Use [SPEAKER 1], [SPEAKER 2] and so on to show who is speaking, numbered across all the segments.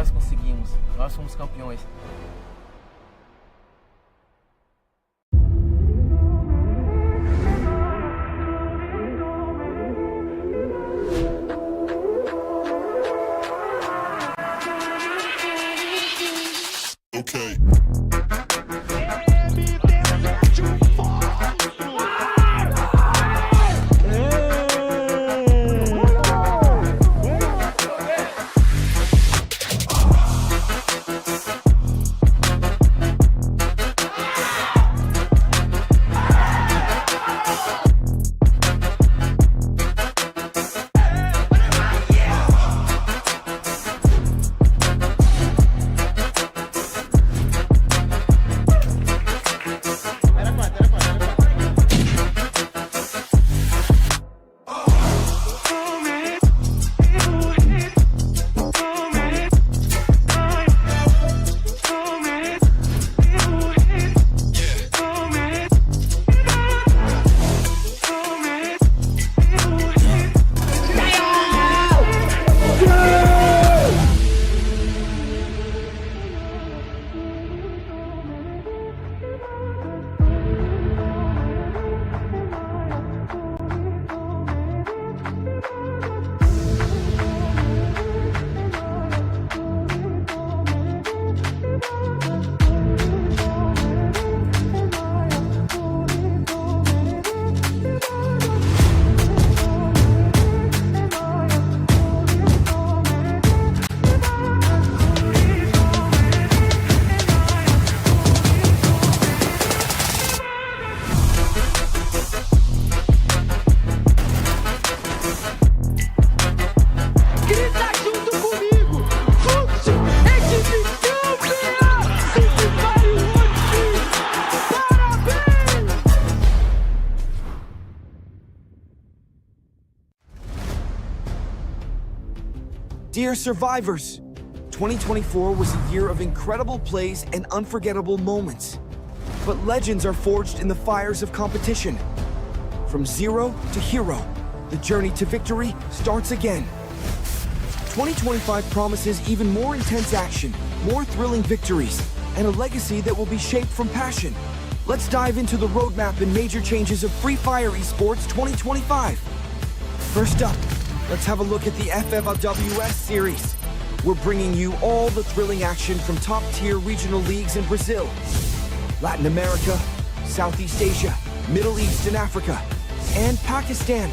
[SPEAKER 1] nós conseguimos, nós somos campeões.
[SPEAKER 2] Okay.
[SPEAKER 3] Dear survivors, 2024 was a year of incredible plays and unforgettable moments. But legends are forged in the fires of competition. From zero to hero, the journey to victory starts again. 2025 promises even more intense action, more thrilling victories, and a legacy that will be shaped from passion. Let's dive into the roadmap and major changes of Free Fire Esports 2025. First up, let's have a look at the FFWS series. We're bringing you all the thrilling action from top-tier regional leagues in Brazil, Latin America, Southeast Asia, Middle East and Africa, and Pakistan.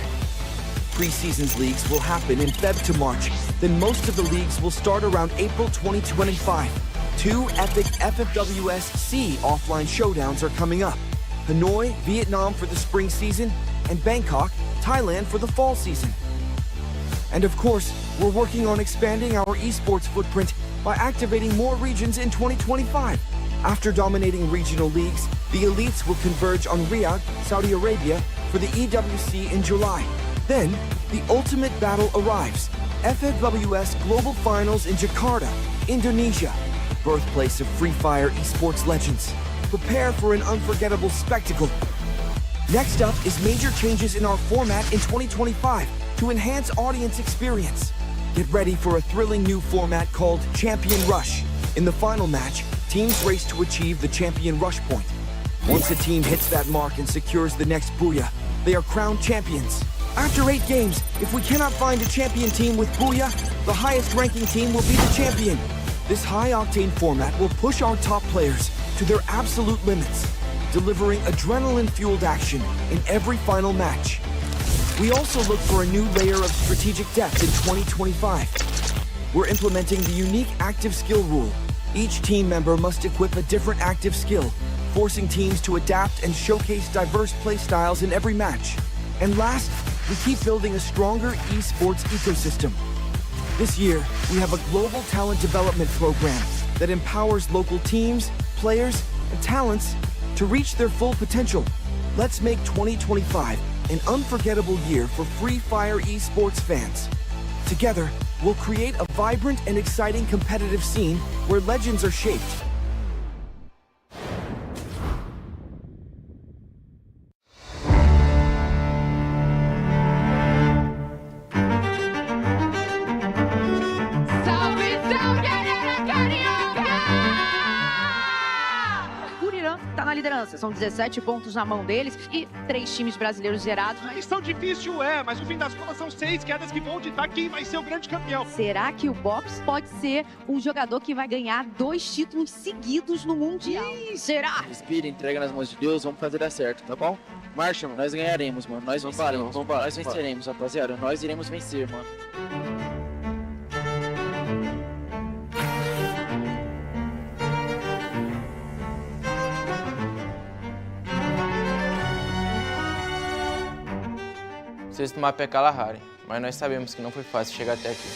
[SPEAKER 3] Pre-seasons leagues will happen in Feb to March, then most of the leagues will start around April 2025. Two epic FFWS Sea offline showdowns are coming up. Hanoi, Vietnam for the spring season, and Bangkok, Thailand for the fall season. And of course, we're working on expanding our esports footprint by activating more regions in 2025. After dominating regional leagues, the elites will converge on Riyadh, Saudi Arabia for the EWC in July. Then, the ultimate battle arrives. FFWS Global Finals in Jakarta, Indonesia, birthplace of Free Fire esports legends. Prepare for an unforgettable spectacle. Next up is major changes in our format in 2025 to enhance audience experience. Get ready for a thrilling new format called Champion Rush. In the final match, teams race to achieve the Champion Rush point. Once a team hits that mark and secures the next Booyah, they are crowned champions. After 8 games, if we cannot find a champion team with Booyah, the highest ranking team will be the champion. This high-octane format will push our top players to their absolute limits, delivering adrenaline-fueled action in every final match. We also look for a new layer of strategic depth in 2025. We're implementing the unique active skill rule. Each team member must equip a different active skill, forcing teams to adapt and showcase diverse playstyles in every match. And last, we keep building a stronger esports ecosystem. This year, we have a global talent development program that empowers local teams, players, and talents to reach their full potential. Let's make 2025 an unforgettable year for Free Fire esports fans. Together, we'll create a vibrant and exciting competitive scene where legends are shaped.
[SPEAKER 4] Salve, salve, galera! tá na liderança. São 17 pontos na mão deles e 3 times brasileiros zerados.
[SPEAKER 5] A missão difícil mas no fim das contas são 6 quedas que vão ditar quem vai ser o grande campeão.
[SPEAKER 4] Será que o Bops pode ser um jogador que vai ganhar 2 títulos seguidos no Mundial? Será?
[SPEAKER 1] Respira, entrega nas mãos de Deus, vamos fazer dar certo, tá bom? Marcha, mano, nós ganharemos, mano. Nós venceremos, nós venceremos, rapaziada. Nós iremos vencer, mano. O sexto mapa é Kalahari, mas nós sabemos que não foi fácil chegar até aqui.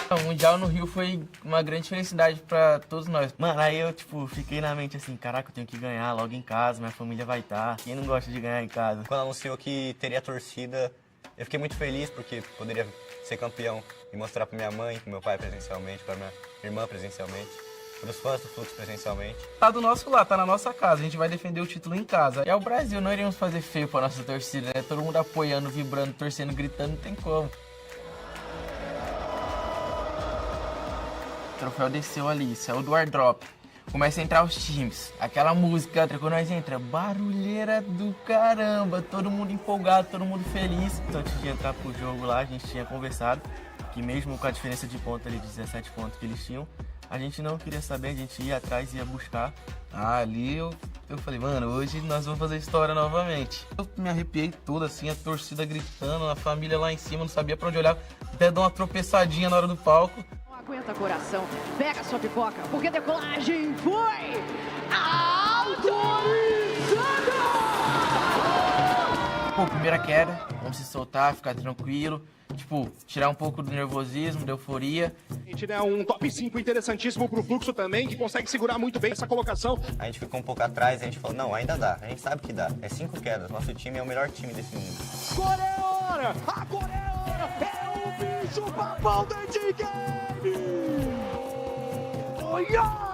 [SPEAKER 1] O Mundial no Rio foi uma grande felicidade pra todos nós. Mano, aí eu, fiquei na mente assim, caraca, eu tenho que ganhar logo em casa, minha família vai estar. Quem não gosta de ganhar em casa?
[SPEAKER 6] Quando anunciou que teria torcida, eu fiquei muito feliz porque poderia ser campeão e mostrar pra minha mãe, pro meu pai presencialmente, pra minha irmã presencialmente, pros fãs do Fluxo presencialmente.
[SPEAKER 1] Tá do nosso lado, tá na nossa casa, a gente vai defender o título em casa. É o Brasil, não iríamos fazer feio pra nossa torcida, né? Todo mundo apoiando, vibrando, torcendo, gritando, não tem como. O troféu desceu ali, saiu do airdrop. Começa a entrar os times. Aquela música, quando nós entra, barulheira do caramba. Todo mundo empolgado, todo mundo feliz. Então, antes de entrar pro jogo lá, a gente tinha conversado que mesmo com a diferença de ponto ali, de 17 pontos que eles tinham, a gente não queria saber, a gente ia atrás, ia buscar. Ali eu falei, mano, hoje nós vamos fazer história novamente. Eu me arrepiei todo assim, a torcida gritando, a família lá em cima, não sabia pra onde olhar. Até deu uma tropeçadinha na hora do palco.
[SPEAKER 4] Aguenta coração, pega sua pipoca, porque a decolagem foi autorizada!
[SPEAKER 1] Pô, primeira queda, vamos se soltar, ficar tranquilo, tirar um pouco do nervosismo, da euforia.
[SPEAKER 5] A gente deu um top 5 interessantíssimo pro Fluxo também, que consegue segurar muito bem essa colocação.
[SPEAKER 6] A gente ficou um pouco atrás, a gente falou, não, ainda dá, a gente sabe que dá. É 5 quedas, nosso time é o melhor time desse mundo.
[SPEAKER 5] Agora é hora! Agora é hora! É o bicho papão da game! Olha!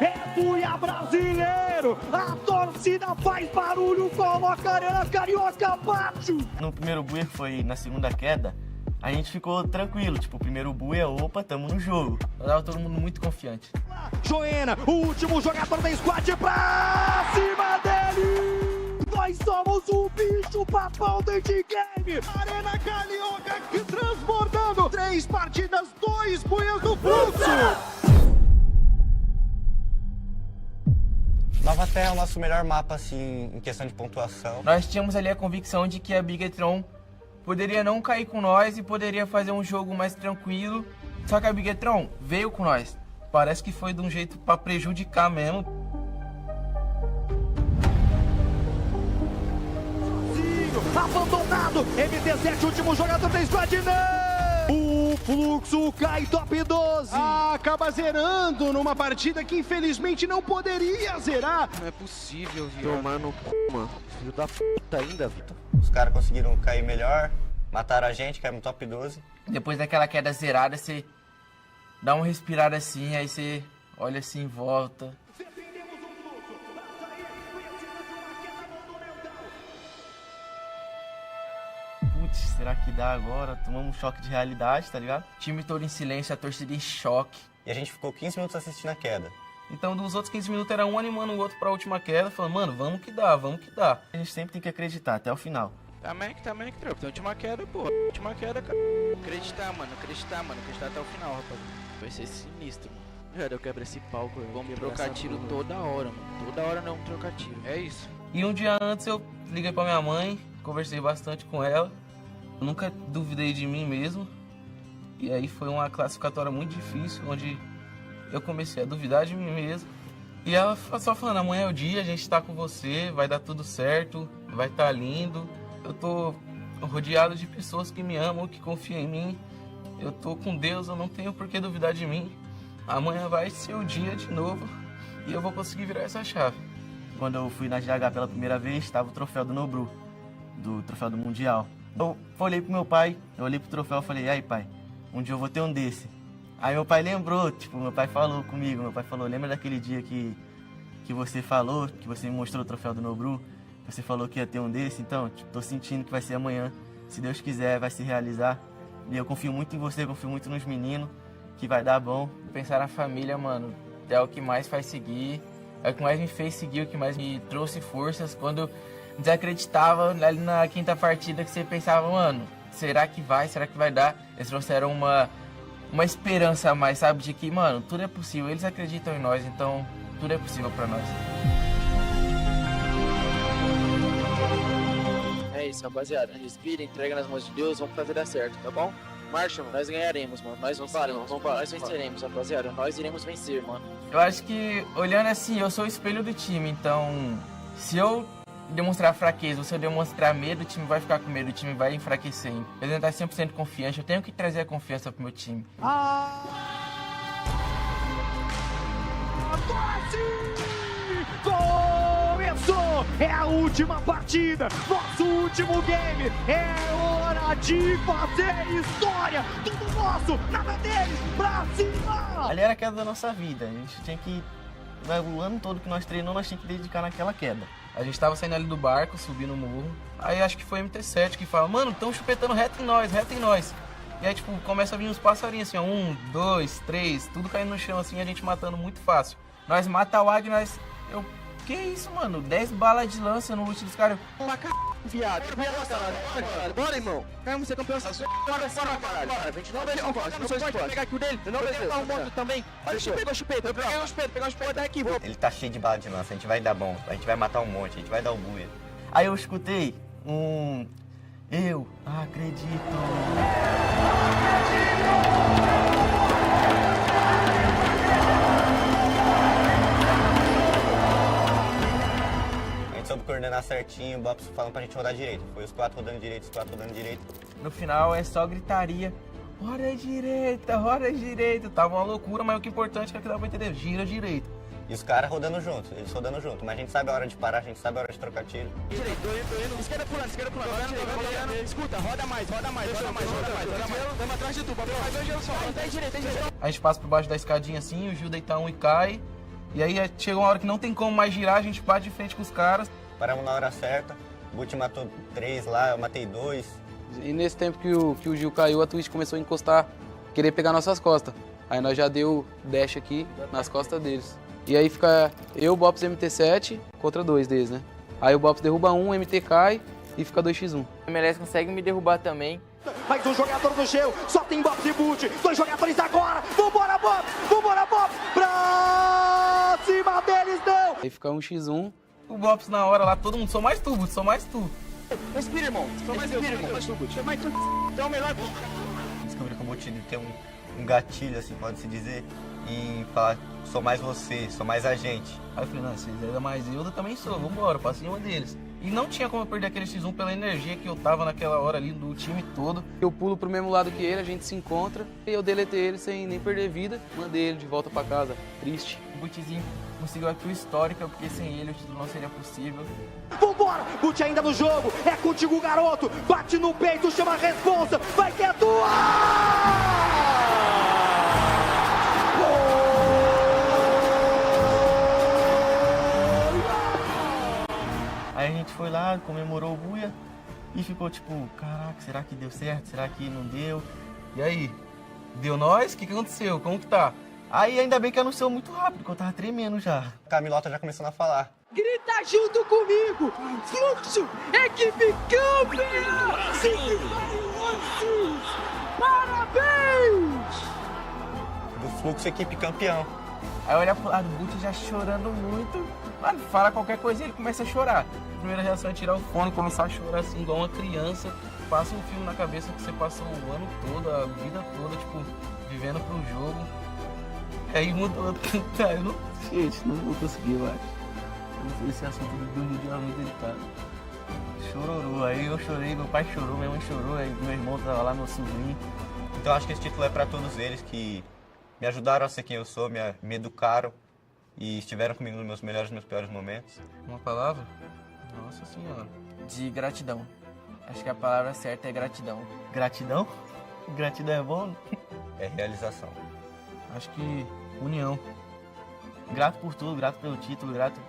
[SPEAKER 5] É Buia brasileiro! A torcida faz barulho, coloca a arena carioca abaixo!
[SPEAKER 1] No primeiro buia, que foi na segunda queda, a gente ficou tranquilo, o primeiro buia, opa, tamo no jogo. Tava todo mundo muito confiante.
[SPEAKER 5] Joena, o último jogador da squad pra cima dele! Nós somos o bicho papão do game! Arena carioca que transbordando! 3 partidas, 2 buias do Fluxo!
[SPEAKER 6] Nova Terra é o nosso melhor mapa, assim, em questão de pontuação.
[SPEAKER 1] Nós tínhamos ali a convicção de que a Bigetron poderia não cair com nós e poderia fazer um jogo mais tranquilo. Só que a Bigetron veio com nós. Parece que foi de um jeito pra prejudicar mesmo.
[SPEAKER 5] Abandonado, MT7, último jogador da squad, não! O Fluxo cai top 12. Acaba zerando numa partida que infelizmente não poderia zerar.
[SPEAKER 7] Não é possível, viu? Tomar no c, mano. Filho da puta ainda, Vitor.
[SPEAKER 6] Os caras conseguiram cair melhor, mataram a gente, caímos no top 12.
[SPEAKER 1] Depois daquela queda zerada, você dá uma respirada assim, aí você olha assim em volta. Será que dá agora? Tomamos um choque de realidade, tá ligado? O time todo em silêncio, a torcida em choque.
[SPEAKER 6] E a gente ficou 15 minutos assistindo a queda.
[SPEAKER 1] Então, dos outros 15 minutos, era um animando o outro pra última queda, falando, mano, vamos que dá, vamos que dá. A gente sempre tem que acreditar, até o final.
[SPEAKER 7] Também que tropa. Então, última queda, pô. Última queda, cara. Acreditar, mano. Acreditar até o final, rapaz. Vai ser sinistro, mano. Eu quebro esse palco, vamos trocar tiro toda hora, mano. Toda hora não trocar tiro. É isso.
[SPEAKER 1] E um dia antes, eu liguei pra minha mãe, conversei bastante com ela. Eu nunca duvidei de mim mesmo, e aí foi uma classificatória muito difícil, onde eu comecei a duvidar de mim mesmo. E ela só falando, amanhã é o dia, a gente tá com você, vai dar tudo certo, vai tá lindo. Eu tô rodeado de pessoas que me amam, que confiam em mim. Eu tô com Deus, eu não tenho por que duvidar de mim. Amanhã vai ser o dia de novo, e eu vou conseguir virar essa chave. Quando eu fui na GH pela primeira vez, estava o troféu do Nobru, do troféu do Mundial. Eu olhei pro meu pai, eu olhei pro troféu e falei, aí pai, um dia eu vou ter um desse. Aí meu pai lembrou, meu pai falou comigo, meu pai falou, lembra daquele dia que você falou, que você me mostrou o troféu do Nobru, você falou que ia ter um desse, então, tô sentindo que vai ser amanhã, se Deus quiser, vai se realizar. E eu confio muito em você, confio muito nos meninos, que vai dar bom. Pensar na família, mano, é o que mais faz seguir, é o que mais me fez seguir, o que mais me trouxe forças. Quando eu desacreditava, ali na quinta partida, que você pensava, mano, será que vai dar? Eles trouxeram uma esperança a mais, sabe, de que, mano, tudo é possível. Eles acreditam em nós, então tudo é possível pra nós.
[SPEAKER 7] É isso, rapaziada. Respira, entrega nas mãos de Deus, vamos fazer dar certo, tá bom? Marcha, mano. Nós ganharemos, mano. Nós venceremos, rapaziada. Nós iremos vencer, mano.
[SPEAKER 1] Eu acho que, olhando assim, eu sou o espelho do time, então se eu demonstrar fraqueza, ou se eu demonstrar medo, o time vai ficar com medo, o time vai enfraquecer. Eu tenho que estar 100% confiante, eu tenho que trazer a confiança pro meu time.
[SPEAKER 5] Começou! É a última partida, nosso último game. É hora de fazer história. Tudo nosso, nada deles, pra cima!
[SPEAKER 1] Ali era a queda da nossa vida, a gente tinha que, o ano todo que nós treinamos, nós tínhamos que dedicar naquela queda. A gente tava saindo ali do barco, subindo o morro, aí acho que foi MT7 que fala, mano, tão chupetando reto em nós. E aí, tipo, começa a vir uns passarinhos assim, ó, 1, 2, 3, tudo caindo no chão assim, a gente matando muito fácil. Nós mata o águia, que isso, mano? 10 balas de lança no ult dos caras.
[SPEAKER 7] Viado. Bora, irmão. Vamos ser campeão. Bora, caralho. A gente não vai pegar aqui o dele. Não vai pegar um monte também. Olha o chupeta. Eu peguei um chupeta daqui.
[SPEAKER 6] Ele tá cheio de bala de lança, a gente vai dar bom, a gente vai matar um monte, a gente vai dar o buia. Aí eu escutei eu acredito. Soube coordenar certinho, o Bobs falando pra gente rodar direito. Foi os 4 rodando direito, os 4 rodando direito.
[SPEAKER 1] No final é só gritaria. Roda direita. Tava uma loucura, mas o que é importante é que dá pra entender. Gira direito.
[SPEAKER 6] E os caras rodando juntos, eles rodando junto. Mas a gente sabe a hora de parar, a gente sabe a hora de trocar tiro.
[SPEAKER 7] Direito, tô indo. Esquerda pulando. Escuta, roda mais. Tamo atrás de tu, papai. Faz dois giros só. Tem direito.
[SPEAKER 1] A gente passa por baixo da escadinha assim, o Gil deita um e cai. E aí chega uma hora que não tem como mais girar, a gente bate de frente com os caras.
[SPEAKER 6] Paramos na hora certa, o Guti matou 3 lá, eu matei 2.
[SPEAKER 8] E nesse tempo que o Gil caiu, a Twitch começou a encostar, querer pegar nossas costas. Aí nós já deu dash aqui nas costas deles. E aí fica eu, Bops MT7 contra 2 deles, né? Aí o Bops derruba um, o MT cai e fica 2x1.
[SPEAKER 9] O MLS consegue me derrubar também.
[SPEAKER 5] Mais um jogador no gelo, só tem Bob e Boot. 2 jogadores agora, vambora Bob, pra cima deles não.
[SPEAKER 8] Aí fica 1x1.
[SPEAKER 1] O Bops na hora lá, todo mundo, sou mais tu.
[SPEAKER 7] Respira, irmão. Sou mais tu. Então é o melhor.
[SPEAKER 6] Descobri que o Guti tem um gatilho, assim, pode-se dizer, em falar, sou mais você, sou mais a gente.
[SPEAKER 1] Aí eu falei, não, vocês ainda mais eu também sou, vambora, pra cima deles. E não tinha como eu perder aquele X1 pela energia que eu tava naquela hora ali do time todo.
[SPEAKER 8] Eu pulo pro mesmo lado que ele, a gente se encontra. E eu deletei ele sem nem perder vida. Mandei ele de volta pra casa, triste.
[SPEAKER 1] O Butizinho conseguiu a kill histórica, porque sem ele o título não seria possível.
[SPEAKER 5] Vambora, Boot ainda no jogo, é contigo garoto. Bate no peito, chama a responsa, vai que é tua!
[SPEAKER 1] Aí a gente foi lá, comemorou o buia e ficou tipo, caraca, será que deu certo? Será que não deu? E aí, deu nós? O que aconteceu? Como que tá? Aí ainda bem que anunciou muito rápido, porque eu tava tremendo já.
[SPEAKER 6] A Camilota já começando a falar.
[SPEAKER 5] Grita junto comigo, Fluxo, equipe campeã! Parabéns!
[SPEAKER 6] Do Fluxo, equipe campeão.
[SPEAKER 1] Aí olha pro lado, o Guti já chorando muito. Mano, fala qualquer coisa e ele começa a chorar. A primeira reação é tirar o fone, começar a chorar assim, igual uma criança. Passa um filme na cabeça que você passou o ano todo, a vida toda, tipo, vivendo pro jogo. Aí mudou. Tá, eu não... Gente, não vou conseguir, eu acho. Esse assunto do Mundial é muito delicado. Chororô. Aí eu chorei, meu pai chorou, minha mãe chorou, aí meu irmão tava lá, meu sobrinho.
[SPEAKER 6] Então acho que esse título é pra todos eles que me ajudaram a ser quem eu sou, me educaram e estiveram comigo nos meus melhores e meus piores momentos.
[SPEAKER 1] Uma palavra? Nossa senhora. De gratidão. Acho que a palavra certa é gratidão. Gratidão? Gratidão é bom?
[SPEAKER 6] É realização.
[SPEAKER 1] Acho que união. Grato por tudo, grato pelo título, grato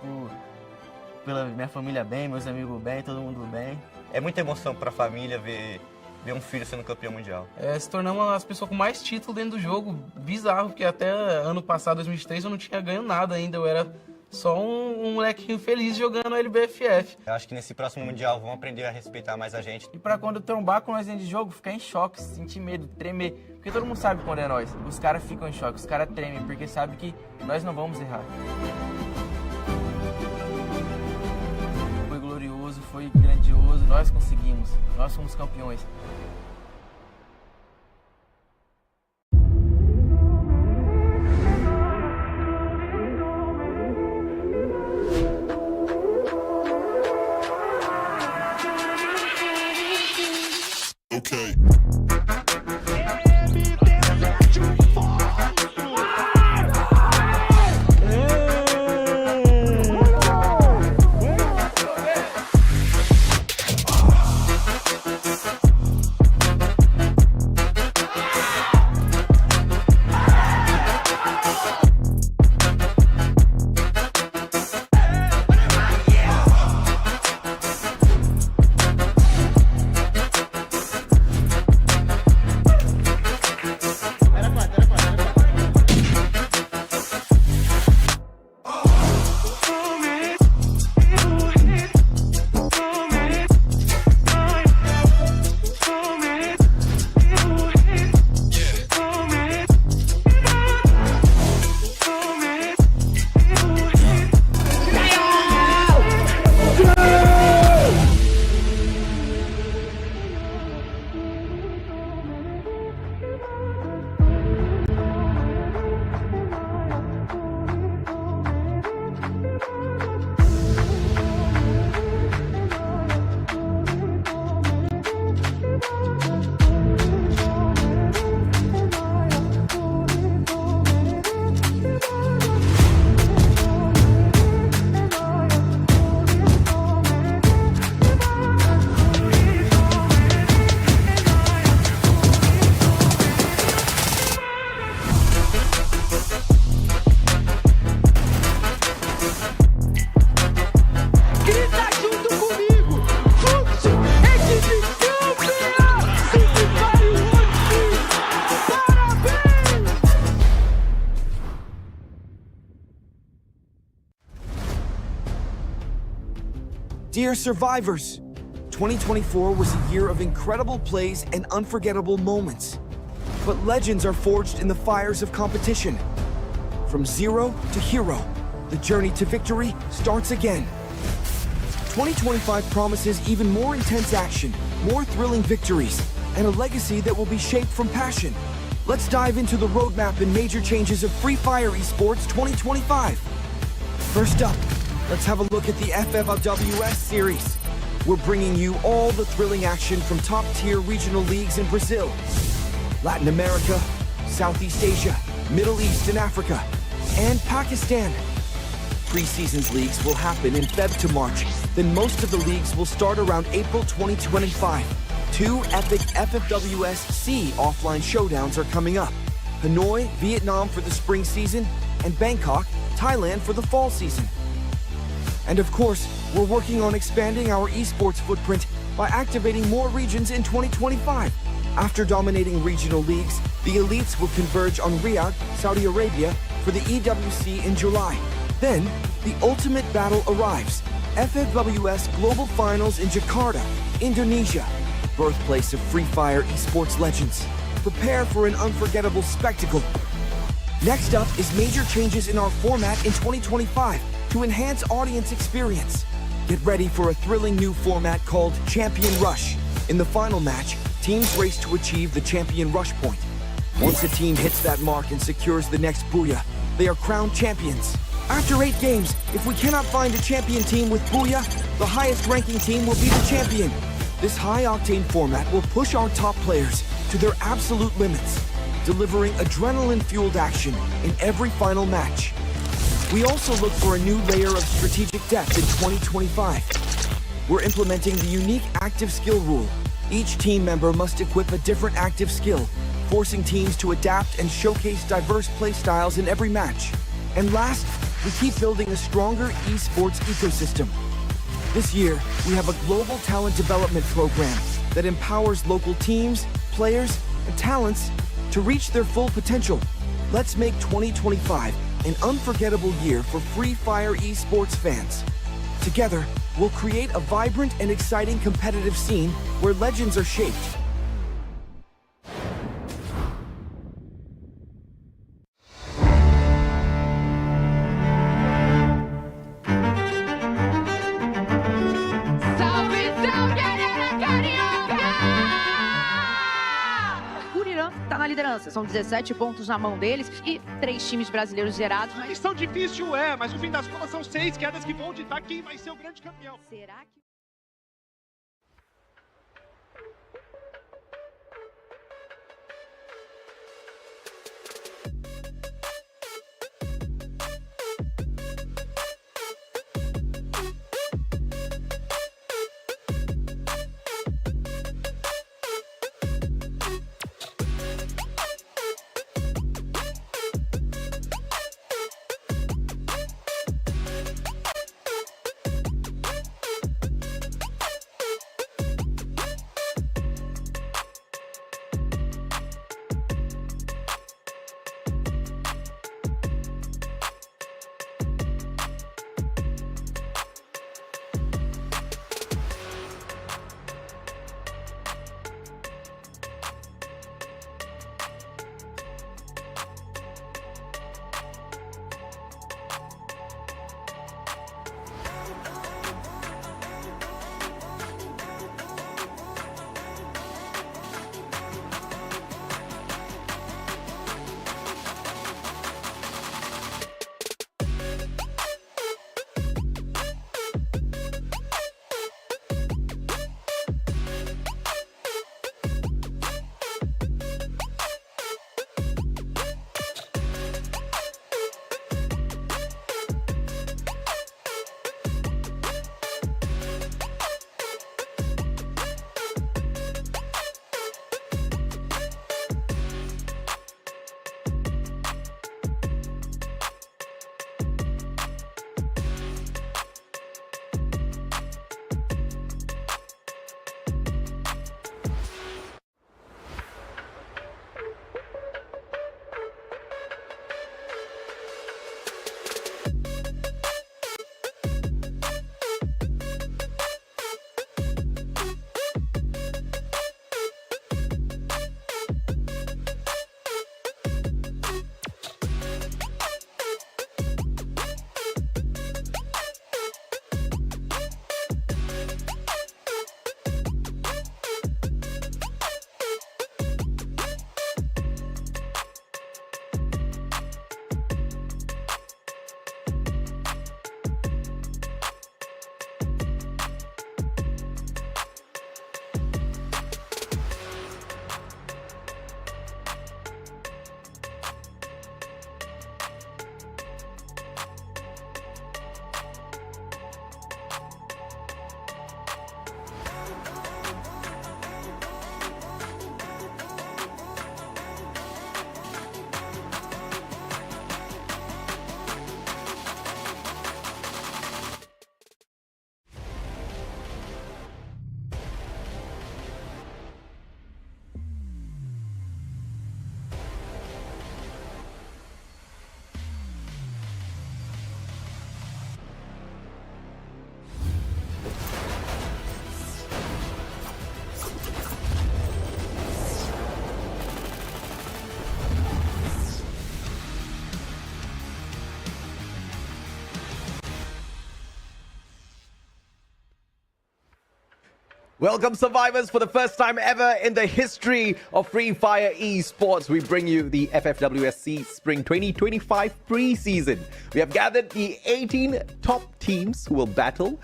[SPEAKER 1] pela minha família bem, meus amigos bem, todo mundo bem.
[SPEAKER 6] É muita emoção pra família ver ver um filho sendo campeão mundial.
[SPEAKER 1] Se tornamos as pessoas com mais título dentro do jogo, bizarro, porque até ano passado, 2003, eu não tinha ganho nada ainda, eu era só um molequinho feliz jogando a LBFF.
[SPEAKER 6] Eu acho que nesse próximo mundial vão aprender a respeitar mais a gente.
[SPEAKER 9] E pra quando trombar com nós dentro de jogo, ficar em choque, sentir medo, tremer. Porque todo mundo sabe quando é nós. Os caras ficam em choque, os caras tremem, porque sabem que nós não vamos errar. Foi glorioso, foi grandioso, nós conseguimos. Nós somos campeões.
[SPEAKER 2] Okay.
[SPEAKER 3] Dear survivors, 2024 was a year of incredible plays and unforgettable moments. But legends are forged in the fires of competition. From zero to hero, the journey to victory starts again. 2025 promises even more intense action, more thrilling victories, and a legacy that will be shaped from passion. Let's dive into the roadmap and major changes of Free Fire Esports 2025. First up, let's have a look at the FFWS series. We're bringing you all the thrilling action from top-tier regional leagues in Brazil, Latin America, Southeast Asia, Middle East and Africa, and Pakistan. Pre-seasons leagues will happen in Feb to March, then most of the leagues will start around April 2025. 2 epic FFWS Sea offline showdowns are coming up. Hanoi, Vietnam for the spring season, and Bangkok, Thailand for the fall season. And of course, we're working on expanding our esports footprint by activating more regions in 2025. After dominating regional leagues, the elites will converge on Riyadh, Saudi Arabia for the EWC in July. Then, the ultimate battle arrives. FFWS Global Finals in Jakarta, Indonesia, birthplace of Free Fire esports legends. Prepare for an unforgettable spectacle. Next up is major changes in our format in 2025 to enhance audience experience. Get ready for a thrilling new format called Champion Rush. In the final match, teams race to achieve the Champion Rush point. Once a team hits that mark and secures the next Booyah, they are crowned champions. After 8 games, if we cannot find a champion team with Booyah, the highest ranking team will be the champion. This high-octane format will push our top players to their absolute limits, delivering adrenaline-fueled action in every final match. We also look for a new layer of strategic depth in 2025. We're implementing the unique active skill rule. Each team member must equip a different active skill, forcing teams to adapt and showcase diverse play styles in every match. And last, we keep building a stronger esports ecosystem. This year, we have a global talent development program that empowers local teams, players, and talents to reach their full potential. Let's make 2025 an unforgettable year for Free Fire esports fans. Together, we'll create a vibrant and exciting competitive scene where legends are shaped.
[SPEAKER 4] Salve, salve, galera carioca! O Irã tá na liderança, são 17 pontos na mão deles e 3 times brasileiros zerados.
[SPEAKER 5] A missão difícil mas no fim das contas são 6 quedas que vão ditar quem vai ser o grande campeão.
[SPEAKER 4] Será que...
[SPEAKER 10] Welcome, survivors. For the first time ever in the history of Free Fire Esports, we bring you the FFWS Sea Spring 2025 preseason. We have gathered the 18 top teams who will battle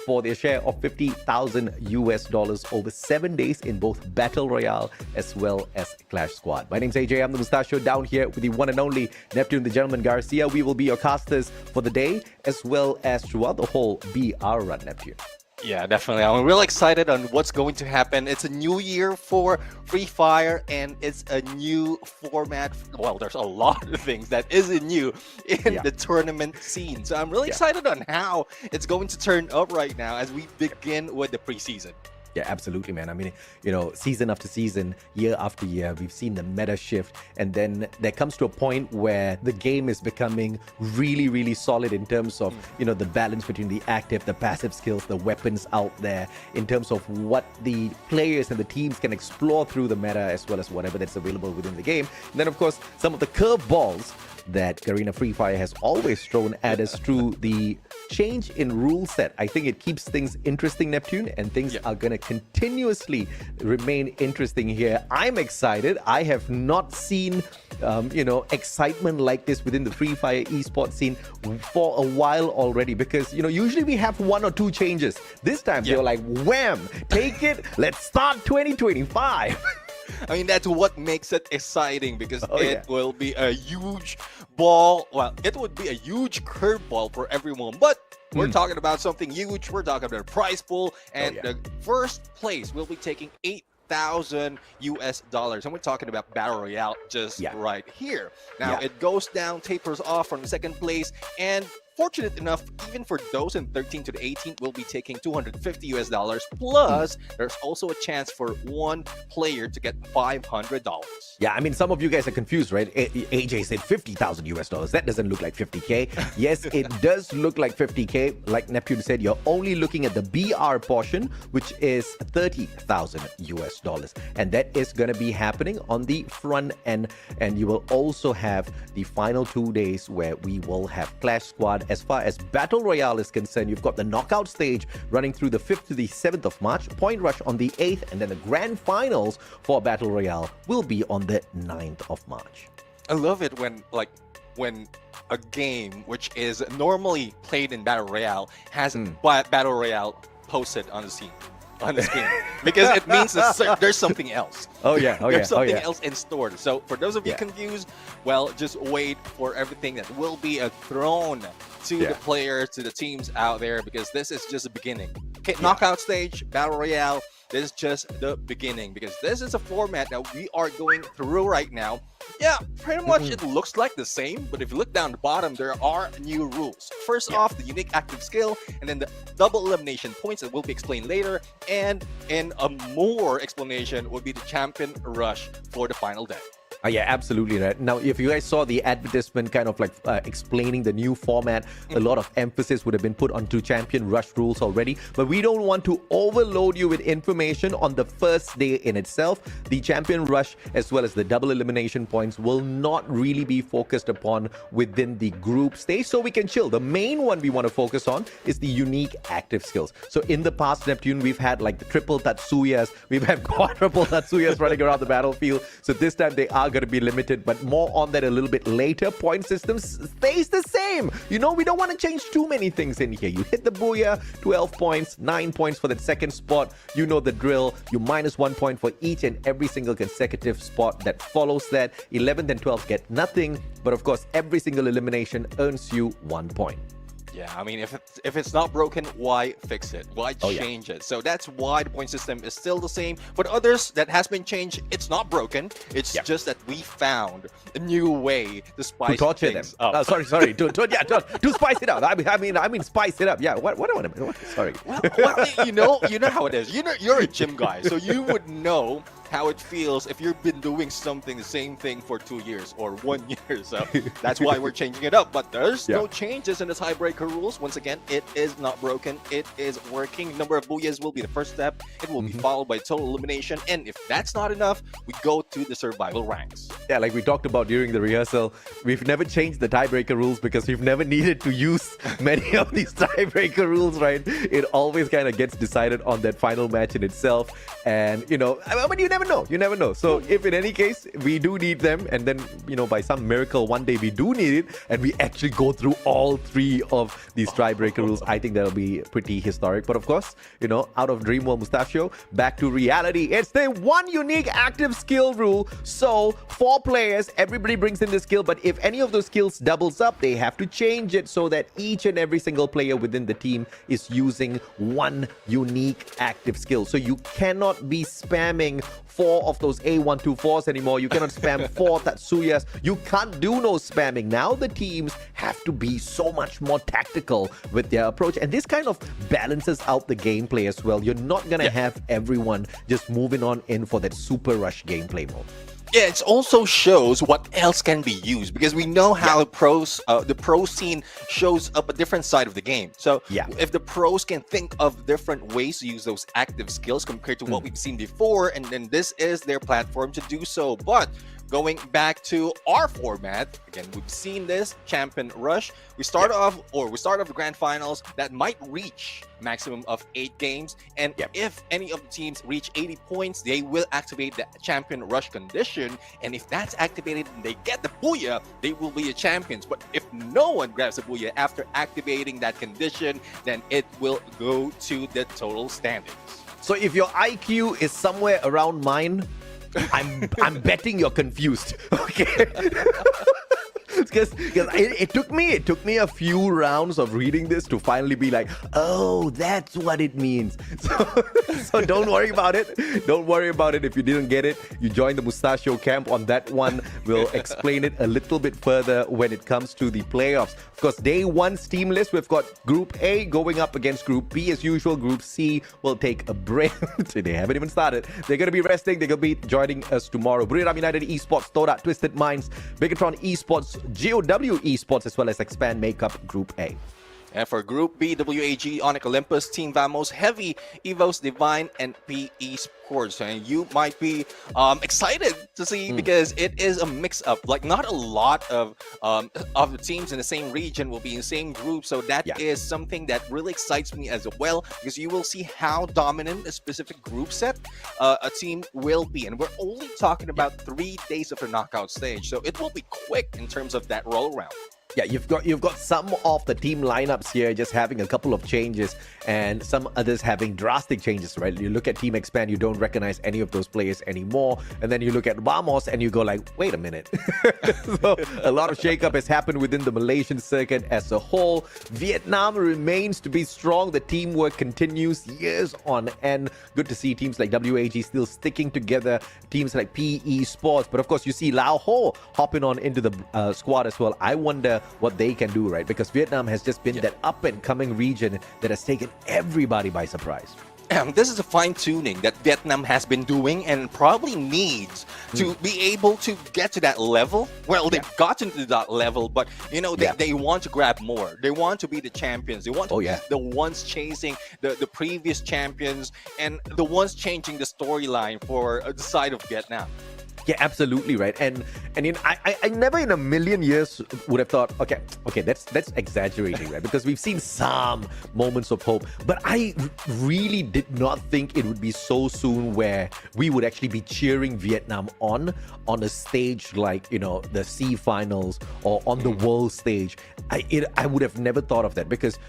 [SPEAKER 10] for their share of $50,000 over 7 days in both Battle Royale as well as Clash Squad. My name's AJ. I'm the Mustachio down here with the one and only Neptune the Gentleman Garcia. We will be your casters for the day as well as throughout the whole BR run, Neptune.
[SPEAKER 11] Yeah, definitely. I'm real excited on what's going to happen. It's a new year for Free Fire, and it's a new format. Well, there's a lot of things that isn't new in the tournament scene. So I'm really excited on how it's going to turn up right now as we begin with the preseason.
[SPEAKER 10] Yeah, absolutely, man. I mean, season after season, year after year, we've seen the meta shift. And then there comes to a point where the game is becoming really, really solid in terms of, the balance between the active, the passive skills, the weapons out there, in terms of what the players and the teams can explore through the meta, as well as whatever that's available within the game. And then, of course, some of the curveballs that Garena Free Fire has always thrown at us through the change in rule set. I think it keeps things interesting, Neptune, and things are going to continuously remain interesting here. I'm excited. I have not seen, excitement like this within the Free Fire esports scene for a while already, because, usually we have 1 or 2 changes. This time they were like, wham, take it, let's start 2025.
[SPEAKER 11] I mean, that's what makes it exciting, because it will be a huge ball. Well, it would be a huge curveball for everyone. But we're talking about something huge. We're talking about a prize pool. And the first place will be taking $8,000 US. And we're talking about Battle Royale just right here. Now, it goes down, tapers off from the second place. And fortunate enough, even for those in 13 to the 18, we'll be taking $250 US. Plus, there's also a chance for one player to get $500.
[SPEAKER 10] Yeah, I mean, some of you guys are confused, right? AJ said $50,000 US. That doesn't look like 50K. Yes, it does look like 50K. Like Neptune said, you're only looking at the BR portion, which is $30,000 US. And that is going to be happening on the front end. And you will also have the final 2 days where we will have Clash Squad. As far as Battle Royale is concerned, you've got the knockout stage running through the 5th to the 7th of March, Point Rush on the 8th, and then the grand finals for Battle Royale will be on the 9th of March.
[SPEAKER 11] I love it when a game which is normally played in Battle Royale has Battle Royale posted on the scene. On the screen, because it means that there's something else. There's something else in store. So for those of you confused, well, just wait for everything that will be thrown to the players, to the teams out there, because this is just the beginning. Okay, knockout stage, Battle Royale, this is just the beginning, because this is a format that we are going through right now. Yeah, pretty much it looks like the same, but if you look down the bottom, there are new rules. First off, the unique active skill, and then the double elimination points that will be explained later, and in a more explanation will be the champion rush for the final day.
[SPEAKER 10] Yeah, absolutely right. Now, if you guys saw the advertisement kind of like explaining the new format, a lot of emphasis would have been put onto Champion Rush rules already, but we don't want to overload you with information on the first day in itself. The Champion Rush, as well as the double elimination points, will not really be focused upon within the group stage, so we can chill. The main one we want to focus on is the unique active skills. So in the past, Neptune, we've had like the triple Tatsuyas, we've had quadruple Tatsuyas running around the battlefield. So this time they are going to be limited, but more on that a little bit later. Point system stays the same. We don't want to change too many things in here. You hit the booyah, 12 points, 9 points for that second spot. You know the drill. You minus 1 point for each and every single consecutive spot that follows that. 11th and 12th get nothing, but of course, every single elimination earns you 1 point.
[SPEAKER 11] Yeah, I mean, if it's not broken, why fix it? Why change it? So that's why the point system is still the same. But others that has been changed, it's not broken. It's just that we found a new way to spice
[SPEAKER 10] torture
[SPEAKER 11] things
[SPEAKER 10] them.
[SPEAKER 11] up.
[SPEAKER 10] Sorry. To spice it up. I mean, spice it up. Yeah. What do I mean? Sorry.
[SPEAKER 11] Well, you know how it is. You're a gym guy, so you would know how it feels if you've been doing the same thing for 2 years or 1 year. So that's why we're changing it up. But there's no changes in the tiebreaker rules. Once again, it is not broken. It is working. Number of booyahs will be the first step. It will be followed by total elimination. And if that's not enough, we go to the survival ranks.
[SPEAKER 10] Yeah, like we talked about during the rehearsal, we've never changed the tiebreaker rules because we've never needed to use many of these tiebreaker rules, right? It always kind of gets decided on that final match in itself. And, but you never know. So if in any case we do need them, and then by some miracle one day we do need it, and we actually go through all 3 of these tiebreaker rules, I think that'll be pretty historic. But of course, out of Dream World Mustachio, back to reality. It's the one unique active skill rule. So 4 4 players, everybody brings in the skill, but if any of those skills doubles up, they have to change it so that each and every single player within the team is using one unique active skill. So you cannot be spamming 4 of those A124s anymore. You cannot spam 4 Tatsuyas. You can't do no spamming. Now the teams have to be so much more tactical with their approach, and this kind of balances out the gameplay as well. You're not gonna have everyone just moving on in for that super rush gameplay mode.
[SPEAKER 11] Yeah, it also shows what else can be used, because we know how the pro scene shows up a different side of the game. So if the pros can think of different ways to use those active skills compared to what we've seen before, and then this is their platform to do so. But going back to our format, again, we've seen this Champion Rush. We start off the grand finals that might reach maximum of 8 games, and if any of the teams reach 80 points, they will activate the Champion Rush condition, and if that's activated and they get the Booyah, they will be the champions. But if no one grabs the Booyah after activating that condition, then it will go to the total standings.
[SPEAKER 10] So if your IQ is somewhere around mine, I'm betting you're confused. Okay. Because it took me a few rounds of reading this to finally be like, oh, that's what it means. So don't worry about it. Don't worry about it if you didn't get it. You join the Mustachio camp on that one. We'll explain it a little bit further when it comes to the playoffs. Of course, day 1's team list, we've got Group A going up against Group B as usual. Group C will take a break. They haven't even started. They're going to be resting. They're going to be joining us tomorrow. Buriram United Esports, Toda, Twisted Minds, Bigatron Esports, GOW Esports, as well as Expand make up Group A.
[SPEAKER 11] And for Group B, WAG, Onyx Olympus, Team Vamos, Heavy, Evos, Divine, and Esports. And you might be excited to see, because it is a mix-up. Like, not a lot of the teams in the same region will be in the same group. So that is something that really excites me as well, because you will see how dominant a specific group set a team will be. And we're only talking about 3 days of the knockout stage. So it will be quick in terms of that roll around.
[SPEAKER 10] Yeah, you've got some of the team lineups here just having a couple of changes, and some others having drastic changes, right? You look at Team Expand, you don't recognize any of those players anymore, and then you look at Vamos and you go like, wait a minute. So a lot of shakeup has happened within the Malaysian circuit as a whole. Vietnam remains to be strong. The teamwork continues years on end. Good to see teams like WAG still sticking together, teams like PE Sports, but of course you see Lao Ho hopping on into the squad as well. I wonder what they can do, right? Because Vietnam has just been that up-and-coming region that has taken everybody by surprise.
[SPEAKER 11] This is a fine-tuning that Vietnam has been doing and probably needs to be able to get to that level. Well, they've gotten to that level, but, you know, they want to grab more. They want to be the champions. They want to be the ones chasing the previous champions, and the ones changing the storyline for the side of Vietnam.
[SPEAKER 10] Yeah, absolutely right. And you know, I never in a million years would have thought, okay, that's exaggerating, right? Because we've seen some moments of hope, but I really did not think it would be so soon where we would actually be cheering Vietnam on a stage like, you know, the Sea Finals or on the world stage. I would have never thought of that, because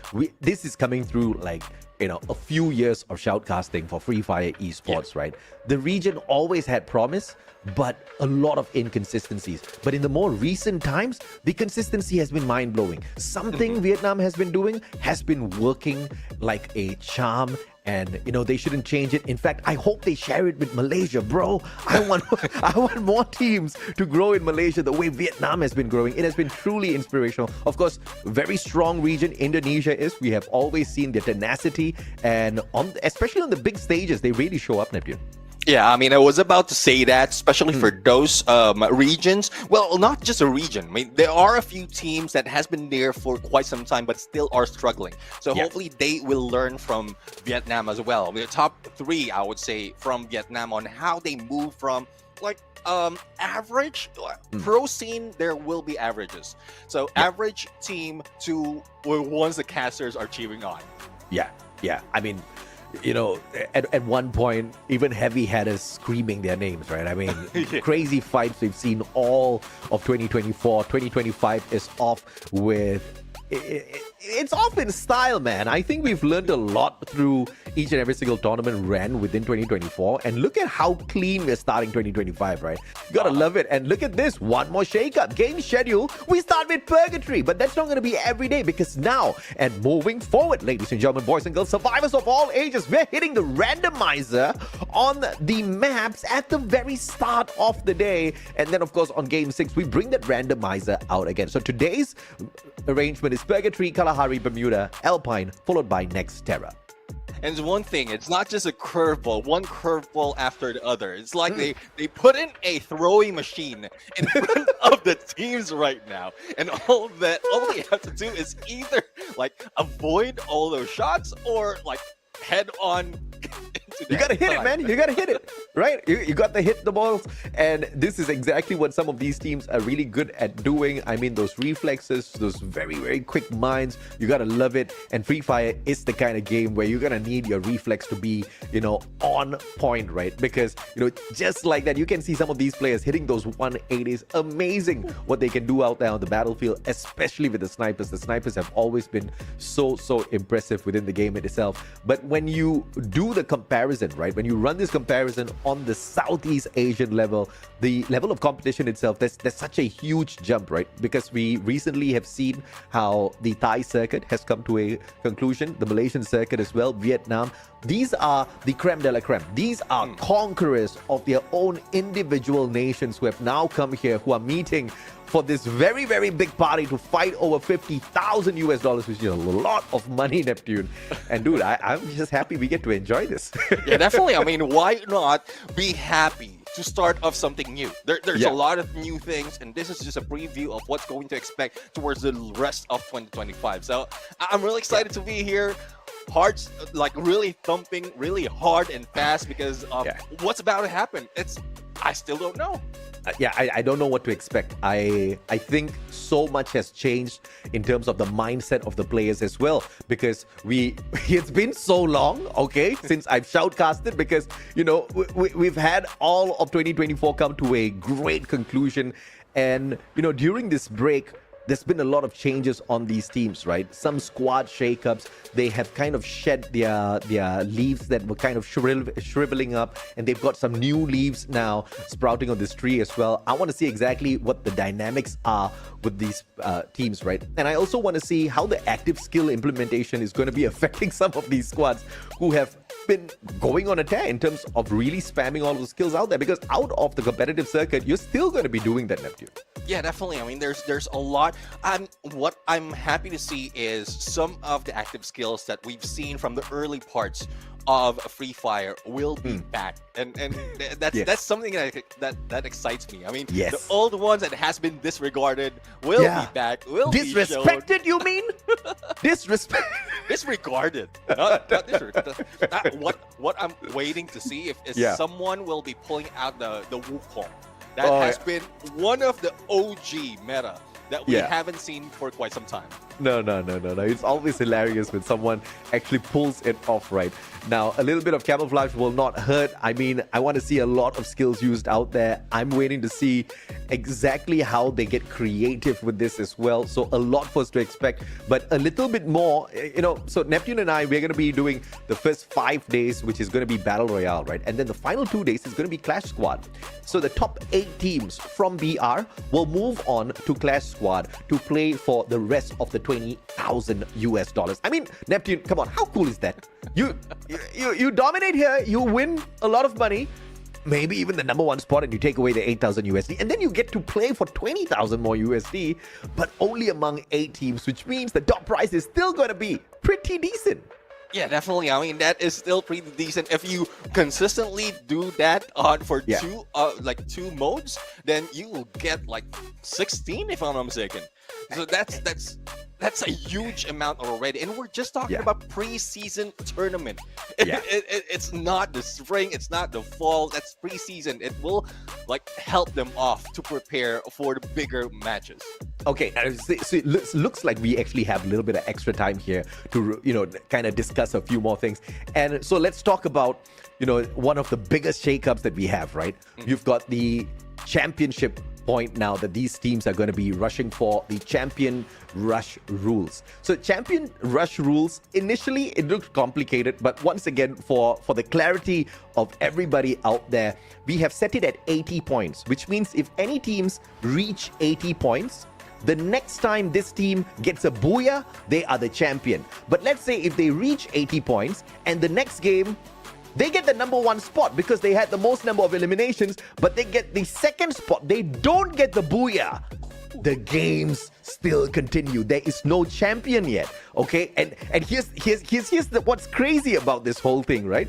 [SPEAKER 10] this is coming through like, you know, a few years of shoutcasting for Free Fire Esports, right? The region always had promise, but a lot of inconsistencies. But in the more recent times, the consistency has been mind-blowing. Something Vietnam has been doing has been working like a charm, and you know, they shouldn't change it. In fact, I hope they share it with Malaysia, bro. I want more teams to grow in Malaysia the way Vietnam has been growing. It has been truly inspirational. Of course, very strong region Indonesia is. We have always seen their tenacity, and especially on the big stages, they really show up, Neptune.
[SPEAKER 11] Yeah, I mean, I was about to say that, especially for those regions. Well, not just a region. I mean, there are a few teams that has been there for quite some time, but still are struggling. So hopefully they will learn from Vietnam as well. I mean, the top 3, I would say, from Vietnam on how they move from like average pro scene. There will be averages. So average team to ones the casters are cheering on.
[SPEAKER 10] Yeah. I mean, you know, at one point, even Heavy had us screaming their names, right? I mean, crazy fights we've seen all of 2024. 2025 is off with it's off in style, man. I think we've learned a lot through each and every single tournament ran within 2024. And look at how clean we're starting 2025, right? You gotta love it. And look at this, one more shake-up. Game schedule, we start with Purgatory. But that's not gonna be every day, because now, and moving forward, ladies and gentlemen, boys and girls, survivors of all ages, we're hitting the randomizer on the maps at the very start of the day. And then, of course, on Game 6, we bring that randomizer out again. So today's arrangement is Purgatory, Kalahari, Bermuda, Alpine, followed by Next-Terra.
[SPEAKER 11] And it's one thing, it's not just a curveball, one curveball after the other. It's like they put in a throwing machine in front of the teams right now. And all they have to do is either like avoid all those shots or like head on.
[SPEAKER 10] You gotta hit it, man. You gotta hit it, right? You got to hit the balls, and this is exactly what some of these teams are really good at doing. I mean, those reflexes, those very, very quick minds, you gotta love it. And Free Fire is the kind of game where you're gonna need your reflex to be, on point, right? Because, just like that, you can see some of these players hitting those 180s. Amazing what they can do out there on the battlefield, especially with the snipers. The snipers have always been so impressive within the game itself. But when you do the comparison, right? When you run this comparison on the Southeast Asian level, the level of competition itself, there's such a huge jump, right? Because we recently have seen how the Thai circuit has come to a conclusion, the Malaysian circuit as well, Vietnam. These are the creme de la creme. These are conquerors of their own individual nations who have now come here, who are meeting for this very, very big party to fight over $50,000, which is a lot of money, Neptune. And dude, I'm just happy we get to enjoy this.
[SPEAKER 11] Yeah, definitely. I mean, why not be happy to start off something new? There's a lot of new things, and this is just a preview of what's going to expect towards the rest of 2025. So I'm really excited to be here. Hearts like really thumping really hard and fast because what's about to happen. I still don't know.
[SPEAKER 10] I don't know what to expect. I think so much has changed in terms of the mindset of the players as well, because it's been so long, okay, since I've shoutcasted, because we've had all of 2024 come to a great conclusion, and during this break there's been a lot of changes on these teams, right? Some squad shakeups. They have kind of shed their leaves that were kind of shriveling up, and they've got some new leaves now sprouting on this tree as well. I want to see exactly what the dynamics are with these teams, right? And I also want to see how the active skill implementation is going to be affecting some of these squads who have been going on a tear in terms of really spamming all those skills out there, because out of the competitive circuit, you're still going to be doing that, Neptune.
[SPEAKER 11] Yeah, definitely. I mean, there's a lot. What I'm happy to see is some of the active skills that we've seen from the early parts of Free Fire will be back, and that's something that excites me. I mean, the old ones that has been disregarded will be back. Will
[SPEAKER 10] disrespected?
[SPEAKER 11] Be shown.
[SPEAKER 10] You mean?
[SPEAKER 11] Disregarded? Not disrespected. What I'm waiting to see is someone will be pulling out the Wukong. That has been one of the OG meta that we haven't seen for quite some time.
[SPEAKER 10] No. It's always hilarious when someone actually pulls it off right. Now, a little bit of camouflage will not hurt. I mean, I want to see a lot of skills used out there. I'm waiting to see exactly how they get creative with this as well. So a lot for us to expect, but a little bit more, so Neptune and I, we're going to be doing the first 5 days, which is going to be Battle Royale, right? And then the final 2 days is going to be Clash Squad. So the top 8 teams from BR will move on to Clash Squad to play for the rest of the $20,000. I mean, Neptune, come on, how cool is that? You dominate here, you win a lot of money, maybe even the #1 spot, and you take away the 8,000 USD, and then you get to play for 20,000 more USD, but only among 8 teams, which means the top prize is still going to be pretty decent.
[SPEAKER 11] Yeah, definitely. I mean, that is still pretty decent. If you consistently do that for two modes, then you will get like 16, if I'm not mistaken. So that's a huge amount already, and we're just talking about pre-season tournament. It's not the spring, it's not the fall. That's pre-season. It will help them off to prepare for the bigger matches.
[SPEAKER 10] Okay, so it looks like we actually have a little bit of extra time here to kind of discuss a few more things. And so let's talk about one of the biggest shakeups that we have, right? You've got the championship point now that these teams are going to be rushing for the champion rush rules. So champion rush rules, initially it looked complicated, but once again, for the clarity of everybody out there, we have set it at 80 points, which means if any teams reach 80 points, the next time this team gets a booyah, they are the champion. But let's say if they reach 80 points and the next game, they get the number 1 spot because they had the most number of eliminations, but they get the second spot. They don't get the booyah. The games still continue. There is no champion yet. Okay, and here's what's crazy about this whole thing, right?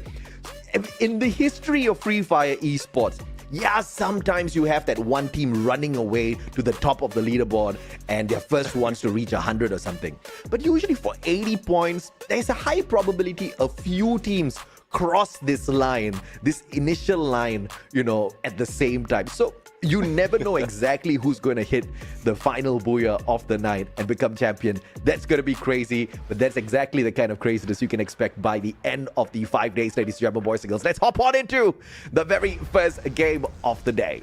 [SPEAKER 10] In the history of Free Fire Esports, yeah, sometimes you have that one team running away to the top of the leaderboard and they're first ones to reach 100 or something. But usually for 80 points, there's a high probability a few teams cross this line, this initial line, at the same time. So you never know exactly who's going to hit the final booyah of the night and become champion. That's going to be crazy, but that's exactly the kind of craziness you can expect by the end of the 5 days, ladies and gentlemen, boys and girls. Let's hop on into the very first game of the day.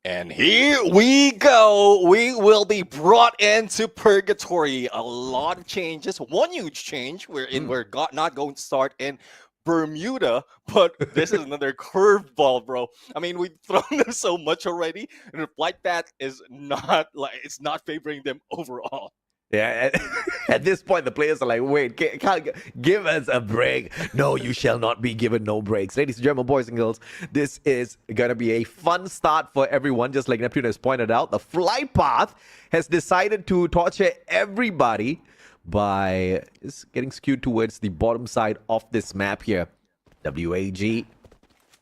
[SPEAKER 11] And here we go. We will be brought into Purgatory. A lot of changes. One huge change. We're not going to start in Bermuda, but this is another curveball, bro. I mean, we've thrown them so much already, and the flight path is it's not favoring them overall.
[SPEAKER 10] Yeah, at this point, the players are like, wait, can't give us a break. No, you shall not be given no breaks. Ladies and gentlemen, boys and girls, this is going to be a fun start for everyone. Just like Neptune has pointed out, the flight path has decided to torture everybody by just getting skewed towards the bottom side of this map here. WAG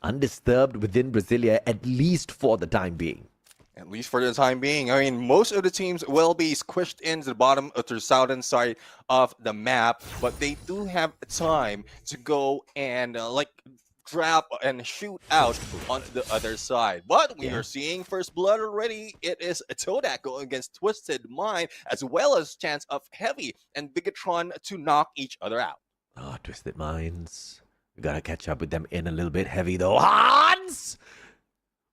[SPEAKER 10] undisturbed within Brasilia, at least for the time being.
[SPEAKER 11] At least for the time being. I mean, most of the teams will be squished into the bottom of the southern side of the map, but they do have time to go and grab and shoot out on the other side. But we are seeing first blood already. It is Todak going against Twisted Mind, as well as chance of Heavy and Bigatron to knock each other out.
[SPEAKER 10] Oh, Twisted Minds. We gotta catch up with them in a little bit. Heavy though. Hans!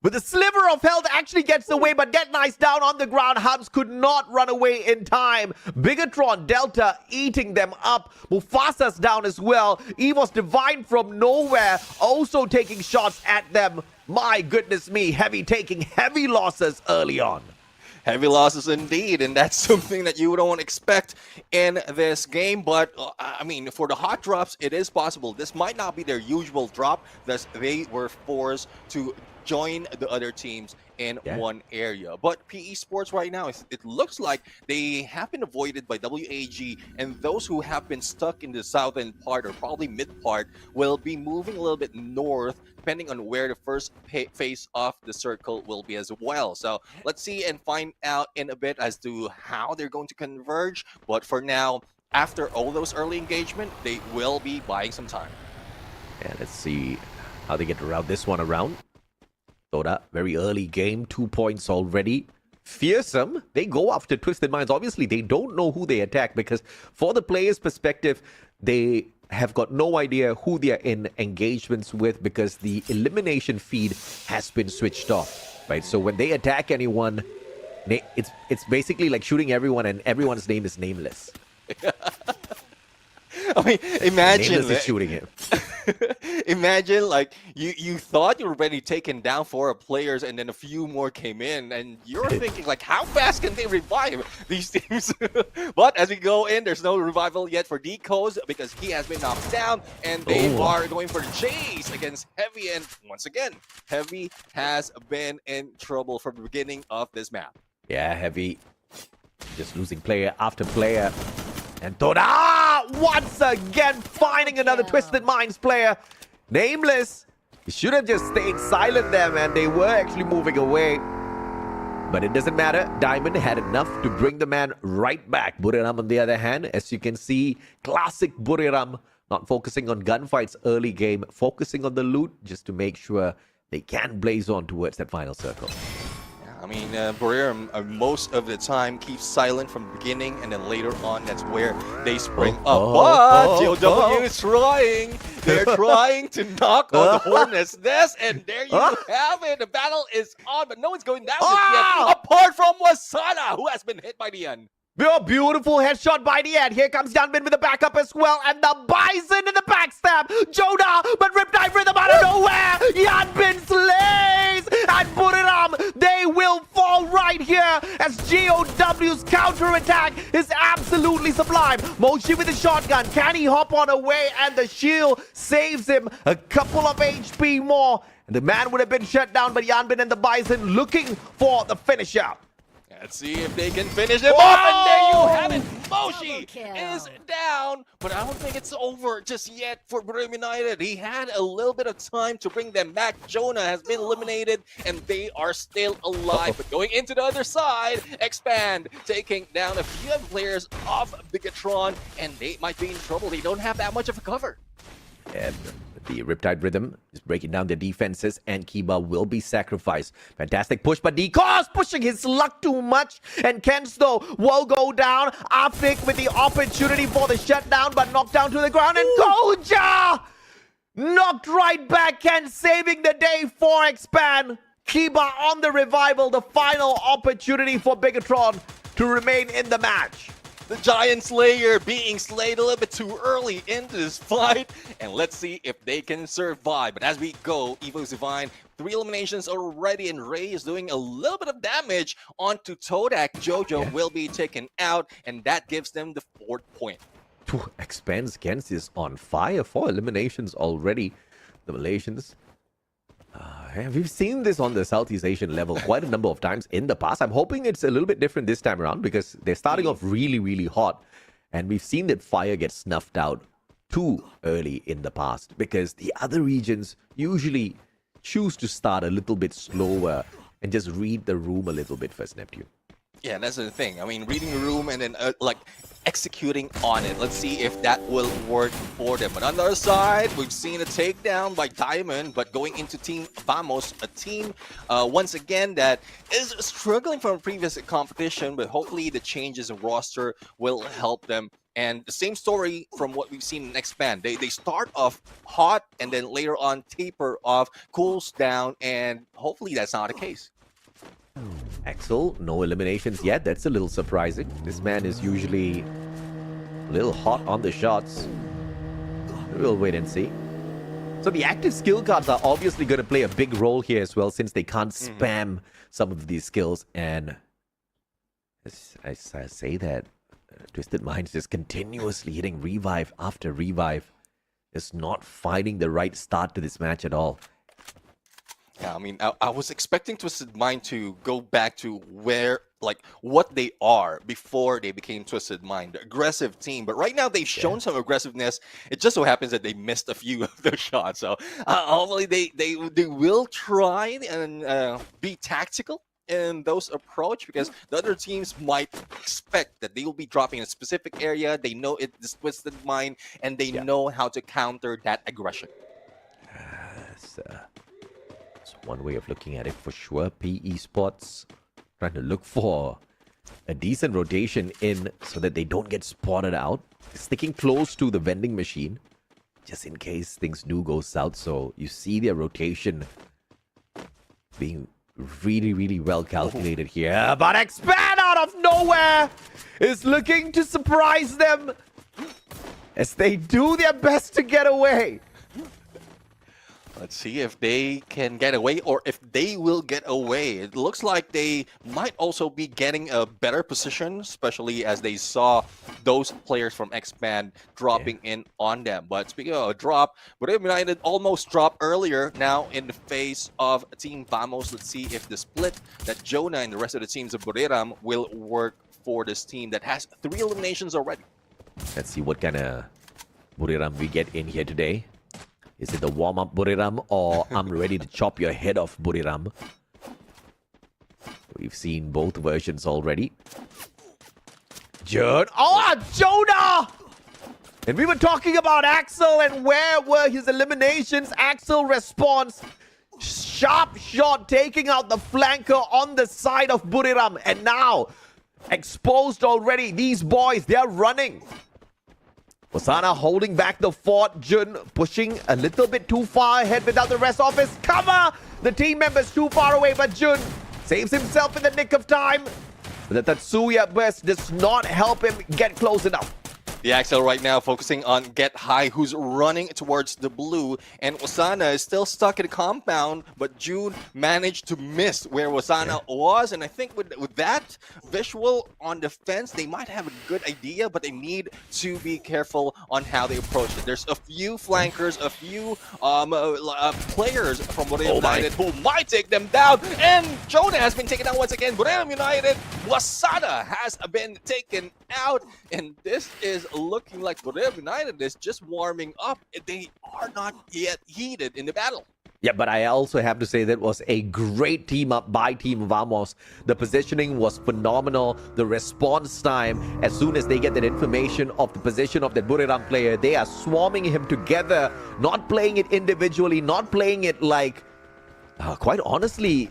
[SPEAKER 10] With a sliver of health, actually gets away, but Dead Nice down on the ground. Hubs could not run away in time. Bigatron, Delta eating them up. Mufasa's down as well. Evos Divine from nowhere, also taking shots at them. My goodness me, Heavy taking heavy losses early on.
[SPEAKER 11] Heavy losses indeed, and that's something that you don't expect in this game. But, I mean, for the hot drops, it is possible. This might not be their usual drop, thus they were forced to join the other teams in one area. But PE Sports right now, it looks like they have been avoided by WAG, and those who have been stuck in the southern part or probably mid part will be moving a little bit north, depending on where the first face of the circle will be as well. So let's see and find out in a bit as to how they're going to converge. But for now, after all those early engagement, they will be buying some time.
[SPEAKER 10] Yeah, let's see how they get to route this one around. Toda, very early game, 2 points already. Fearsome, they go after Twisted Minds. Obviously, they don't know who they attack because for the player's perspective, they have got no idea who they are in engagements with because the elimination feed has been switched off, right? So when they attack anyone, it's basically like shooting everyone and everyone's name is nameless.
[SPEAKER 11] I mean, imagine
[SPEAKER 10] Nameless is shooting him.
[SPEAKER 11] Imagine like you thought you were already taken down 4 players and then a few more came in and you're thinking like how fast can they revive these teams? But as we go in, there's no revival yet for Deco's because he has been knocked down and they are going for the chase against Heavy, and once again Heavy has been in trouble from the beginning of this map.
[SPEAKER 10] Yeah, Heavy just losing player after player. And Toda once again finding another Twisted Minds player. Nameless. He should have just stayed silent there, man. They were actually moving away. But it doesn't matter. Diamond had enough to bring the man right back. Buriram, on the other hand, as you can see, classic Buriram, not focusing on gunfights early game, focusing on the loot just to make sure they can blaze on towards that final circle.
[SPEAKER 11] I mean, Buriram most of the time keeps silent from the beginning, and then later on, that's where they spring up. But JOW is trying. They're trying to knock on the Hornet's nest, and there you have it. The battle is on, but no one's going down just yet, apart from Wasana, who has been hit by the end.
[SPEAKER 10] Beautiful headshot by the end. Here comes Yanbin with the backup as well. And the Bison in the backstab. Jonah, but Riptide Rhythm out of nowhere. Yanbin slays. And Buriram, they will fall right here as GOW's counterattack is absolutely sublime. Moshi with the shotgun. Can he hop on away? And the shield saves him a couple of HP more. And the man would have been shut down, but Yanbin and the Bison looking for the finisher.
[SPEAKER 11] Let's see if they can finish him off, and there you have it. Moshi is down, but I don't think it's over just yet for Brim United. He had a little bit of time to bring them back. Jonah has been eliminated, and they are still alive. But going into the other side, Expand taking down a few players of Bigatron, and they might be in trouble. They don't have that much of a cover.
[SPEAKER 10] And the Riptide Rhythm is breaking down their defenses, and Kiba will be sacrificed. Fantastic push, but Deco's pushing his luck too much, and Kensto will go down. Afik with the opportunity for the shutdown, but knocked down to the ground, and Koja knocked right back and saving the day for Expand. Kiba on the revival, the final opportunity for Bigatron to remain in the match.
[SPEAKER 11] The Giant Slayer being slayed a little bit too early into this fight. And let's see if they can survive. But as we go, Evo Divine, 3 eliminations already, and Ray is doing a little bit of damage onto Todak. Jojo will be taken out, and that gives them the 4th point.
[SPEAKER 10] Expands against is on fire. 4 eliminations already. The Malaysians. We've seen this on the Southeast Asian level quite a number of times in the past. I'm hoping it's a little bit different this time around because they're starting off really, really hot. And we've seen that fire get snuffed out too early in the past because the other regions usually choose to start a little bit slower and just read the room a little bit first, Neptune.
[SPEAKER 11] Yeah, that's the thing. I mean, reading the room and then like executing on it. Let's see if that will work for them. But on the other side, we've seen a takedown by Diamond, but going into Team Vamos, a team once again that is struggling from a previous competition, but hopefully the changes in roster will help them. And the same story from what we've seen in Expand. They start off hot and then later on taper off, cools down, and hopefully that's not the case.
[SPEAKER 10] Axel, no eliminations yet. That's a little surprising. This man is usually a little hot on the shots. We'll wait and see. So the active skill cards are obviously going to play a big role here as well, since they can't spam some of these skills. And as I say that, Twisted Minds is continuously hitting revive after revive. Is not finding the right start to this match at all.
[SPEAKER 11] Yeah, I mean, I was expecting Twisted Mind to go back to where, like, what they are before they became Twisted Mind, the aggressive team. But right now, they've shown some aggressiveness. It just so happens that they missed a few of their shots. So hopefully they will try and be tactical in those approach, because the other teams might expect that they will be dropping in a specific area. They know it's Twisted Mind, and they know how to counter that aggression.
[SPEAKER 10] One way of looking at it for sure. Esports trying to look for a decent rotation in so that they don't get spotted out. Sticking close to the vending machine just in case things do go south. So you see their rotation being really, really well calculated here. But Expand out of nowhere is looking to surprise them as they do their best to get away.
[SPEAKER 11] Let's see if they can get away, or if they will get away. It looks like they might also be getting a better position, especially as they saw those players from Expand dropping in on them. But speaking of a drop, Buriram United almost dropped earlier. Now in the face of Team Vamos, let's see if the split that Jonah and the rest of the teams of Buriram will work for this team that has 3 eliminations already.
[SPEAKER 10] Let's see what kind of Buriram we get in here today. Is it the warm-up Buriram, or I'm ready to chop your head off Buriram? We've seen both versions already. Jonah! And we were talking about Axel and where were his eliminations. Axel response. Sharp shot taking out the flanker on the side of Buriram. And now, exposed already. These boys, they're running. Wasana holding back the fort. Jun pushing a little bit too far ahead without the rest of his cover. The team members too far away, but Jun saves himself in the nick of time. But the Tatsuya burst does not help him get close enough.
[SPEAKER 11] The Axel right now focusing on Get High, who's running towards the blue, and Wasana is still stuck in the compound, but June managed to miss where Wasana was, and I think with that visual on the fence, they might have a good idea, but they need to be careful on how they approach it. There's a few flankers, a few players from Buriram United who might take them down, and Jonah has been taken down once again. Buriram United, Wasana has been taken out, and this is looking like Buriram United is just warming up. They are not yet heated in the battle.
[SPEAKER 10] Yeah, but I also have to say that was a great team up by Team Vamos. The positioning was phenomenal. The response time, as soon as they get that information of the position of that Buriram player, they are swarming him together, not playing it individually, not playing it like, quite honestly,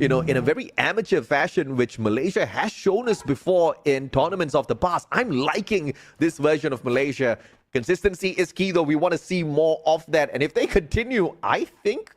[SPEAKER 10] you know, in a very amateur fashion, which Malaysia has shown us before in tournaments of the past. I'm liking this version of Malaysia. Consistency is key, though. We want to see more of that. And if they continue, I think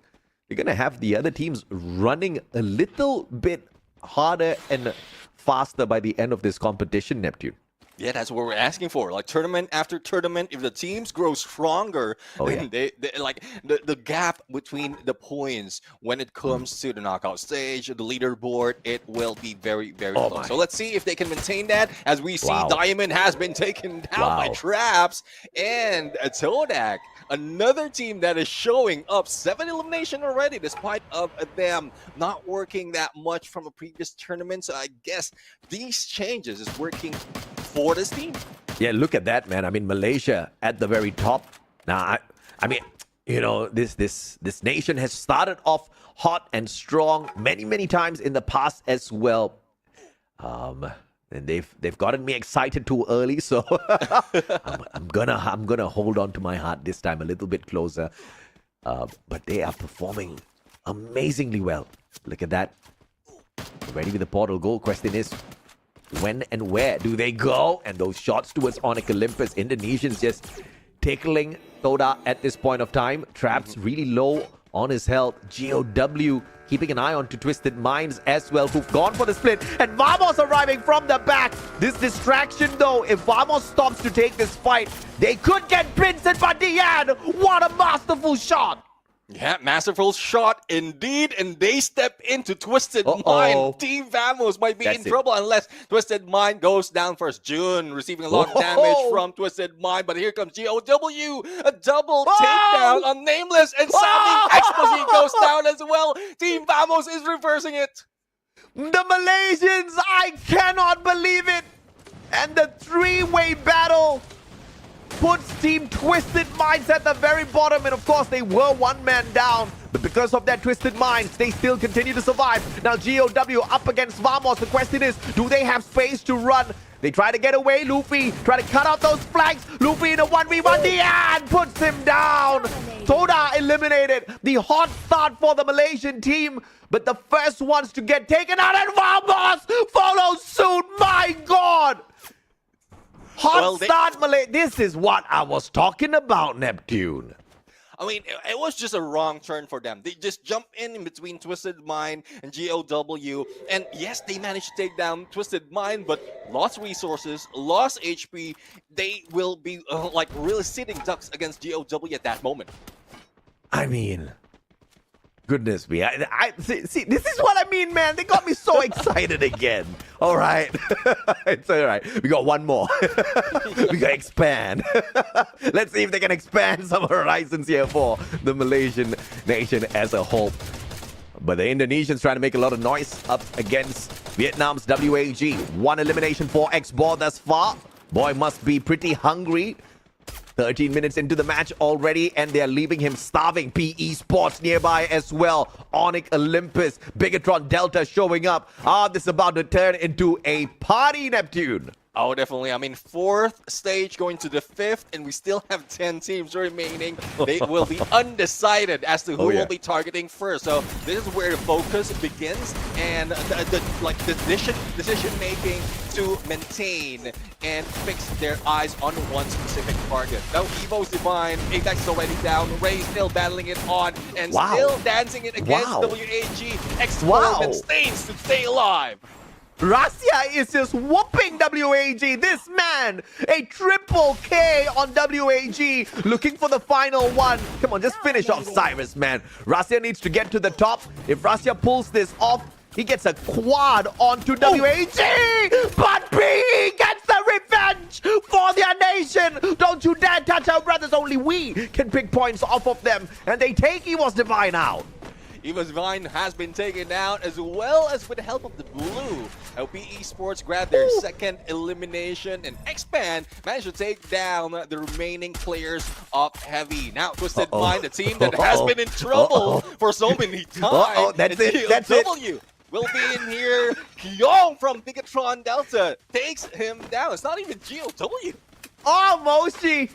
[SPEAKER 10] you're going to have the other teams running a little bit harder and faster by the end of this competition, Neptune.
[SPEAKER 11] Yeah, that's what we're asking for. Like tournament after tournament, if the teams grow stronger, they like the gap between the points when it comes to the knockout stage, the leaderboard, it will be very, very low. So let's see if they can maintain that. As we see, Diamond has been taken down by Traps, and Todak, another team that is showing up 7 elimination already, despite of them not working that much from a previous tournament. So I guess these changes is working for this team.
[SPEAKER 10] Yeah, look at that, man. I mean, Malaysia at the very top. Now, I mean, you know, this nation has started off hot and strong many times in the past as well. And they've gotten me excited too early, so I'm gonna hold on to my heart this time a little bit closer. But they are performing amazingly well. Look at that. Ready with the portal goal. Question is, when and where do they go? And those shots towards Onyx Olympus. Indonesians just tickling Toda at this point of time. Traps really low on his health. GOW keeping an eye on to Twisted Minds as well, who've gone for the split. And Vamos arriving from the back. This distraction, though, if Vamos stops to take this fight, they could get Vincent Badian. What a masterful shot.
[SPEAKER 11] Yeah, masterful shot indeed, and they step into Twisted Mind. Team Vamos might be in trouble unless Twisted Mind goes down first. June receiving a lot of damage from Twisted Mind, but here comes GOW, a double takedown on Nameless, and Sammy Explosive goes down as well. Team Vamos is reversing it.
[SPEAKER 10] The Malaysians, I cannot believe it. And the three-way battle puts Team Twisted Minds at the very bottom, and of course they were one man down, but because of that Twisted Minds, they still continue to survive. Now GOW up against Vamos. The question is, do they have space to run? They try to get away. Luffy try to cut out those flanks. Luffy in a 1v1. Dian puts him down. Toda eliminated. The hot start for the Malaysian team, but the first ones to get taken out, and Vamos follows suit. My God! Hot start, Malay. This is what I was talking about, Neptune.
[SPEAKER 11] I mean, it was just a wrong turn for them. They just jump in between Twisted Mind and GOW. And yes, they managed to take down Twisted Mind, but lost resources, lost HP. They will be like really sitting ducks against GOW at that moment.
[SPEAKER 10] I mean, goodness me. I see, this is what I mean, man. They got me so excited again. All right. It's all right. We got one more. We got to expand. Let's see if they can expand some horizons here for the Malaysian nation as a whole. But the Indonesians trying to make a lot of noise up against Vietnam's WAG. One elimination for X-Ball thus far. Boy must be pretty hungry. 13 minutes into the match already, and they're leaving him starving. PE Sports nearby as well. Onyx Olympus, Bigatron Delta showing up. This is about to turn into a party, Neptune.
[SPEAKER 11] Oh, definitely. I mean, 4th stage going to the 5th, and we still have 10 teams remaining. They will be undecided as to who will be targeting first. So this is where the focus begins, and the decision making to maintain and fix their eyes on one specific target. Now, Evo's Divine, Apex is already down, Ray still battling it on, and still dancing it against WAG. Experiment Stains to stay alive.
[SPEAKER 10] Rasia is just whooping WAG. This man, a triple K on WAG, looking for the final one. Come on, just finish off Cyrus, man. Rasia needs to get to the top. If Rasia pulls this off, he gets a quad onto WAG. But PE gets the revenge for their nation. Don't you dare touch our brothers. Only we can pick points off of them. And they take Evo's Divine out.
[SPEAKER 11] Evo's Divine has been taken out, as well as with the help of the blue. LP Esports grabbed their second elimination, and Expand managed to take down the remaining players of Heavy. Now, Twisted Mind, the team that has been in trouble for so many times.
[SPEAKER 10] That's it.
[SPEAKER 11] Will be in here. Kyong from Bigatron Delta takes him down. It's not even GOW.
[SPEAKER 10] Oh, Moshi.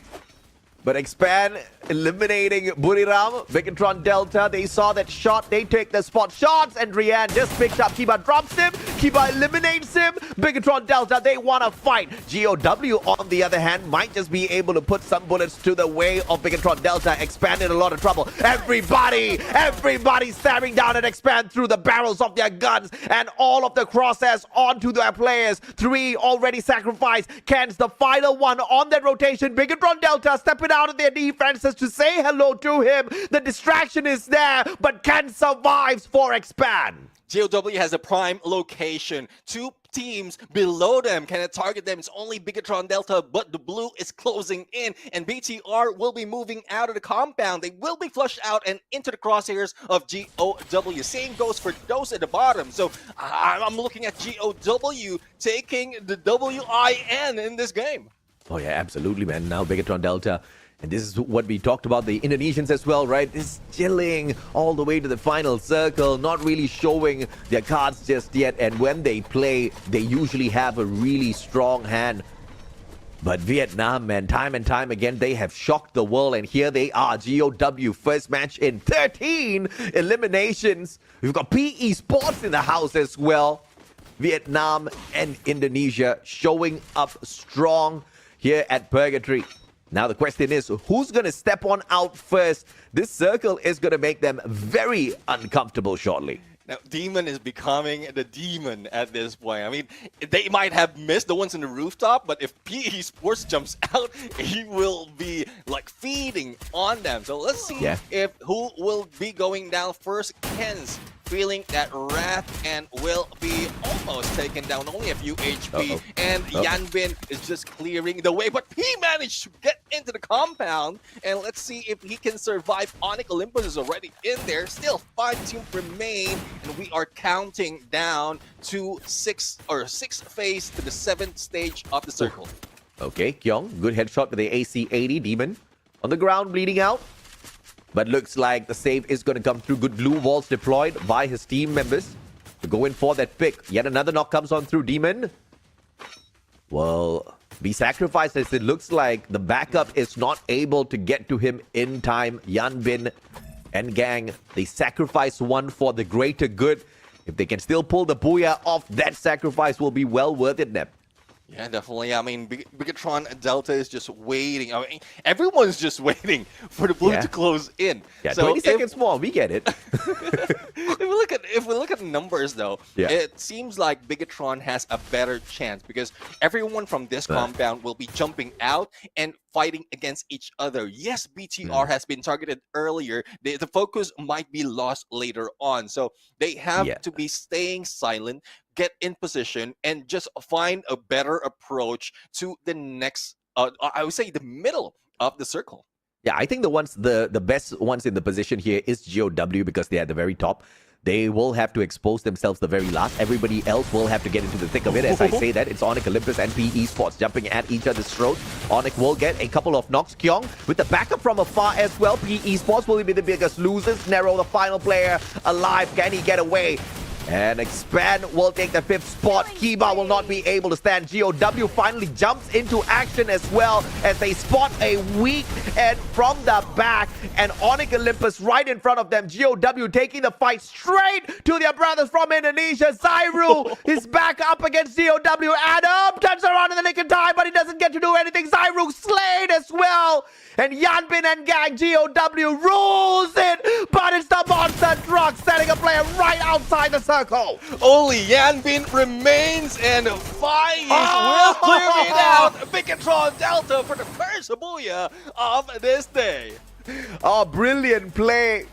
[SPEAKER 10] But Expand eliminating Buriram, Bigatron Delta. They saw that shot. They take the spot shots, and Rian just picks up. Kiba drops him. Kiba eliminates him. Bigatron Delta, they want to fight. GOW, on the other hand, might just be able to put some bullets to the way of Bigatron Delta. Expand in a lot of trouble. Everybody staring down at Expand through the barrels of their guns, and all of the crosshairs onto their players. 3 already sacrificed. Ken's the final one on that rotation. Bigatron Delta stepping out of their defenses to say hello to him. The distraction is there, but Ken survives for Expand.
[SPEAKER 11] GOW has a prime location. 2 teams below them cannot target them. It's only Bigatron Delta, but the blue is closing in, and BTR will be moving out of the compound. They will be flushed out and into the crosshairs of GOW. Same goes for those at the bottom. So I'm looking at GOW taking the WIN in this game.
[SPEAKER 10] Oh yeah, absolutely, man. Now Bigatron Delta, and this is what we talked about, the Indonesians as well, right? This chilling all the way to the final circle, not really showing their cards just yet. And when they play, they usually have a really strong hand. But Vietnam, man, time and time again, they have shocked the world. And here they are, GOW, first match in 13 eliminations. We've got PE Sports in the house as well. Vietnam and Indonesia showing up strong here at Purgatory. Now the question is, who's going to step on out first? This circle is going to make them very uncomfortable shortly.
[SPEAKER 11] Now, Demon is becoming the demon at this point. I mean, they might have missed the ones in the rooftop, but if PE Sports jumps out, he will be like feeding on them. So let's see if who will be going down first. Ken's feeling that wrath and will be almost taken down, only a few HP. And Yanbin is just clearing the way, but he managed to get into the compound. And let's see if he can survive. Onyx Olympus is already in there. Still 5 teams remain, and we are counting down to 6th phase to the 7th stage of the circle.
[SPEAKER 10] Okay, Kyong, good headshot with the AC-80. Demon on the ground, bleeding out. But looks like the save is going to come through. Good blue walls deployed by his team members to go in for that pick. Yet another knock comes on through Demon. Well, be sacrificed, as it looks like the backup is not able to get to him in time. Yanbin and gang, they sacrifice one for the greater good. If they can still pull the booyah off, that sacrifice will be well worth it, Nep.
[SPEAKER 11] Yeah, definitely. I mean, Bigatron Delta is just waiting. I mean, everyone's just waiting for the blue to close in.
[SPEAKER 10] Yeah, so 20 seconds more. We get it.
[SPEAKER 11] If we look at the numbers, though, it seems like Bigatron has a better chance because everyone from this compound will be jumping out and fighting against each other. Yes, BTR has been targeted earlier. The focus might be lost later on. So they have to be staying silent, get in position, and just find a better approach to the next, I would say, the middle of the circle.
[SPEAKER 10] Yeah, I think the best ones in the position here is GOW because they're at the very top. they will have to expose themselves the very last. Everybody else will have to get into the thick of it. As I say that, it's Onyx Olympus and PE Esports jumping at each other's throats. Onyx will get a couple of knocks. Kyong with the backup from afar as well. PE Esports will be the biggest losers. Nero, the final player, alive. Can he get away? And Expand will take the 5th spot. Kiba will not be able to stand. GOW finally jumps into action as well as they spot a weak end from the back. And Onyx Olympus right in front of them. GOW taking the fight straight to their brothers from Indonesia. Zairu is back up against GOW. Adam turns around in the nick of time, but he doesn't get to do anything. Zairu slayed as well. And Yanbin and Gang GOW rules it, but it's the monster truck setting a player right outside the circle.
[SPEAKER 11] Only Yanbin remains, and Faiz will clear it out. Bigatron Delta for the first booyah of this day.
[SPEAKER 10] Oh, brilliant play.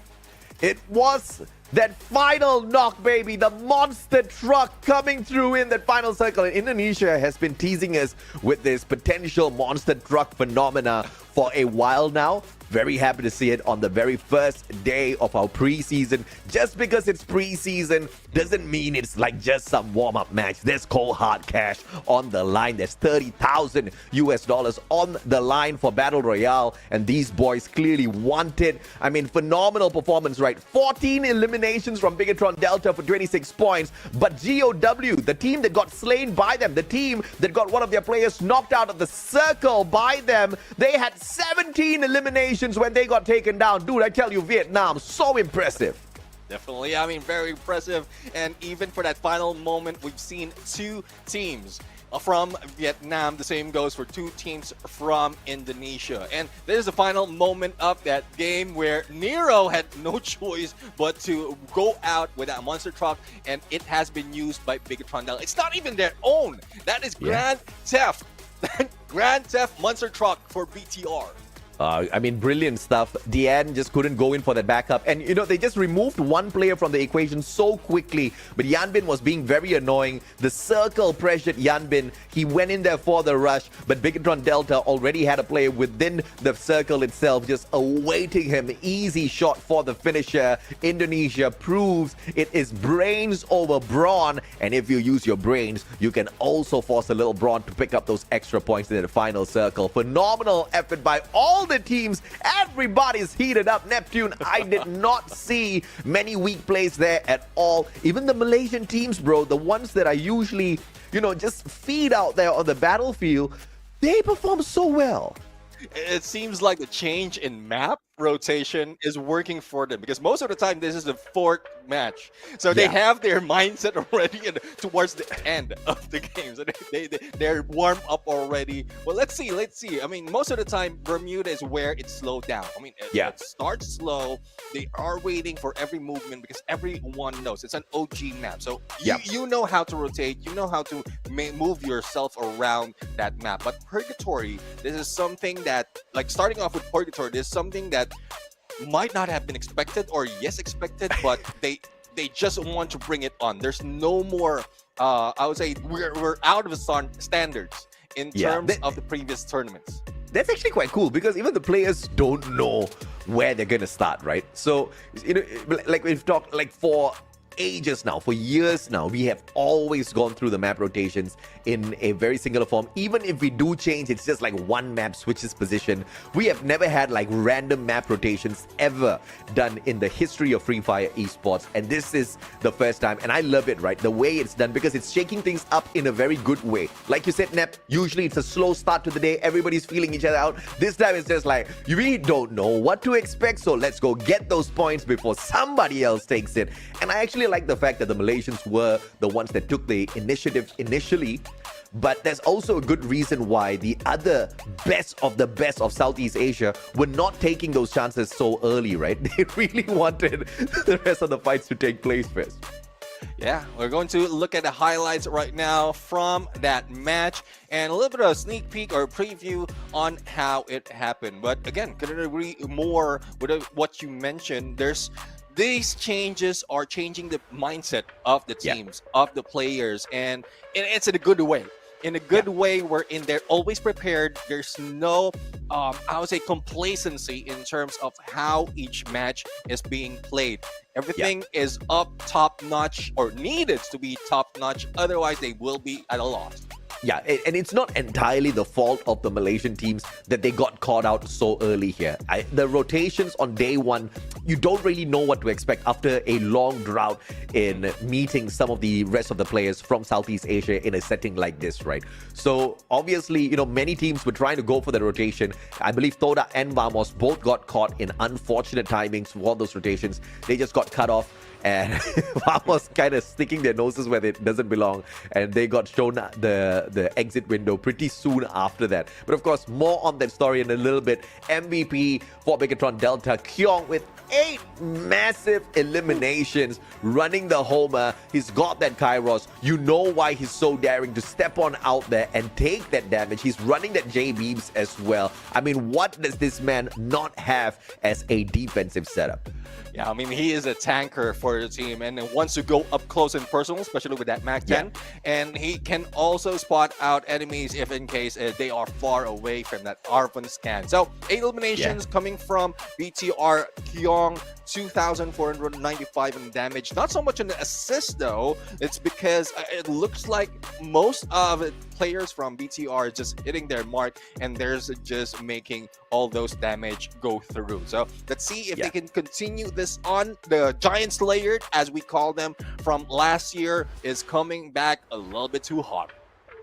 [SPEAKER 10] It was that final knock, baby. The monster truck coming through in that final circle. And Indonesia has been teasing us with this potential monster truck phenomena for a while now. Very happy to see it on the very first day of our preseason. Just because it's preseason doesn't mean it's like just some warm-up match. There's cold hard cash on the line. There's $30,000 on the line for Battle Royale, and these boys clearly want it. I mean, phenomenal performance, right? 14 eliminations from Bigatron Delta for 26 points, but GOW, the team that got slain by them, the team that got one of their players knocked out of the circle by them, they had 17 eliminations when they got taken down. Dude, I tell you, Vietnam, so impressive.
[SPEAKER 11] Definitely, I mean, very impressive. And even for that final moment, we've seen 2 teams from Vietnam. The same goes for 2 teams from Indonesia. And this is the final moment of that game where Nero had no choice but to go out with that monster truck, and it has been used by Bigatron Delta. It's not even their own. That is Grand Theft. Grand Theft monster truck for BTR.
[SPEAKER 10] I mean, brilliant stuff. Deanne just couldn't go in for that backup. And, you know, they just removed one player from the equation so quickly. But Yanbin was being very annoying. The circle pressured Yanbin. He went in there for the rush. But Bigatron Delta already had a player within the circle itself, just awaiting him. Easy shot for the finisher. Indonesia proves it is brains over brawn. And if you use your brains, you can also force a little brawn to pick up those extra points in the final circle. Phenomenal effort by all the teams. Everybody's heated up. Neptune, I did not see many weak plays there at all. Even the Malaysian teams, bro, the ones that are usually, you know, just feed out there on the battlefield, they perform so well.
[SPEAKER 11] It seems like the change in map rotation is working for them, because most of the time this is the 4th match, so they have their mindset already towards the end of the game, so they're warmed up already. Well, let's see. I mean, most of the time Bermuda is where it slowed down. I mean, it starts slow. They are waiting for every movement because everyone knows it's an OG map, so you know how to rotate, you know how to move yourself around that map. But Purgatory, this is something that, like, starting off with Purgatory, this is something that might not have been expected, or expected, but they just want to bring it on. There's no more I would say we're out of the standards in terms of the previous tournaments.
[SPEAKER 10] That's actually quite cool, because even the players don't know where they're gonna start, right? So, you know, like we've talked, like, for ages now, for years now, we have always gone through the map rotations in a very singular form. Even if we do change, it's just like one map switches position. We have never had like random map rotations ever done in the history of Free Fire Esports, and this is the first time, and I love it, right? The way it's done, because it's shaking things up in a very good way. Like you said, Nep, usually it's a slow start to the day, everybody's feeling each other out. This time it's just like, we don't know what to expect, so let's go get those points before somebody else takes it. And I actually like the fact that the Malaysians were the ones that took the initiative initially, but there's also a good reason why the other best of Southeast Asia were not taking those chances so early, right? They really wanted the rest of the fights to take place first.
[SPEAKER 11] Yeah, we're going to look at the highlights right now from that match and a little bit of a sneak peek or preview on how it happened. But again, couldn't agree more with what you mentioned. These changes are changing the mindset of the teams, of the players, and it's in a good way. in a good way, wherein they're always prepared. There's no, I would say, complacency in terms of how each match is being played. Everything is up top notch, or needed to be top notch. Otherwise, they will be at a loss.
[SPEAKER 10] Yeah, and it's not entirely the fault of the Malaysian teams that they got caught out so early here. The rotations on day one, you don't really know what to expect after a long drought in meeting some of the rest of the players from Southeast Asia in a setting like this, right? So obviously, many teams were trying to go for the rotation. I believe Toda and Vamos both got caught in unfortunate timings for those rotations. They just got cut off. And Vamos kind of sticking their noses where it doesn't belong, and they got shown the exit window pretty soon after that. But of course, more on that story in a little bit. MVP for Bigatron Delta, Kyong with 8 massive eliminations, running the homer. He's got that Kairos. You know why he's so daring to step on out there and take that damage. He's running that J-Beams as well. I mean, what does this man not have as a defensive setup?
[SPEAKER 11] Yeah, I mean, he is a tanker for the team and wants to go up close and personal, especially with that Mac 10. Yeah. And he can also spot out enemies if in case they are far away from that Arvon scan. So 8 eliminations coming from BTR Kyong, 2,495 in damage. Not so much an assist though. It's because it looks like most of the players from BTR are just hitting their mark, and there's just making all those damage go through. So let's see if they can continue this on. The Giant Slayer, as we call them, from last year is coming back a little bit too hot.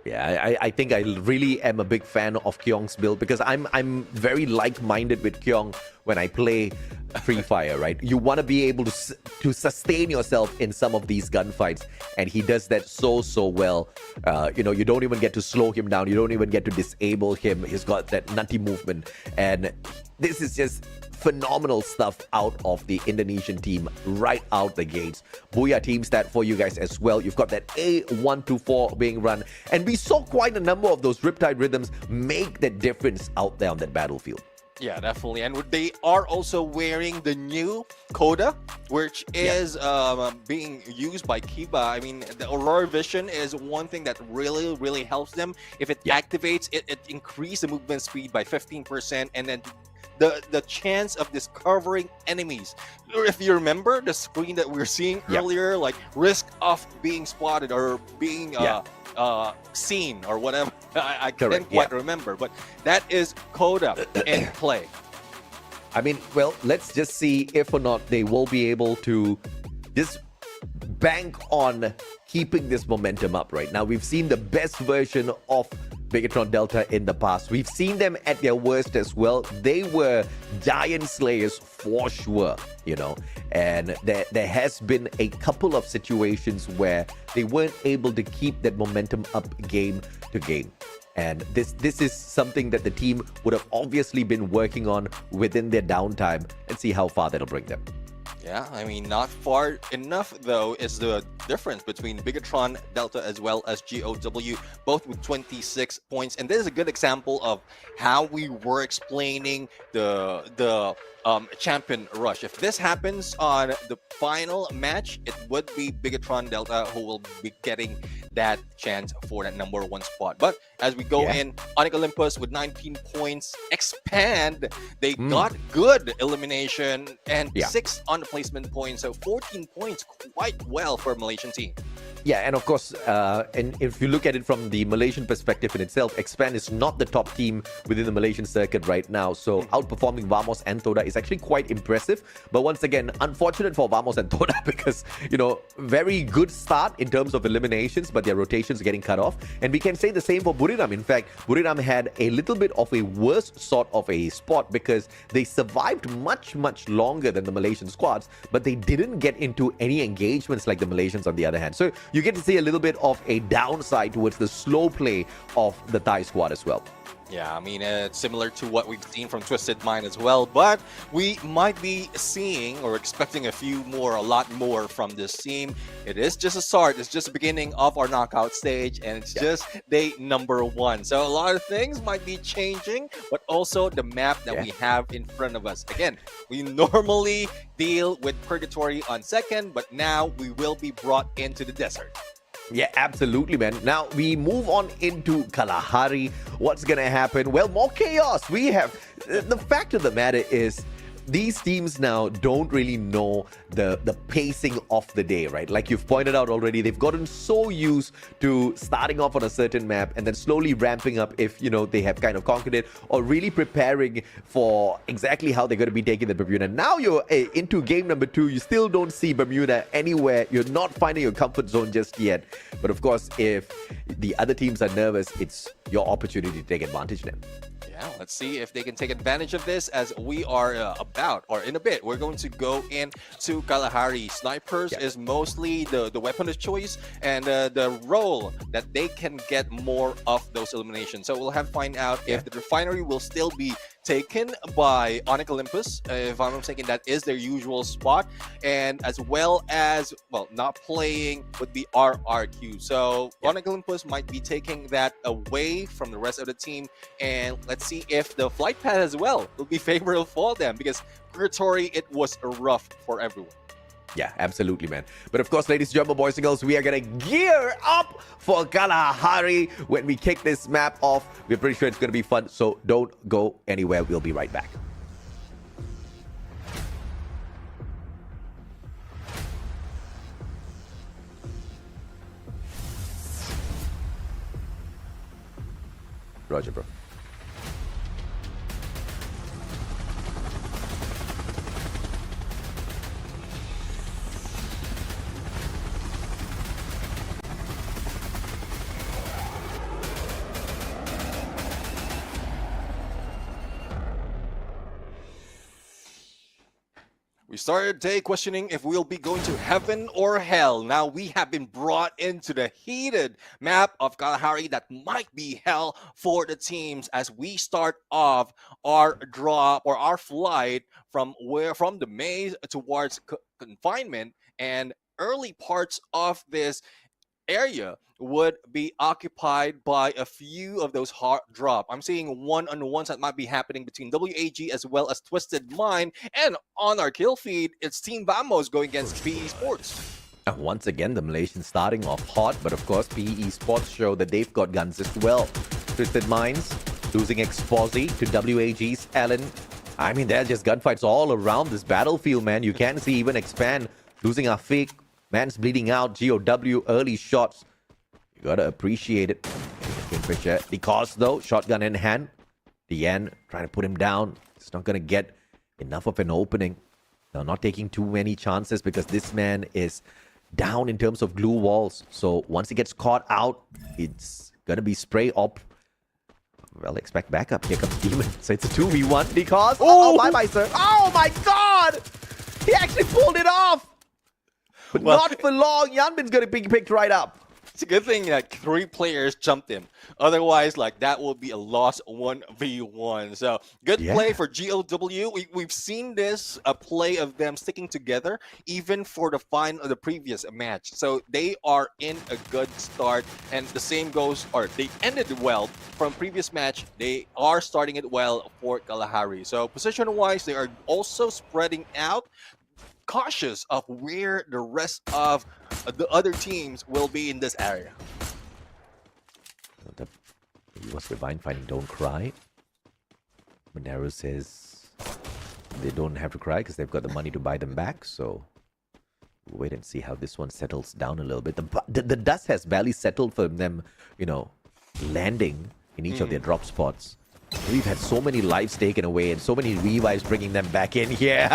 [SPEAKER 10] Yeah, I think I really am a big fan of Kyong's build, because I'm very like-minded with Kyong when I play Free Fire, right? You want to be able to sustain yourself in some of these gunfights, and he does that so well. You don't even get to slow him down. You don't even get to disable him. He's got that nutty movement, and this is just phenomenal stuff out of the Indonesian team right out the gates. Booyah team stat for you guys as well. You've got that A124 being run, and we saw quite a number of those Riptide rhythms make the difference out there on that battlefield.
[SPEAKER 11] Yeah, definitely. And they are also wearing the new Coda, which is being used by Kiba. I mean, the Aurora Vision is one thing that really helps them. If it activates, it increases the movement speed by 15%, and then the chance of discovering enemies. If you remember the screen that we were seeing earlier, like risk of being spotted or being seen or whatever. I can't quite remember, but that is Coda in play.
[SPEAKER 10] I mean, well, let's just see if or not they will be able to just bank on keeping this momentum up right now. We've seen the best version of Bigatron Delta in the past. We've seen them at their worst as well. They were giant slayers for sure, and there has been a couple of situations where they weren't able to keep that momentum up game to game. And this is something that the team would have obviously been working on within their downtime, and see how far that'll bring them.
[SPEAKER 11] Yeah, I mean, not far enough, though, is the difference between Bigatron Delta as well as GOW, both with 26 points. And this is a good example of how we were explaining the champion rush. If this happens on the final match, it would be Bigatron Delta who will be getting that chance for that #1 spot. But as we go in, Onyx Olympus with 19 points, Expand, they got good elimination and 6 on the placement points, so 14 points, quite well for a Malaysian team.
[SPEAKER 10] Yeah, and of course, and if you look at it from the Malaysian perspective in itself, Expand is not the top team within the Malaysian circuit right now. So outperforming Vamos and Toda is actually quite impressive. But once again, unfortunate for Vamos and Toda because, very good start in terms of eliminations, but their rotations are getting cut off. And we can say the same for Buriram. In fact, Buriram had a little bit of a worse sort of a spot because they survived much longer than the Malaysian squads, but they didn't get into any engagements like the Malaysians on the other hand. So you get to see a little bit of a downside towards the slow play of the Thai squad as well.
[SPEAKER 11] Yeah, I mean, it's similar to what we've seen from Twisted Mind as well, but we might be seeing or expecting a lot more from this team. It is just a start. It's just the beginning of our knockout stage, and it's just day #1. So a lot of things might be changing, but also the map that we have in front of us. Again, we normally deal with Purgatory on second, but now we will be brought into the desert.
[SPEAKER 10] Yeah, absolutely, man. Now we move on into Kalahari. What's gonna happen? Well, more chaos. We have the fact of the matter is these teams now don't really know the pacing of the day, right? Like you've pointed out already, they've gotten so used to starting off on a certain map and then slowly ramping up if, you know, they have kind of conquered it, or really preparing for exactly how they're going to be taking the Bermuda. Now you're into game number 2. You still don't see Bermuda anywhere. You're not finding your comfort zone just yet. But of course, if the other teams are nervous, it's your opportunity to take advantage of them.
[SPEAKER 11] Yeah, let's see if they can take advantage of this as we are in a bit. We're going to go into Kalahari. Snipers is mostly the weapon of choice and the role that they can get more of those eliminations. So we'll have to find out if the refinery will still be taken by Onyx Olympus. If I'm not mistaken, that is their usual spot. And as well as, well, not playing with the RRQ. So Onyx Olympus might be taking that away from the rest of the team. And let's see if the flight path as well will be favorable for them, because Purgatory, it was rough for everyone.
[SPEAKER 10] Yeah, absolutely, man. But of course, ladies and gentlemen, boys and girls, we are going to gear up for Kalahari when we kick this map off. We're pretty sure it's going to be fun, so don't go anywhere. We'll be right back. Roger, bro.
[SPEAKER 11] We started today questioning if we'll be going to heaven or hell. Now we have been brought into the heated map of Kalahari that might be hell for the teams as we start off our drop or our flight from the maze towards confinement, and early parts of this area would be occupied by a few of those hard drop. I'm seeing one-on-ones that might be happening between WAG as well as Twisted Mind, and on our kill feed, it's Team Vamos going against PE Esports.
[SPEAKER 10] Once again, the Malaysians starting off hot, but of course, PE Esports show that they've got guns as well. Twisted Minds losing Exposi to WAG's Alan. I mean, there's just gunfights all around this battlefield, man. You can see even Expand losing Afiq. Man's bleeding out. GOW early shots. You gotta appreciate it. Because though, shotgun in hand. Dian trying to put him down. It's not gonna get enough of an opening. Now, not taking too many chances because this man is down in terms of glue walls. So once he gets caught out, it's gonna be spray op. Well, expect backup. Here comes Demon. So it's a 2v1 because... Oh, bye-bye, sir. Oh, my God! He actually pulled it off! But not for long. Yanbin's going to be picked right up.
[SPEAKER 11] It's a good thing that 3 players jumped him. Otherwise, like, that will be a lost 1v1. So, good play for GOW. We've seen this play of them sticking together even for the final of the previous match. So, they are in a good start. And the same goes, or they ended well from previous match. They are starting it well for Kalahari. So, position-wise, they are also spreading out, cautious of where the rest of the other teams will be in this area.
[SPEAKER 10] He was Divine finding Don't Cry. Monero says they don't have to cry because they've got the money to buy them back. So we'll wait and see how this one settles down a little bit. The dust has barely settled for them, you know, landing in each of their drop spots. We've had so many lives taken away and so many revives bringing them back in here.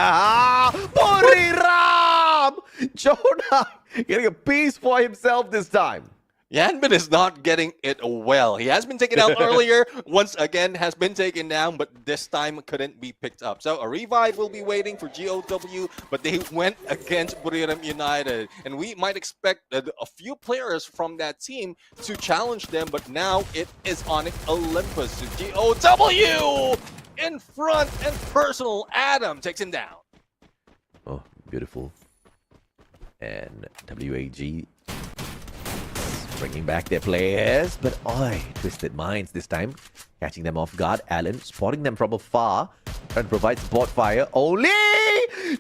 [SPEAKER 10] Buriram! Jonah getting a piece for himself this time.
[SPEAKER 11] Yanbin is not getting it well. He has been taken out earlier, once again has been taken down, but this time couldn't be picked up. So a revive will be waiting for GOW, but they went against Buriram United. And we might expect a few players from that team to challenge them, but now it is Onyx Olympus. GOW in front and personal. Adam takes him down.
[SPEAKER 10] Oh, beautiful. And WAG bringing back their players, but Twisted Minds this time, catching them off guard. Alan spotting them from afar, trying to provide support fire, only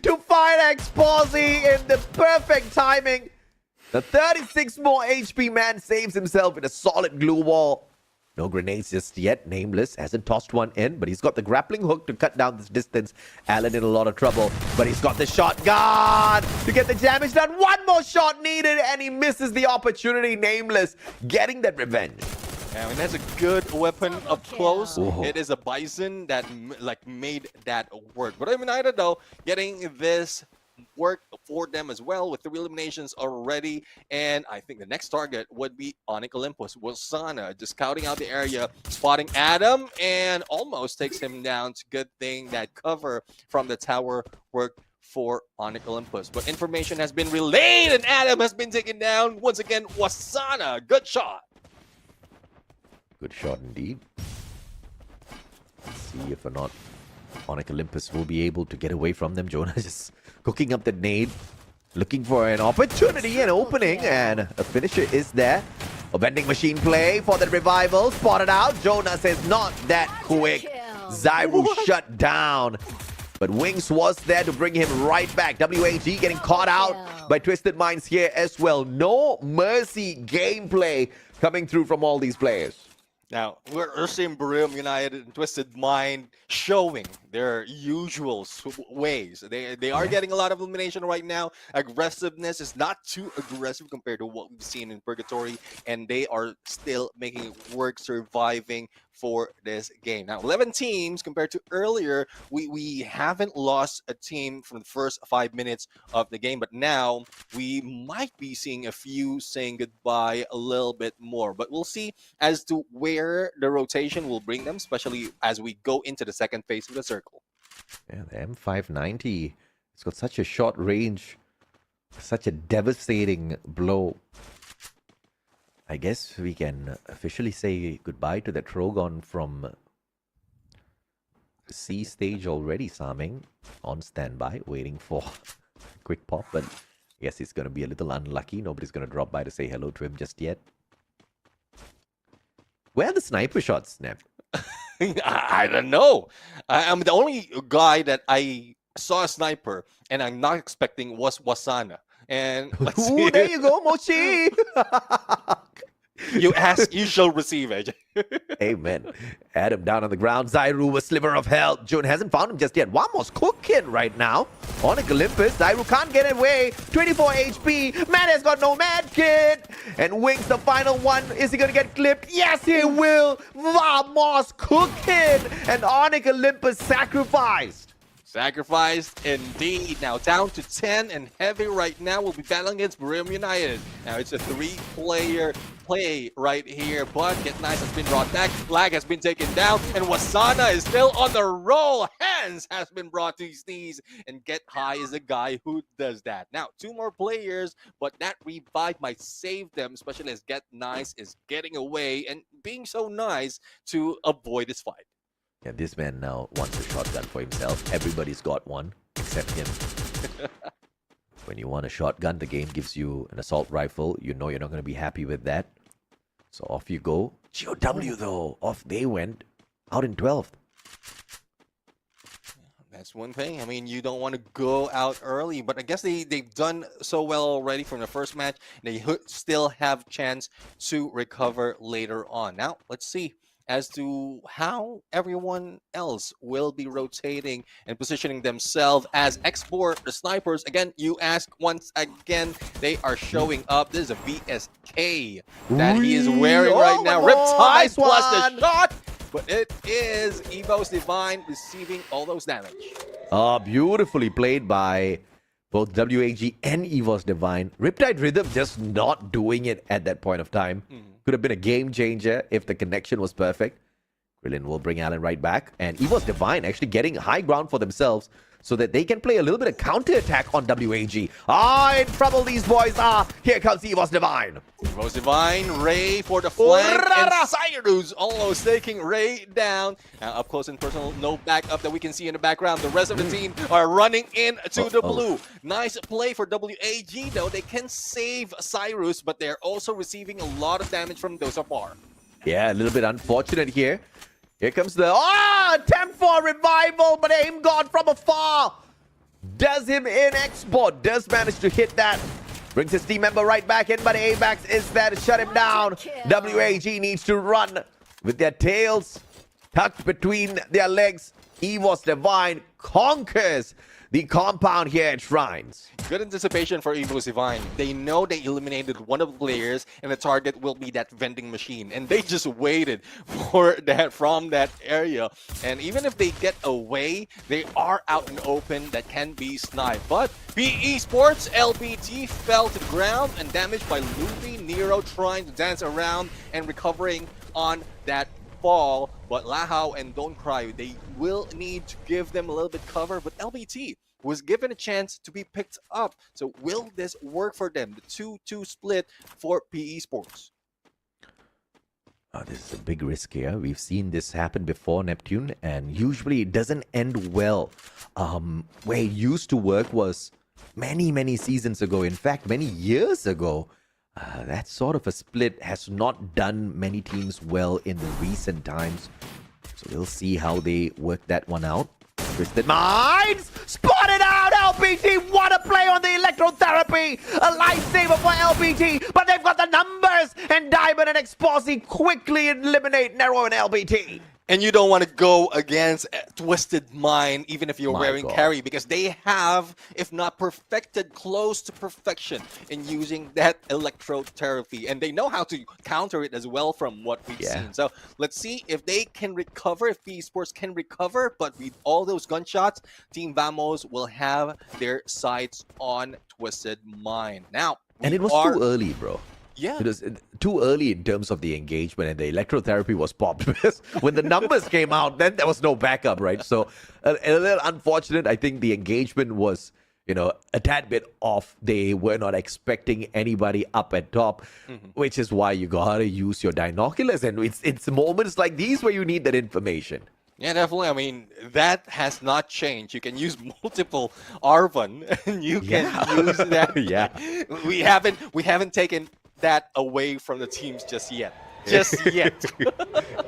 [SPEAKER 10] to find Exposi in the perfect timing. The 36 more HP man saves himself in a solid glue wall. No grenades just yet. Nameless hasn't tossed one in, but he's got the grappling hook to cut down this distance. Alan in a lot of trouble, but he's got the shotgun to get the damage done. One more shot needed, and he misses the opportunity. Nameless getting that revenge.
[SPEAKER 11] I mean, that's a good weapon up close. It is a Bison that made that work. But United, though, getting this work for them as well with 3 eliminations already. And I think the next target would be Onyx Olympus. Wasana just scouting out the area, spotting Adam, and almost takes him down. It's a good thing that cover from the tower worked for Onyx Olympus. But information has been relayed, and Adam has been taken down. Once again, Wasana. Good shot.
[SPEAKER 10] Good shot indeed. Let's see if or not Onyx Olympus will be able to get away from them. Jonah just cooking up the nade, looking for an opportunity, an opening, and a finisher is there. A vending machine play for the revival. Spotted out. Jonah says not that quick. Zyru shut down. But Wings was there to bring him right back. WAG getting caught out by Twisted Minds here as well. No mercy gameplay coming through from all these players.
[SPEAKER 11] Now, we're seeing Brim United and Twisted Mind showing their usual ways. They are getting a lot of elimination right now. Aggressiveness is not too aggressive compared to what we've seen in Purgatory, and they are still making it work, surviving for this game. Now, 11 teams compared to earlier. We haven't lost a team from the first 5 minutes of the game, but now we might be seeing a few saying goodbye a little bit more. But we'll see as to where the rotation will bring them, especially as we go into the second phase of the circle.
[SPEAKER 10] Yeah, the M590, it's got such a short range, such a devastating blow. I guess we can officially say goodbye to that Trogon from C stage already. Saming on standby, waiting for quick pop, but I guess he's going to be a little unlucky. Nobody's going to drop by to say hello to him just yet. Where are the sniper shots, Snap?
[SPEAKER 11] I don't know. I'm the only guy that I saw a sniper and I'm not expecting was Wasana. And
[SPEAKER 10] Ooh, there you go, Mochi!
[SPEAKER 11] You ask, you shall receive, AJ.
[SPEAKER 10] Amen. Adam down on the ground. Zyru, a sliver of health. June hasn't found him just yet. Wamos cooking right now. Onyx Olympus. Zyru can't get away. 24 HP. Man has got no mad kit. And Wings, the final one. Is he going to get clipped? Yes, he will. Vamos cooking. And Onyx Olympus sacrificed.
[SPEAKER 11] Sacrificed indeed. Now down to 10 and heavy right now. We'll be battling against Brim United. Now it's a 3-player play right here, but Get Nice has been brought back. Lag has been taken down, and Wasana is still on the roll. Hands has been brought to his knees, and Get High is a guy who does that. Now 2 more players, but that revive might save them, especially as Get Nice is getting away and being so nice to avoid this fight.
[SPEAKER 10] Yeah, this man now wants a shotgun for himself. Everybody's got one, except him. When you want a shotgun, the game gives you an assault rifle. You know you're not going to be happy with that. So off you go. GOW though, off they went. Out in 12th.
[SPEAKER 11] That's one thing. I mean, you don't want to go out early, but I guess they've done so well already from the first match. They still have chance to recover later on. Now, let's see as to how everyone else will be rotating and positioning themselves as export the snipers. Again, you ask once again, they are showing up. This is a VSK that he is wearing right now. Riptide
[SPEAKER 10] nice
[SPEAKER 11] plus the shot, but it is Evo's Divine receiving all those damage.
[SPEAKER 10] Beautifully played by both WAG and Evo's Divine. Riptide Rhythm just not doing it at that point of time. Could have been a game changer if the connection was perfect. Krillin will bring Allen right back. And Evo's Divine actually getting high ground for themselves so that they can play a little bit of counter-attack on WAG. In trouble these boys are. Here comes Evo's Divine.
[SPEAKER 11] Evo's Divine, Ray for the flank, and Cyrus almost taking Ray down. Now up close and personal, no backup that we can see in the background. The rest of the team are running into the blue. Nice play for WAG though. They can save Cyrus, but they're also receiving a lot of damage from those afar.
[SPEAKER 10] Yeah, a little bit unfortunate here. Here comes the attempt for revival, but aim gone from afar. Does him in export. Does manage to hit that. Brings his team member right back in, but ABAX is there to shut him down. WAG needs to run with their tails tucked between their legs. EVOS Divine conquers the compound here at Shrines.
[SPEAKER 11] Good anticipation for EVOS Divine. They know they eliminated one of the players and the target will be that vending machine. And they just waited for that from that area. And even if they get away, they are out in open that can be sniped. But Esports LBT fell to the ground and damaged by Luffy, Nero trying to dance around and recovering on that fall. But Lahao and Don't Cry, they will need to give them a little bit cover. But LBT was given a chance to be picked up. So will this work for them? The 2-2 split for PE Sports.
[SPEAKER 10] This is a big risk here. We've seen this happen before, Neptune, and usually it doesn't end well. Where it used to work was many seasons ago. In fact, many years ago. That sort of a split has not done many teams well in the recent times. So we'll see how they work that one out. Twisted Minds! Spotted out! LBT! What a play on the electrotherapy! A lifesaver for LBT! But they've got the numbers! And Diamond and Exposy quickly eliminate Nero and LBT.
[SPEAKER 11] And you don't want to go against Twisted Mind, even if you're wearing carry, because they have, if not perfected, close to perfection in using that electrotherapy. And they know how to counter it as well from what we've seen. So let's see if they can recover, if PE Sports can recover. But with all those gunshots, Team Vamos will have their sights on Twisted Mind. Now,
[SPEAKER 10] and it was too early, bro.
[SPEAKER 11] Yeah.
[SPEAKER 10] It was too early in terms of the engagement, and the electrotherapy was popped. Because when the numbers came out, then there was no backup, right? So a little unfortunate. I think the engagement was, a tad bit off. They were not expecting anybody up at top, which is why you gotta use your binoculars. And it's moments like these where you need that information.
[SPEAKER 11] Yeah, definitely. I mean, that has not changed. You can use multiple Arvan, and you can use that.
[SPEAKER 10] Yeah.
[SPEAKER 11] We haven't taken that away from the teams just yet. Just yet.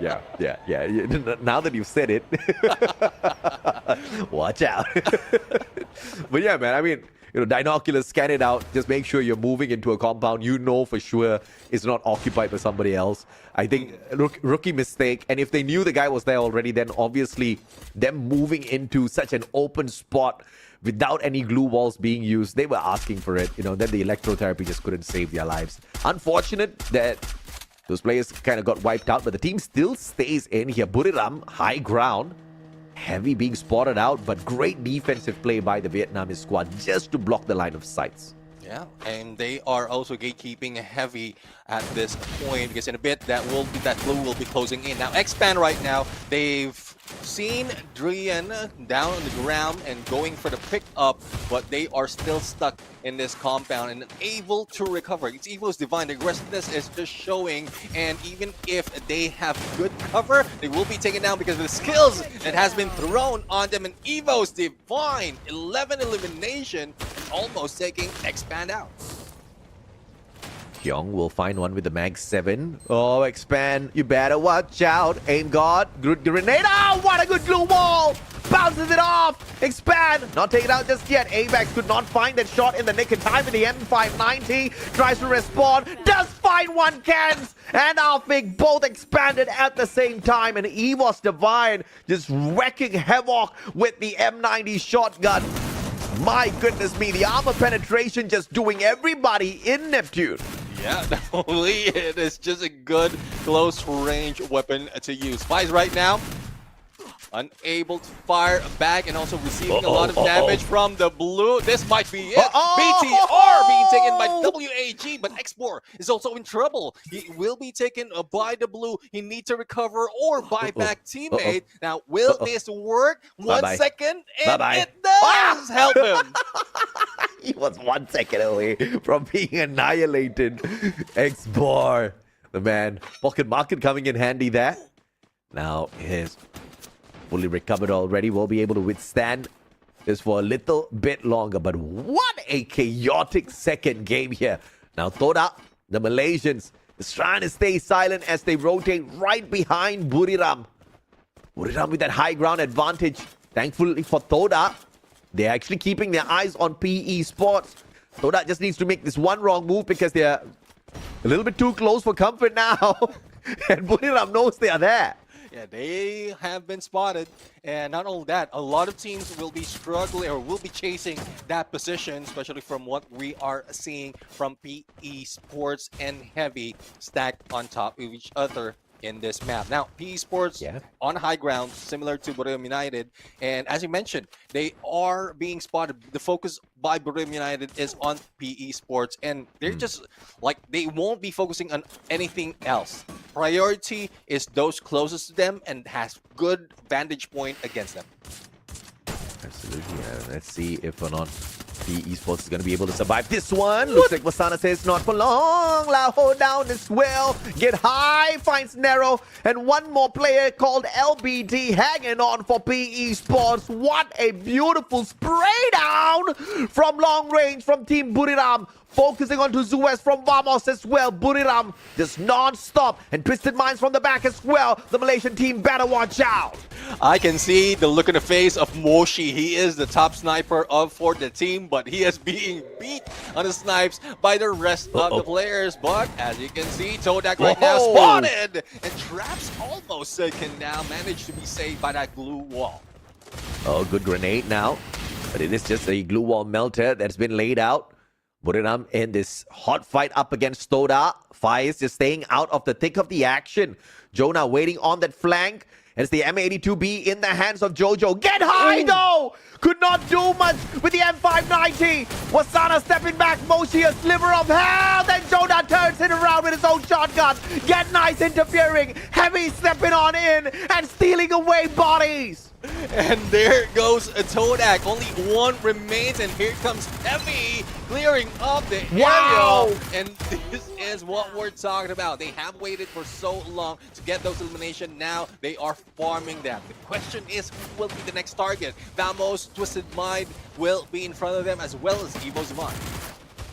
[SPEAKER 10] Yeah. Now that you've said it, watch out. But yeah, man, I mean, binoculars, scan it out. Just make sure you're moving into a compound for sure it's not occupied by somebody else. I think rookie mistake. And if they knew the guy was there already, then obviously them moving into such an open spot without any glue walls being used, they were asking for it. Then the electrotherapy just couldn't save their lives. Unfortunate that those players kind of got wiped out, but the team still stays in here. Buriram, high ground. Heavy being spotted out, but great defensive play by the Vietnamese squad just to block the line of sights.
[SPEAKER 11] Yeah, and they are also gatekeeping heavy at this point, because in a bit that blue will be closing in. Now Expand right now, they've seen Drian down on the ground and going for the pickup, but they are still stuck in this compound and unable to recover. It's EVOS Divine. The aggressiveness is just showing, and even if they have good cover, they will be taken down because of the skills that has been thrown on them. And EVOS Divine, 11 elimination, almost taking Expand out.
[SPEAKER 10] Kyung will find one with the Mag 7. Oh, Expand, you better watch out. Aim God, good grenade. Oh, what a good glue wall! Bounces it off. Expand, not taken out just yet. AVAX could not find that shot in the nick of time with the M590. Tries to respond, does find one, cans. And Alpine both expanded at the same time. And EVOS Divine just wrecking havoc with the M90 shotgun. My goodness me, the armor penetration just doing everybody in Neptune.
[SPEAKER 11] Yeah, definitely. It is just a good close range weapon to use. Spies right now unable to fire back and also receiving a lot of damage from the blue. This might be it. BTR being taken by WAG, but X4 is also in trouble. He will be taken by the blue. He needs to recover or buy back teammate. Now, will this work? 1 second, and it does help him.
[SPEAKER 10] He was 1 second away from being annihilated. X-Bar, the man. Pocket Market coming in handy there. Now, his fully recovered already, will be able to withstand this for a little bit longer. But what a chaotic second game here. Now Toda, the Malaysians, is trying to stay silent as they rotate right behind Buriram. Buriram with that high ground advantage. Thankfully for Toda, they're actually keeping their eyes on PE Sports. Toda just needs to make this one wrong move because they're a little bit too close for comfort now. And Buriram knows they are there.
[SPEAKER 11] Yeah, they have been spotted, and not only that, a lot of teams will be struggling or will be chasing that position, especially from what we are seeing from PE Sports and Heavy stacked on top of each other in this map. Now, PE Sports on high ground, similar to Buriram United, and as you mentioned, they are being spotted. The focus by Buriram United is on PE Sports, and they're just like, they won't be focusing on anything else. Priority is those closest to them and has good vantage point against them.
[SPEAKER 10] Absolutely. Let's see if or not PE Esports is going to be able to survive this one. Looks like Wasana says not for long. Lao down as well. Get high, finds narrow. And one more player called LBD hanging on for PE Sports. What a beautiful spray down from long range from Team Buriram. Focusing on to Zuez from Vamos as well. Buriram just non-stop. And Twisted Minds from the back as well. The Malaysian team better watch out.
[SPEAKER 11] I can see the look in the face of Moshi. He is the top sniper for the team, but he is being beat on the snipes by the rest of the players. But as you can see, Todak right now spotted, and Traps almost can now manage to be saved by that glue wall.
[SPEAKER 10] Oh, good grenade now. But it is just a glue wall melter that's been laid out. Buriram in this hot fight up against Toda. Faiz just staying out of the thick of the action. Jonah waiting on that flank. It's the M82B in the hands of Jojo. Get high though! Could not do much with the M590. Wasana stepping back. Moshi a sliver of hell. Then Jonah turns it around with his own shotgun. Get nice interfering. Heavy stepping on in and stealing away bodies.
[SPEAKER 11] And there goes a Todak. Only one remains, and here comes Heavy clearing up the area. And this is what we're talking about. They have waited for so long to get those eliminations. Now they are farming them. The question is, who will be the next target? Vamos, Twisted Mind will be in front of them, as well as Evo's Mind.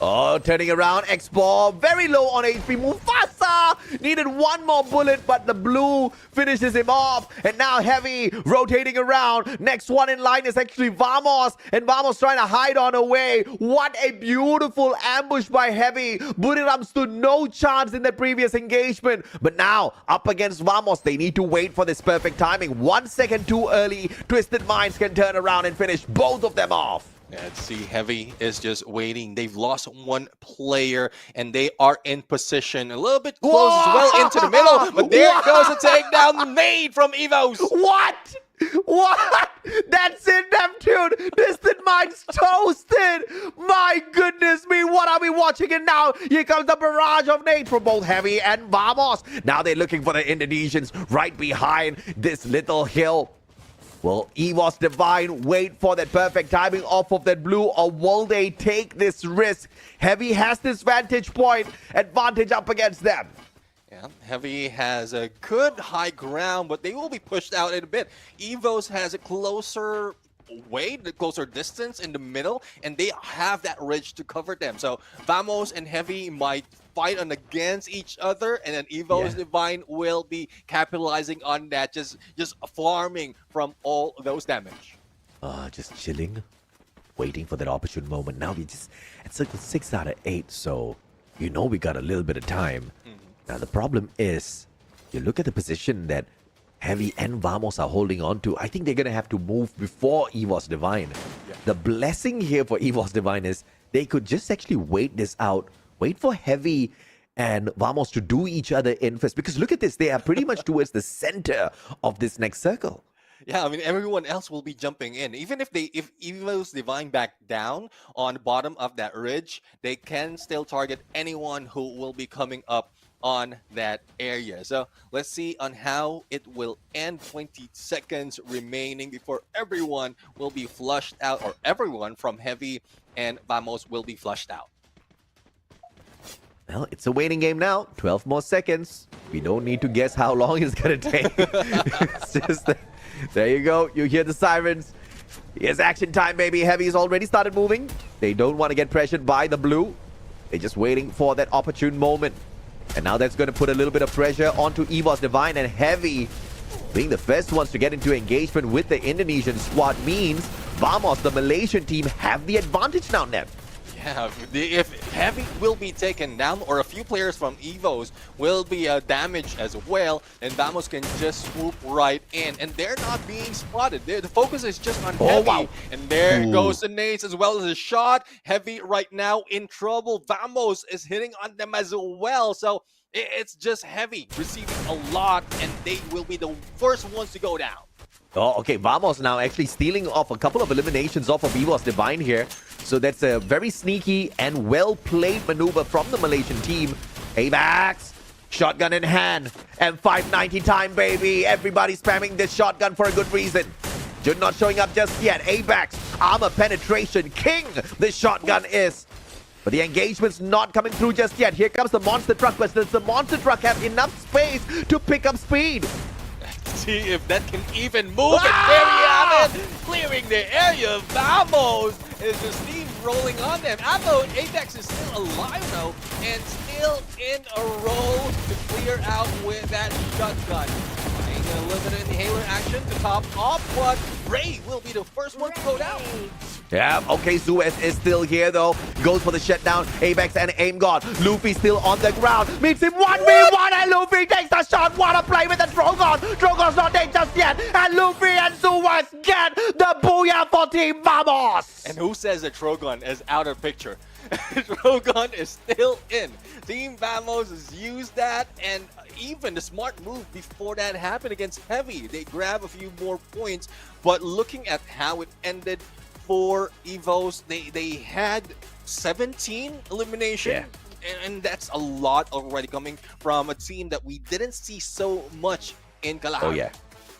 [SPEAKER 10] Oh, turning around, X-Ball, very low on HP. Mufasa needed one more bullet, but the blue finishes him off. And now Heavy rotating around. Next one in line is actually Vamos, and Vamos trying to hide on away. What a beautiful ambush by Heavy. Buriram stood no chance in the previous engagement, but now up against Vamos, they need to wait for this perfect timing. 1 second too early, Twisted Minds can turn around and finish both of them off.
[SPEAKER 11] Let's see, Heavy is just waiting. They've lost one player, and they are in position a little bit close as well into the middle. But there goes a takedown made from Evos.
[SPEAKER 10] What? What? That's it, Neptune. Twisted Minds toasted. My goodness me, what are we watching? And now here comes the barrage of nades from both Heavy and Vamos. Now they're looking for the Indonesians right behind this little hill. Will EVOS Divine wait for that perfect timing off of that blue, or will they take this risk? Heavy has this vantage point advantage up against them.
[SPEAKER 11] Yeah, Heavy has a good high ground, but they will be pushed out in a bit. EVOS has a closer weight, the closer distance in the middle, and they have that ridge to cover them. So Vamos and Heavy might fight on against each other, and then Evo's Divine will be capitalizing on that, just farming from all those damage.
[SPEAKER 10] Just chilling, waiting for that opportune moment. Now we just at circle 6 out of 8, so you know we got a little bit of time. Now the problem is, you look at the position that Heavy and Vamos are holding on to. I think they're gonna have to move before EVOS Divine. The blessing here for EVOS Divine is they could just actually wait this out. Wait for Heavy and Vamos to do each other in first. Because look at this, they are pretty much towards the center of this next circle.
[SPEAKER 11] Yeah, I mean, everyone else will be jumping in. Even if Evo's Divine back down on the bottom of that ridge, they can still target anyone who will be coming up on that area. So let's see on how it will end. 20 seconds remaining before everyone will be flushed out, or everyone from Heavy and Vamos will be flushed out.
[SPEAKER 10] Well, it's a waiting game now. 12 more seconds. We don't need to guess how long it's going to take. It's just, there you go. You hear the sirens. Here's action time, baby. Heavy's already started moving. They don't want to get pressured by the blue. They're just waiting for that opportune moment. And now that's going to put a little bit of pressure onto EVOS Divine, and Heavy being the first ones to get into engagement with the Indonesian squad means Vamos, the Malaysian team, have the advantage now, Neb.
[SPEAKER 11] Yeah, if Heavy will be taken down, or a few players from Evos will be damaged as well, and Vamos can just swoop right in, and they're not being spotted. The focus is just on Heavy,
[SPEAKER 10] wow.
[SPEAKER 11] and there goes the nades as well as a shot. Heavy right now in trouble. Vamos is hitting on them as well, so it's just Heavy receiving a lot, and they will be the first ones to go down.
[SPEAKER 10] Oh, okay. Vamos now actually stealing off a couple of eliminations off of EVOS Divine here. So that's a very sneaky and well-played maneuver from the Malaysian team. AVAX, shotgun in hand, and 590 time, baby. Everybody spamming this shotgun for a good reason. Jun not showing up just yet. AVAX, armor penetration king. This shotgun is. But the engagement's not coming through just yet. Here comes the monster truck, but does the monster truck have enough space to pick up speed?
[SPEAKER 11] See if that can even move, and there we have it! Clearing the area, Vamos is the steam rolling on them. Although Apex is still alive though, and still in a row to clear out with that shotgun. Trying a little bit of inhaler action to top off, but Ray will be the first one to go down.
[SPEAKER 10] Yeah, okay, Suez is still here though. Goes for the shutdown. Apex and Aim God. Luffy still on the ground. Meets him 1v1 and Luffy takes the shot. What a play with the Drogon. Drogon's not dead just yet. And Luffy and Suez get the booyah for Team Vamos.
[SPEAKER 11] And who says that Trogon is out of picture? Trogon is still in. Team Vamos has used that, and even the smart move before that happened against Heavy. They grab a few more points, but looking at how it ended for Evos, they had 17 elimination.
[SPEAKER 10] Yeah.
[SPEAKER 11] And that's a lot already coming from a team that we didn't see so much in Kalahari.
[SPEAKER 10] Oh yeah.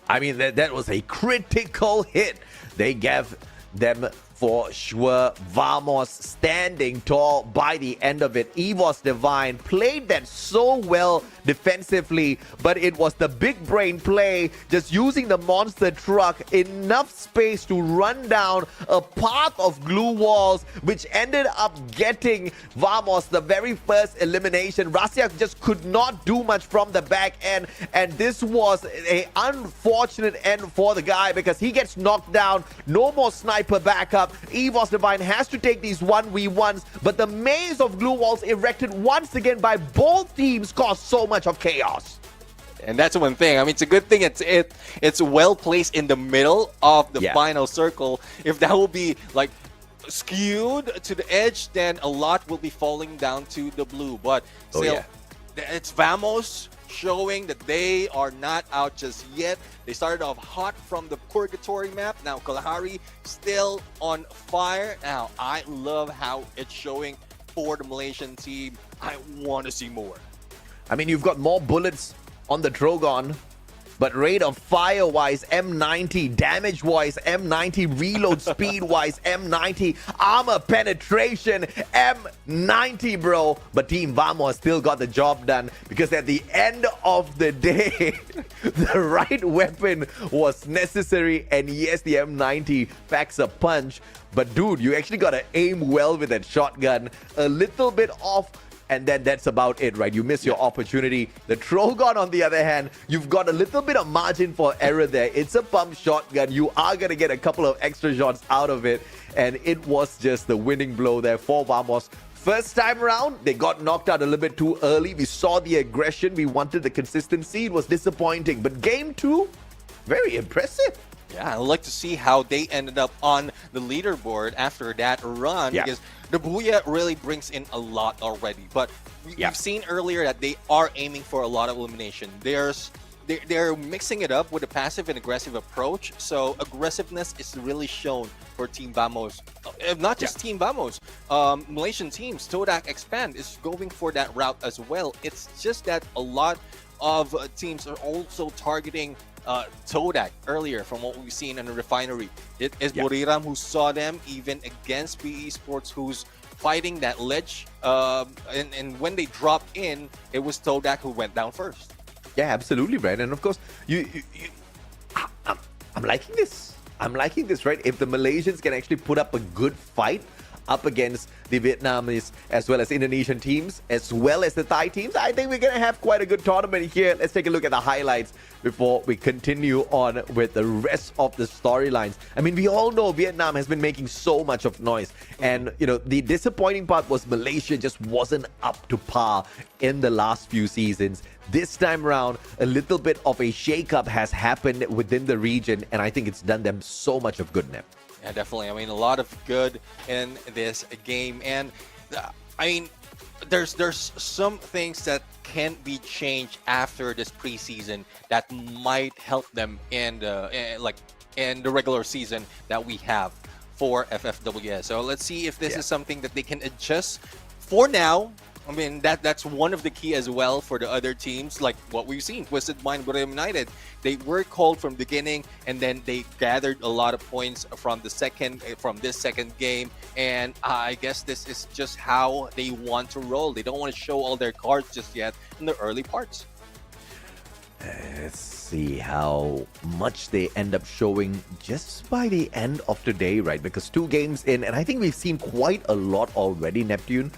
[SPEAKER 10] I mean, that was a critical hit. They gave them for sure. Vamos standing tall by the end of it. EVOS Divine played that so well defensively, but it was the big brain play, just using the monster truck, enough space to run down a path of glue walls, which ended up getting Vamos the very first elimination. Rasiak just could not do much from the back end, and this was an unfortunate end for the guy because he gets knocked down. No more sniper backup. EVOS Divine has to take these 1v1s, but the maze of glue walls erected once again by both teams caused so much of chaos.
[SPEAKER 11] And that's one thing. I mean, it's a good thing it's well placed in the middle of the final circle. If that will be like skewed to the edge, then a lot will be falling down to the blue. But still, it's Vamos showing that they are not out just yet. They started off hot from the Purgatory map. Now Kalahari still on fire. Now I love how it's showing for the Malaysian team. I want to see more.
[SPEAKER 10] I mean, you've got more bullets on the Drogon, but rate of fire-wise, M90, damage-wise, M90, reload speed-wise, M90, armor penetration, M90, bro. But Team Vamos still got the job done because at the end of the day, the right weapon was necessary. And yes, the M90 packs a punch. But dude, you actually got to aim well with that shotgun. A little bit off, and then that's about it, right? You miss your opportunity. The Drogon, on the other hand, you've got a little bit of margin for error there. It's a pump shotgun. You are going to get a couple of extra shots out of it. And it was just the winning blow there for Vamos. First time around, they got knocked out a little bit too early. We saw the aggression. We wanted the consistency. It was disappointing. But game 2, very impressive.
[SPEAKER 11] Yeah, I'd like to see how they ended up on the leaderboard after that run, because the Booyah really brings in a lot already. But we've seen earlier that they are aiming for a lot of elimination. They're mixing it up with a passive and aggressive approach. So aggressiveness is really shown for Team Vamos. Not just Team Vamos, Malaysian teams, Todak Expand is going for that route as well. It's just that a lot of teams are also targeting Todak earlier from what we've seen in the refinery. It is Buriram who saw them, even against PE Sports, who's fighting that ledge. And when they dropped in, it was Todak who went down first.
[SPEAKER 10] Yeah, absolutely, right. And of course, I'm liking this. I'm liking this, right? If the Malaysians can actually put up a good fight, up against the Vietnamese as well as Indonesian teams, as well as the Thai teams. I think we're going to have quite a good tournament here. Let's take a look at the highlights before we continue on with the rest of the storylines. I mean, we all know Vietnam has been making so much of noise. And, you know, the disappointing part was Malaysia just wasn't up to par in the last few seasons. This time around, a little bit of a shakeup has happened within the region, and I think it's done them so much of good, Nep.
[SPEAKER 11] Yeah, definitely. I mean, a lot of good in this game, and I mean, there's some things that can be changed after this preseason that might help them in the regular season that we have for FFWS. So let's see if this is something that they can adjust for now. I mean, that's one of the key as well for the other teams, like what we've seen. Twisted Mind, Bermuda United, they were called from the beginning, and then they gathered a lot of points from this second game. And I guess this is just how they want to roll. They don't want to show all their cards just yet in the early parts.
[SPEAKER 10] Let's see how much they end up showing just by the end of today, right? Because 2 games in, and I think we've seen quite a lot already, Neptune.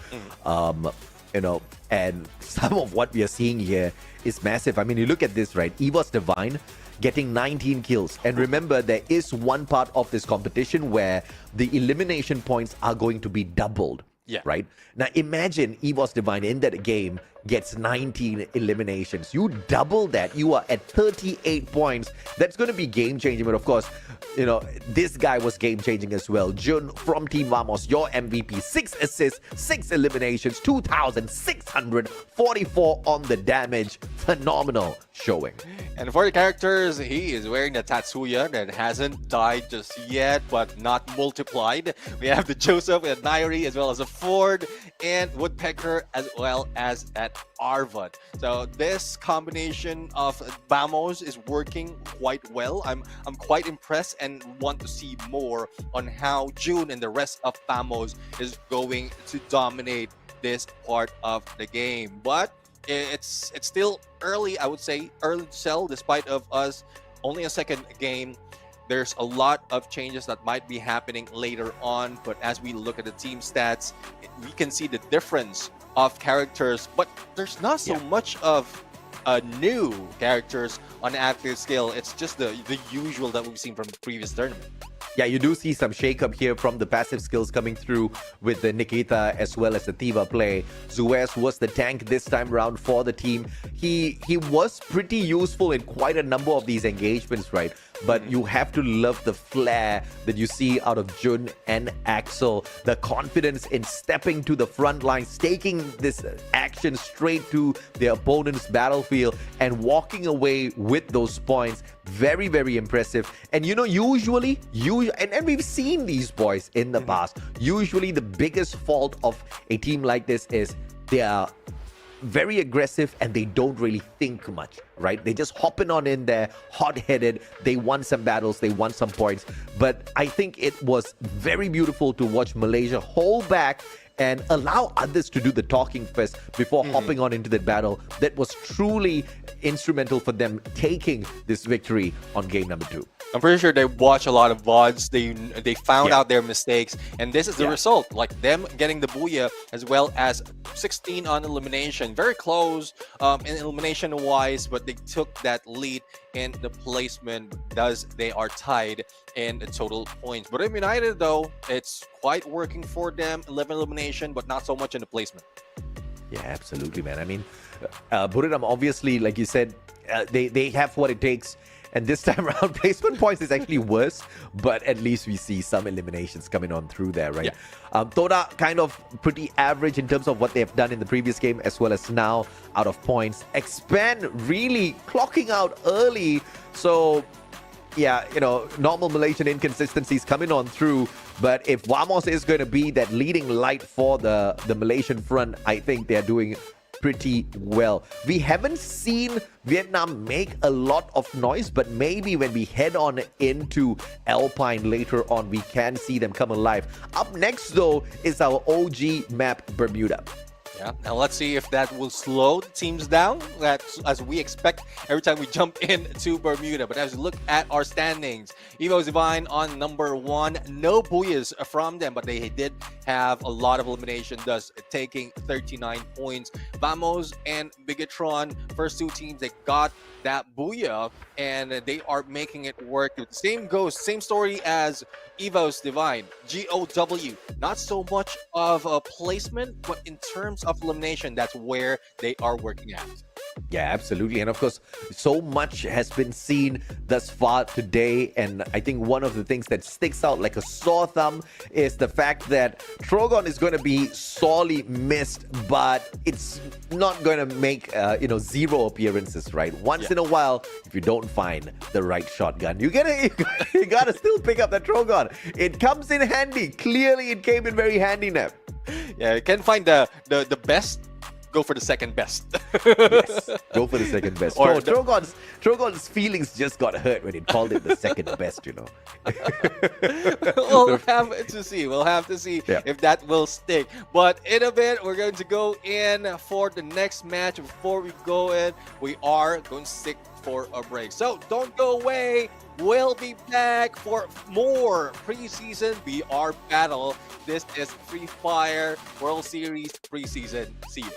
[SPEAKER 10] You know, and some of what we are seeing here is massive. I mean, you look at this, right? EVOS Divine getting 19 kills. And remember, there is one part of this competition where the elimination points are going to be doubled.
[SPEAKER 11] Yeah.
[SPEAKER 10] Right? Now, imagine EVOS Divine in that game gets 19 eliminations. You double that, you are at 38 points. That's going to be game-changing. But of course, you know, this guy was game-changing as well. Jun from Team Vamos, your MVP. 6 assists, 6 eliminations, 2,644 on the damage. Phenomenal showing.
[SPEAKER 11] And for the characters, he is wearing the Tatsuya that hasn't died just yet, but not multiplied. We have the Joseph and Nairi, as well as a Ford and Woodpecker, as well as at Arvad. So this combination of Vamos is working quite well. I'm quite impressed and want to see more on how June and the rest of Vamos is going to dominate this part of the game. But it's still early, I would say, early to sell, despite of us only a second game. There's a lot of changes that might be happening later on, but as we look at the team stats, we can see the difference of characters, but there's not so much of new characters on active scale. It's just the usual that we've seen from the previous tournament.
[SPEAKER 10] Yeah, you do see some shake-up here from the passive skills coming through with the Nikita as well as the Tiva play. Zuez was the tank this time around for the team. He was pretty useful in quite a number of these engagements, right? But you have to love the flair that you see out of Jun and Axel. The confidence in stepping to the front lines, taking this action straight to the opponent's battlefield and walking away with those points. Very, very impressive. And you know, usually, and we've seen these boys in the past, usually the biggest fault of a team like this is they are very aggressive and they don't really think much, right? They just hopping on in there, hot-headed. They won some battles, they won some points. But I think it was very beautiful to watch Malaysia hold back and allow others to do the talking first before hopping on into the battle. That was truly instrumental for them taking this victory on game number 2.
[SPEAKER 11] I'm pretty sure they watch a lot of VODs. They found out their mistakes, and this is the result. Like them getting the Booyah as well as 16 on elimination. Very close in elimination-wise, but they took that lead in the placement. Thus, they are tied in the total points. But United, though, it's quite working for them. 11 elimination, but not so much in the placement.
[SPEAKER 10] Yeah, absolutely, man. I mean, Buriram, obviously, like you said, they have what it takes. And this time around, placement points is actually worse, but at least we see some eliminations coming on through there, right? Toda kind of pretty average in terms of what they've done in the previous game as well as now out of points. Expand really clocking out early. So, yeah, you know, normal Malaysian inconsistencies coming on through. But if Vamos is going to be that leading light for the Malaysian front, I think they're doing pretty well. We haven't seen Vietnam make a lot of noise, but maybe when we head on into Alpine later on, we can see them come alive. Up next, though, is our OG map, Bermuda.
[SPEAKER 11] Yeah, now let's see if that will slow the teams down, as we expect every time we jump into Bermuda. But as we look at our standings, EVOS Divine on number 1. No Booyahs from them, but they did have a lot of elimination, thus taking 39 points. Vamos and Bigatron, first two teams that got that booyah, and they are making it work. Same story as Evos Divine. GOW, not so much of a placement, but in terms of elimination, that's where they are working at.
[SPEAKER 10] Yeah, absolutely. And of course, so much has been seen thus far today. And I think one of the things that sticks out like a sore thumb is the fact that Trogon is going to be sorely missed, but it's not going to make, zero appearances, right? Once in a while, if you don't find the right shotgun, you gotta still pick up that Trogon. It comes in handy. Clearly, it came in very handy, Nep.
[SPEAKER 11] Yeah, you can find the best. Go for the second best.
[SPEAKER 10] Yes, go for the second best.
[SPEAKER 11] Or
[SPEAKER 10] Trogon's feelings just got hurt when it called it the second best,
[SPEAKER 11] We'll have to see. We'll have to see if that will stick. But in a bit, we're going to go in for the next match. Before we go in, we are going to stick for a break. So don't go away. We'll be back for more preseason VR battle. This is Free Fire World Series preseason. See you.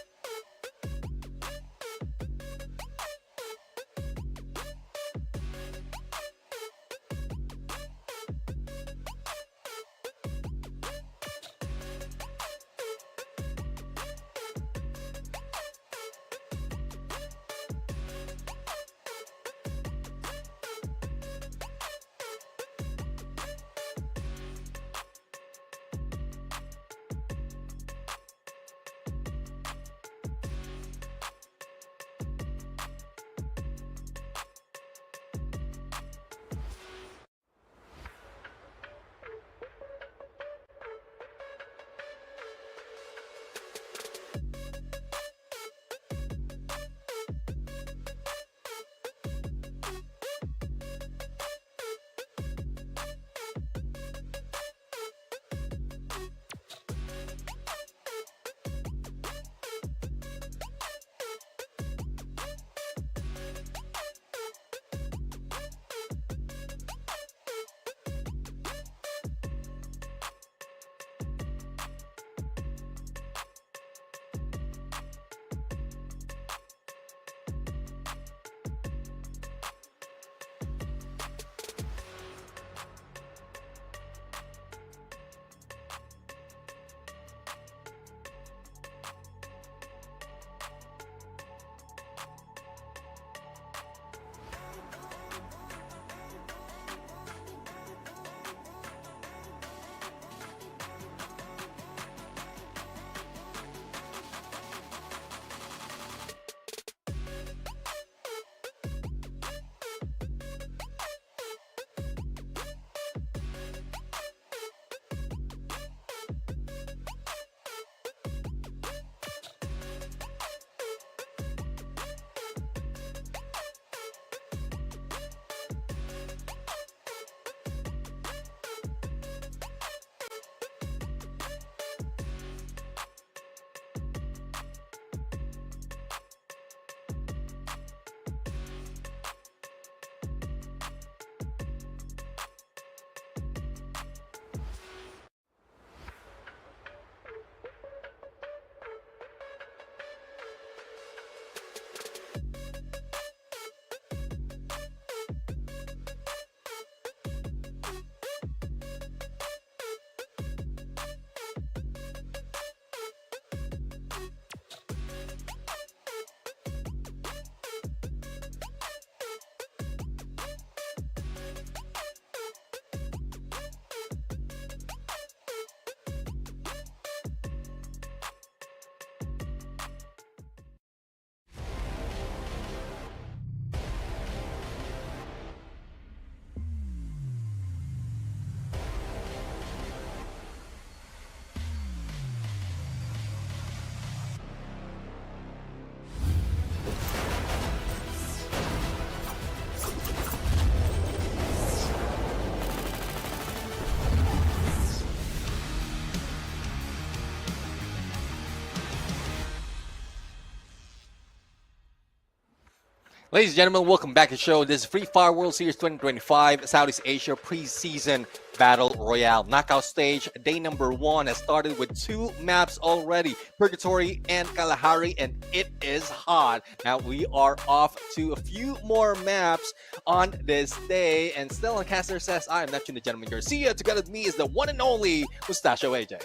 [SPEAKER 11] Ladies and gentlemen, welcome back to the show. This is Free Fire World Series 2025 Southeast Asia Preseason Battle Royale. Knockout stage, day number 1 has started with 2 maps already, Purgatory and Kalahari, and it is hot. Now we are off to a few more maps on this day, and Stellan Caster says, I am Neptune the Gentleman Garcia. Together with me is the one and only Mustachio AJ.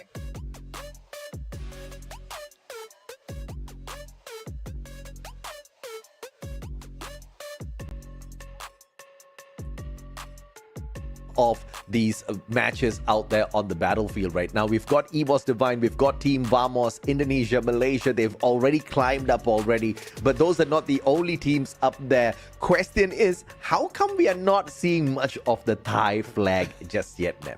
[SPEAKER 10] Of these matches out there on the battlefield right now. We've got EVOS Divine, we've got Team Vamos, Indonesia, Malaysia. They've already climbed up already, but those are not the only teams up there. Question is, how come we are not seeing much of the Thai flag just yet, man?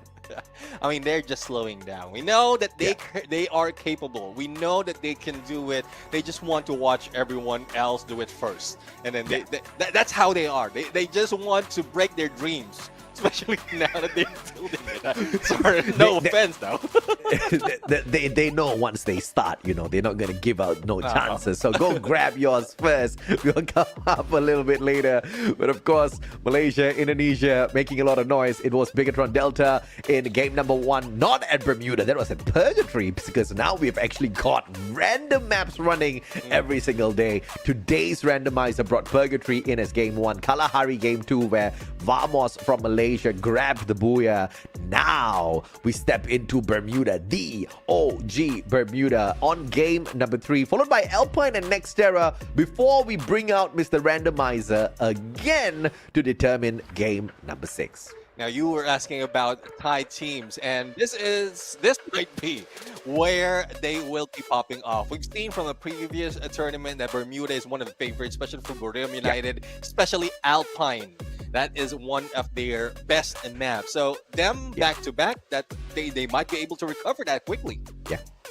[SPEAKER 11] I mean, they're just slowing down. We know that they are capable. We know that they can do it. They just want to watch everyone else do it first. And then that's how they are. They just want to break their dreams. Especially now that they're building it. Sorry, no offense though.
[SPEAKER 10] they know once they start, you know, they're not going to give out no chances. So go grab yours first. We'll come up a little bit later. But of course, Malaysia, Indonesia making a lot of noise. It was Bigatron Delta in game number 1, not at Bermuda. That was at Purgatory, because now we've actually got random maps running every single day. Today's randomizer brought Purgatory in as game 1, Kalahari game 2, where Vamos from Malaysia grabbed the booyah. Now we step into Bermuda, the OG Bermuda, on game number 3, followed by Alpine and Next-Terra, before we bring out Mr. Randomizer again to determine game number 6.
[SPEAKER 11] Now, you were asking about Thai teams, and this might be where they will be popping off. We've seen from the previous tournament that Bermuda is one of the favorites, especially for Bordeaux United, especially Alpine. That is one of their best maps. So them back to back, that they might be able to recover that quickly.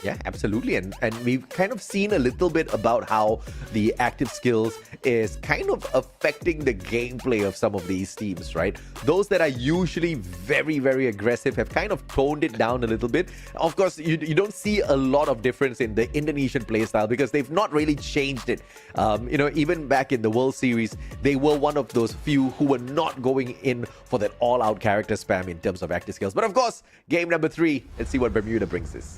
[SPEAKER 10] Yeah, absolutely. And we've kind of seen a little bit about how the active skills is kind of affecting the gameplay of some of these teams, right? Those that are usually very, very aggressive have kind of toned it down a little bit. Of course, you don't see a lot of difference in the Indonesian playstyle because they've not really changed it. You know, even back in the World Series, they were one of those few who were not going in for that all-out character spam in terms of active skills. But of course, game number 3, let's see what Bermuda brings us.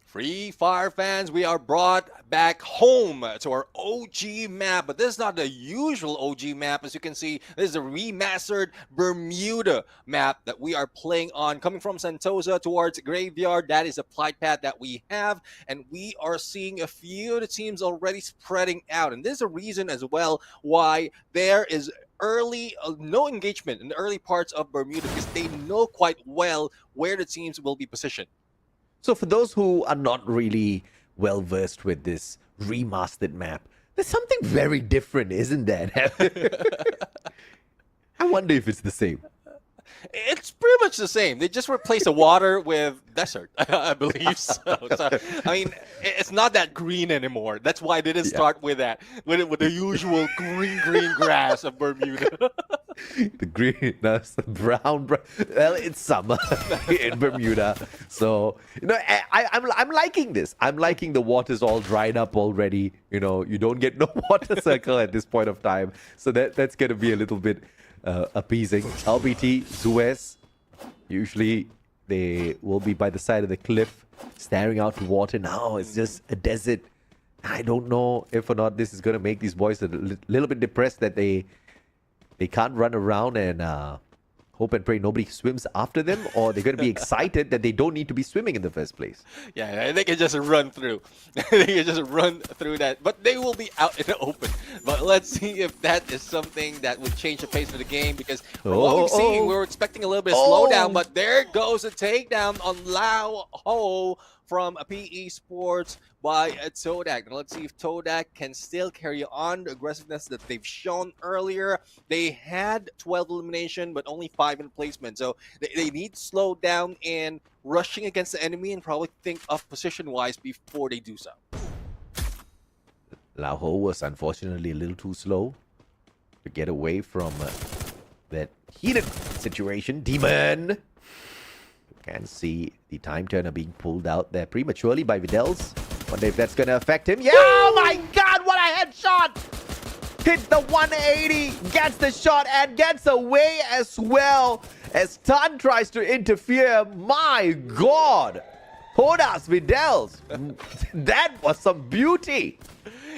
[SPEAKER 11] Free Fire fans, we are brought back home to our OG map, but this is not the usual OG map. As you can see, this is a remastered Bermuda map that we are playing on, coming from Sentosa towards Graveyard. That is a flight path that we have, and we are seeing a few of the teams already spreading out, and there's a reason as well why there is no engagement in the early parts of Bermuda, because they know quite well where the teams will be positioned.
[SPEAKER 10] So for those who are not really well versed with this remastered map, there's something very different, isn't there? I wonder if it's the same.
[SPEAKER 11] It's pretty much the same. They just replaced the water with desert, I believe so. I mean, it's not that green anymore. That's why they didn't start with that, with the usual green grass of Bermuda.
[SPEAKER 10] The green, the brown. Well, it's summer in Bermuda, so you know I'm liking this. I'm liking the water's all dried up already. You know, you don't get no water circle at this point of time, so that's going to be a little bit appeasing. LBT, Suez, usually they will be by the side of the cliff, staring out to water. Now it's just a desert. I don't know if or not this is going to make these boys a little bit depressed that they can't run around and hope and pray nobody swims after them, or they're going to be excited that they don't need to be swimming in the first place.
[SPEAKER 11] Yeah, they can just run through. They can just run through that, but they will be out in the open. But let's see if that is something that would change the pace of the game, because from what we've seen, we were expecting a little bit of slowdown, but there goes a takedown on Lao Ho from PE Sports by Todak. Now let's see if Todak can still carry on the aggressiveness that they've shown earlier. They had 12 elimination, but only 5 in placement. So they need to slow down in rushing against the enemy and probably think of position-wise before they do so.
[SPEAKER 10] Lao Ho was unfortunately a little too slow to get away from that heated situation. Demon! You can see the time turner being pulled out there prematurely by Videls. Wonder if that's going to affect him. Yeah! Oh my god, what a headshot! Hit the 180, gets the shot and gets away as well as Tan tries to interfere. My god! Hodas Videls! That was some beauty!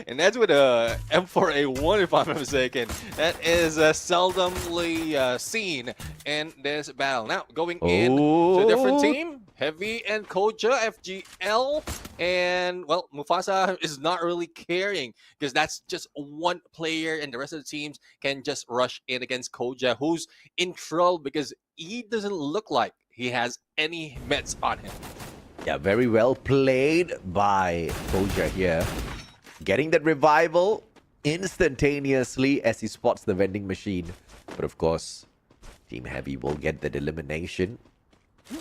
[SPEAKER 11] And that's with a M4A1, if I'm not mistaken. That is seldomly seen in this battle. Now, going in to a different team. Heavy and Koja, FGL. And, well, Mufasa is not really carrying because that's just one player and the rest of the teams can just rush in against Koja, who's in trouble because he doesn't look like he has any meds on him.
[SPEAKER 10] Yeah, very well played by Koja here. Getting that revival instantaneously as he spots the vending machine. But of course, Team Heavy will get that elimination.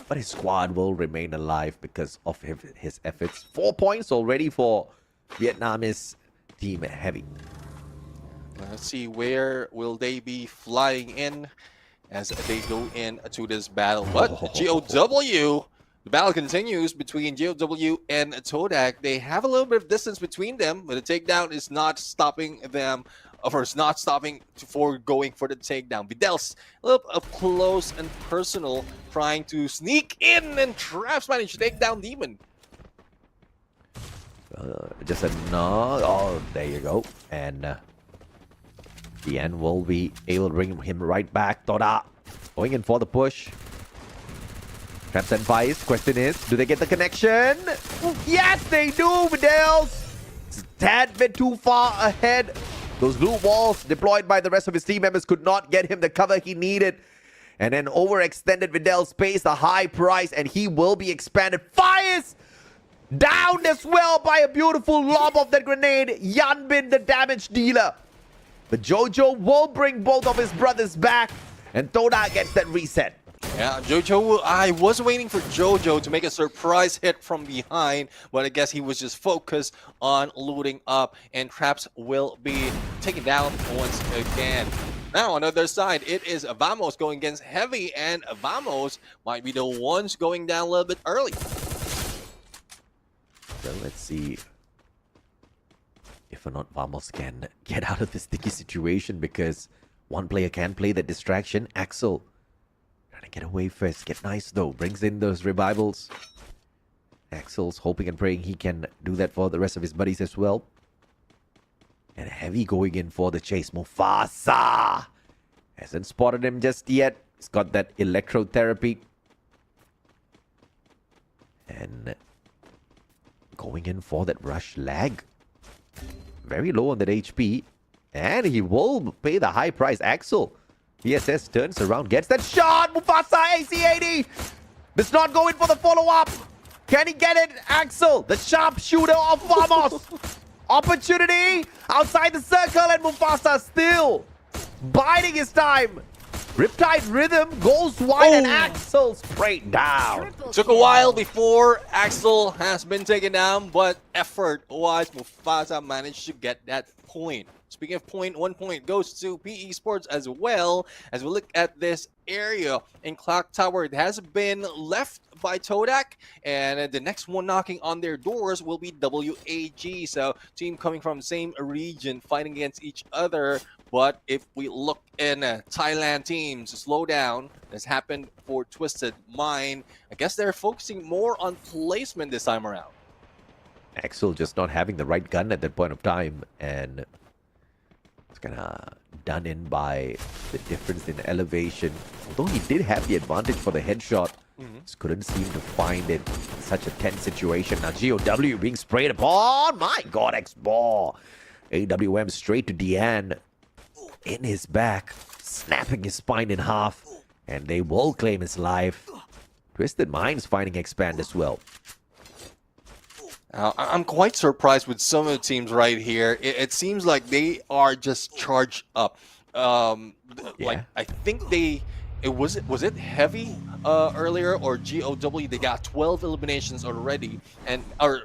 [SPEAKER 10] But his squad will remain alive because of his efforts. 4 points already for Vietnamese Team Heavy.
[SPEAKER 11] Let's see, where will they be flying in as they go into this battle? But GOW... The battle continues between GOW and Todak. They have a little bit of distance between them, but the takedown is not stopping them, or it's not stopping for going for the takedown. Videls a little up close and personal, trying to sneak in, and Traps managed to take down Demon.
[SPEAKER 10] Just a no. Oh, there you go. And the end will be able to bring him right back. Toda going in for the push. Traps and Vice. Question is, do they get the connection? Yes, they do, Videls. It's a tad bit too far ahead. Those blue walls deployed by the rest of his team members could not get him the cover he needed. And then overextended Videls pays the high price, and he will be expanded. Fires down as well by a beautiful lob of that grenade. Yanbin, the damage dealer. But Jojo will bring both of his brothers back, and Toda gets that reset.
[SPEAKER 11] Yeah, Jojo, I was waiting for Jojo to make a surprise hit from behind, but I guess he was just focused on looting up, and Traps will be taken down once again. Now, on the other side, it is Vamos going against Heavy, and Vamos might be the ones going down a little bit early.
[SPEAKER 10] So let's see if or not Vamos can get out of this sticky situation, because one player can play the distraction. Axel trying to get away first. Get nice though. Brings in those revivals. Axel's hoping and praying he can do that for the rest of his buddies as well. And Heavy going in for the chase. Mufasa hasn't spotted him just yet. He's got that electrotherapy. And going in for that rush lag. Very low on that HP. And he will pay the high price. Axel, PSS turns around, gets that shot. Mufasa, AC80. Does not go in for the follow-up. Can he get it? Axel, the sharpshooter of Vamos. Opportunity outside the circle, and Mufasa still biding his time. Riptide Rhythm goes wide, and Axel straight down.
[SPEAKER 11] Took a while before Axel has been taken down, but effort-wise, Mufasa managed to get that point. Speaking of point, 1 point goes to PE Sports as well. As we look at this area in Clock Tower, it has been left by Todak, and the next one knocking on their doors will be WAG. So team coming from the same region fighting against each other. But if we look in Thailand teams, slow down. This happened for Twisted Mind. I guess they're focusing more on placement this time around.
[SPEAKER 10] Axel just not having the right gun at that point of time, and it's kind of done in by the difference in elevation. Although he did have the advantage for the headshot, just couldn't seem to find it in such a tense situation. Now GOW being sprayed upon. My God, X-Ball. AWM straight to Deanne in his back, snapping his spine in half, and they will claim his life. Twisted Minds finding Expand as well.
[SPEAKER 11] I'm quite surprised with some of the teams right here. It seems like they are just charged up. Like I think was it Heavy earlier or GOW? They got 12 eliminations already, or